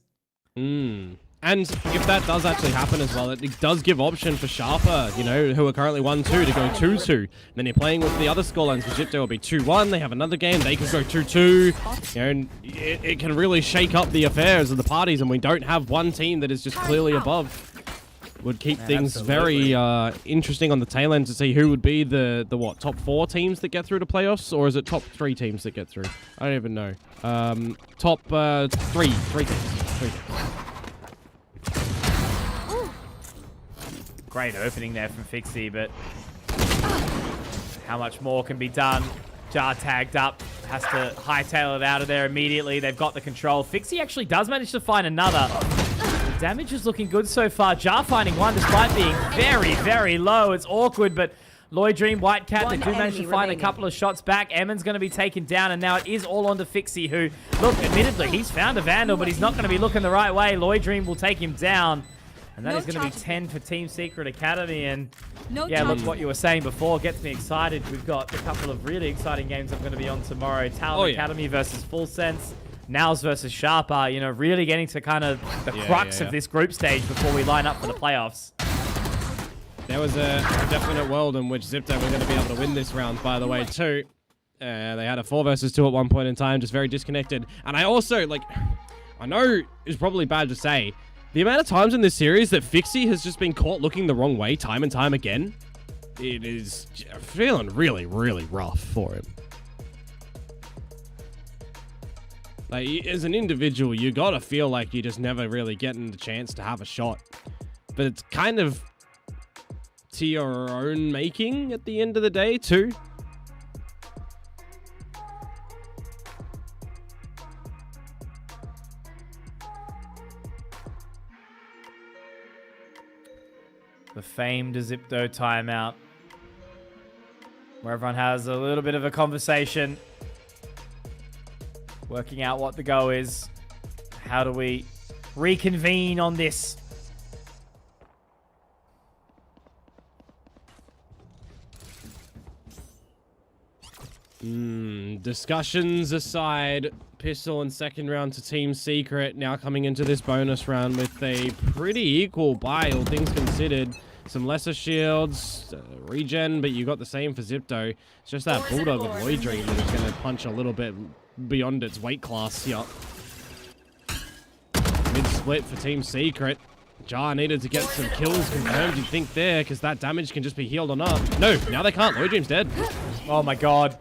Speaker 1: And if that does actually happen as well, it does give option for Sharper, you know, who are currently 1-2 to go 2-2. Then you're playing with the other scorelines. For Zipto will be 2-1. They have another game. They could go 2-2. You know, and it can really shake up the affairs of the parties, and we don't have one team that is just clearly above. Would keep things very interesting on the tail end to see who would be the what, top 4 teams that get through to playoffs, or is it top 3 teams that get through? I don't even know. Top 3 teams.
Speaker 2: Great opening there from Fixie, but how much more can be done? Jar tagged up, has to hightail it out of there immediately. They've got the control. Fixie actually does manage to find another. The damage is looking good so far. Jar finding one despite being very, very low. It's awkward, but Lloydrum, Whitecat, they do manage to find a couple of shots back. Emmon's going to be taken down, and now it is all on to Fixie, who, look, admittedly, he's found a Vandal, but he's not going to be looking the right way. Lloydrum will take him down. And that is going to be 10 for Team Secret Academy. And yeah, look, what you were saying before gets me excited. We've got a couple of really exciting games I'm going to be on tomorrow. Talent Academy versus Full Sense. Nows versus Sharper. You know, really getting to kind of the crux of this group stage before we line up for the playoffs.
Speaker 1: There was a definite world in which Zipto were going to be able to win this round, by the way, too. They had a 4 versus 2 at one point in time, just very disconnected. And I also, like, I know it's probably bad to say, the amount of times in this series that Fixie has just been caught looking the wrong way time and time again, it is feeling really, really rough for him. Like, as an individual, you gotta feel like you're just never really getting the chance to have a shot. But it's kind of to your own making at the end of the day, too.
Speaker 2: The famed Zipto timeout, where everyone has a little bit of a conversation, working out what the go is. How do we reconvene on this?
Speaker 1: Discussions aside, pistol and second round to Team Secret. Now coming into this bonus round with a pretty equal buy, all things considered. Some lesser shields, regen, but you got the same for Zipto. It's just that Bulldog of Lloydrum that is going to punch a little bit beyond its weight class here. Mid-split for Team Secret. Jar needed to get some kills confirmed, you'd think there, because that damage can just be healed on up. No, now they can't. Low Dream's dead.
Speaker 2: Oh my god.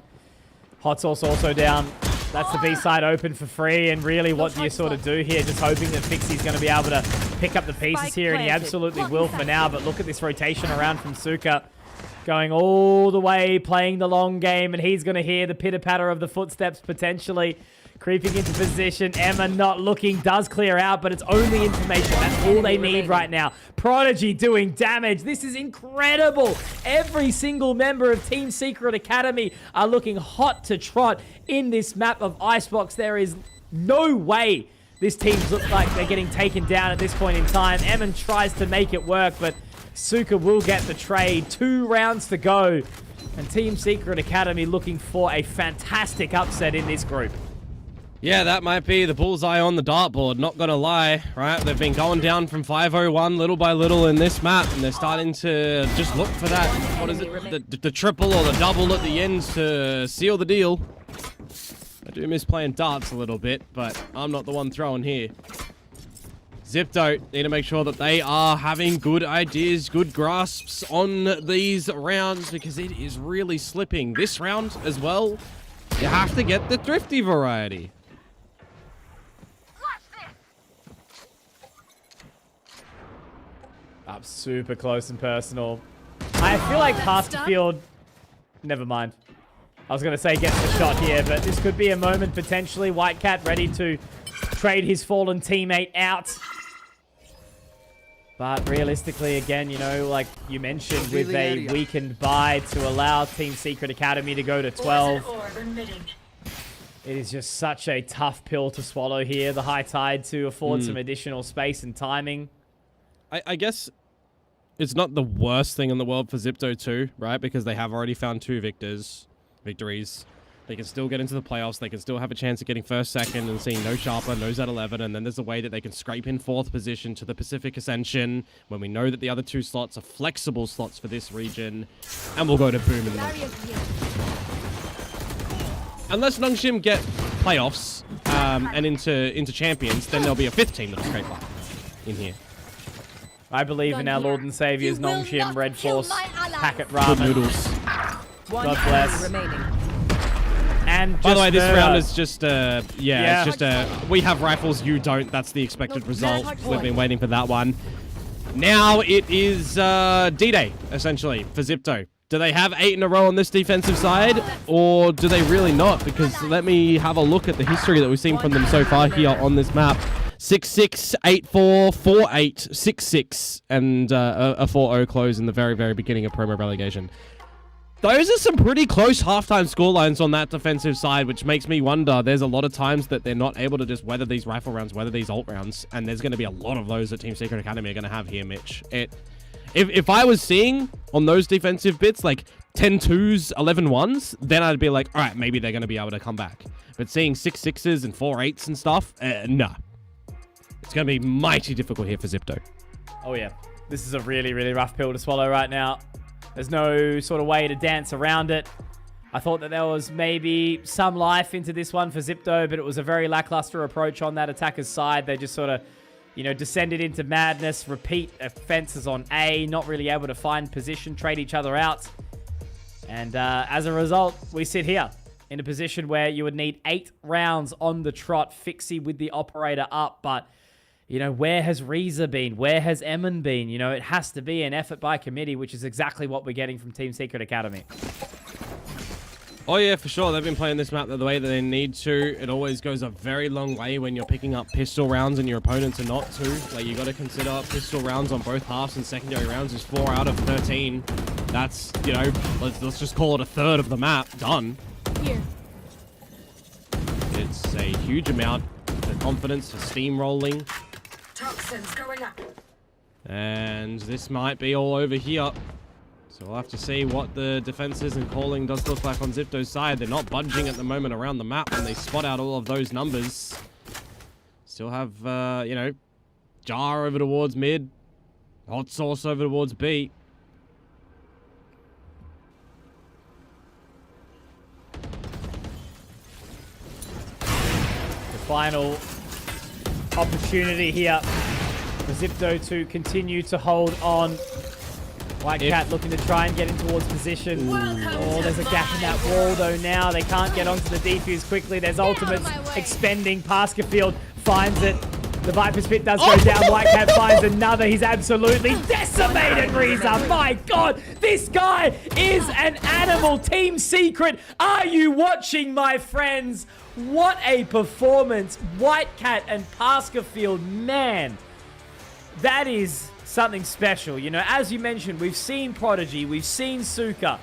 Speaker 2: Hot Sauce also down. That's the B side open for free, and really what do you sort of do here? Just hoping that Fixie's going to be able to pick up the pieces here, and he absolutely will for now, but look at this rotation around from Suka. Going all the way, playing the long game, and he's going to hear the pitter-patter of the footsteps potentially. Creeping into position. Emma not looking, does clear out, but it's only information. That's all they need right now. Prodigy doing damage. This is incredible. Every single member of Team Secret Academy are looking hot to trot in this map of Icebox. There is no way this team looks like they're getting taken down at this point in time. Emma tries to make it work, but Suka will get the trade. 2 rounds to go. And Team Secret Academy looking for a fantastic upset in this group.
Speaker 1: Yeah, that might be the bullseye on the dartboard, not gonna lie, right? They've been going down from 501 little by little in this map, and they're starting to just look for that, what is it, the triple or the double at the ends to seal the deal. I do miss playing darts a little bit, but I'm not the one throwing here. Zipto need to make sure that they are having good ideas, good grasps on these rounds, because it is really slipping. This round as well, you have to get the thrifty variety.
Speaker 2: Up super close and personal. I feel like Pasterfield... Never mind. I was going to say gets the shot here, but this could be a moment potentially. White Cat ready to trade his fallen teammate out. But realistically, again, you know, like you mentioned, with a weakened buy to allow Team Secret Academy to go to 12. It is just such a tough pill to swallow here. The high tide to afford some additional space and timing.
Speaker 1: I guess it's not the worst thing in the world for Zipto too, right? Because they have already found 2 victories. They can still get into the playoffs. They can still have a chance of getting first, second, and seeing no Sharper, no Z11. And then there's a way that they can scrape in 4th position to the Pacific Ascension when we know that the other 2 slots are flexible slots for this region. And we'll go to Boom in the unless Nongshim get playoffs and into champions, then there'll be a 5th team that'll scrape up in here.
Speaker 2: I believe in our Lord and Savior's Nongshim, Red Force, Packet
Speaker 1: Good
Speaker 2: Ramen.
Speaker 1: noodles.
Speaker 2: God bless. And
Speaker 1: by the way, this
Speaker 2: nerve.
Speaker 1: round is just, it's just we have rifles, you don't. That's the expected result. We've been waiting for that one. Now it is D-Day, essentially, for Zipto. Do they have 8 in a row on this defensive side, or do they really not? Because let me have a look at the history that we've seen from them so far here on this map. 6-6, 8-4, 4-8, 6-6, and a 4-0 close in the very, very beginning of promo relegation. Those are some pretty close halftime scorelines on that defensive side, which makes me wonder. There's a lot of times that they're not able to just weather these rifle rounds, weather these ult rounds, and there's going to be a lot of those that Team Secret Academy are going to have here, Mitch. If I was seeing on those defensive bits like 10 2s, 11 1s, then I'd be like, all right, maybe they're going to be able to come back. But seeing 6 6s and 4 8s and stuff, nah. It's going to be mighty difficult here for Zipto.
Speaker 2: Oh, yeah. This is a really, really rough pill to swallow right now. There's no sort of way to dance around it. I thought that there was maybe some life into this one for Zipto, but it was a very lackluster approach on that attacker's side. They just sort of, you know, descended into madness, repeat offenses on A, not really able to find position, trade each other out. And as a result, we sit here in a position where you would need 8 rounds on the trot, Fixie with the operator up, but... You know, where has Reza been? Where has Emin been? You know, it has to be an effort by committee, which is exactly what we're getting from Team Secret Academy.
Speaker 1: Oh, yeah, for sure. They've been playing this map the way that they need to. It always goes a very long way when you're picking up pistol rounds and your opponents are not too. Like, you got to consider pistol rounds on both halves, and secondary rounds is 4 out of 13. That's, you know, let's just call it a third of the map. Done.
Speaker 3: Here.
Speaker 1: It's a huge amount of confidence for steamrolling.
Speaker 4: Toxins going up.
Speaker 1: And this might be all over here. So we'll have to see what the defenses and calling does look like on Zipto's side. They're not budging at the moment around the map when they spot out all of those numbers. Still have, you know, Jar over towards mid. Hot Sauce over towards B.
Speaker 2: final opportunity here for Zipto to continue to hold on. White Cat looking to try and get in towards position. Oh, there's a gap in that wall though now. They can't get onto the defuse quickly. There's ultimates expending. Pascafield finds it. The Viper's Pit does go down. White Cat finds another. He's absolutely decimated Reza. My God, this guy is an animal. Team Secret, are you watching, my friends? What a performance. White Cat and Pascafield, man. That is something special. You know, as you mentioned, we've seen Prodigy, we've seen Suka.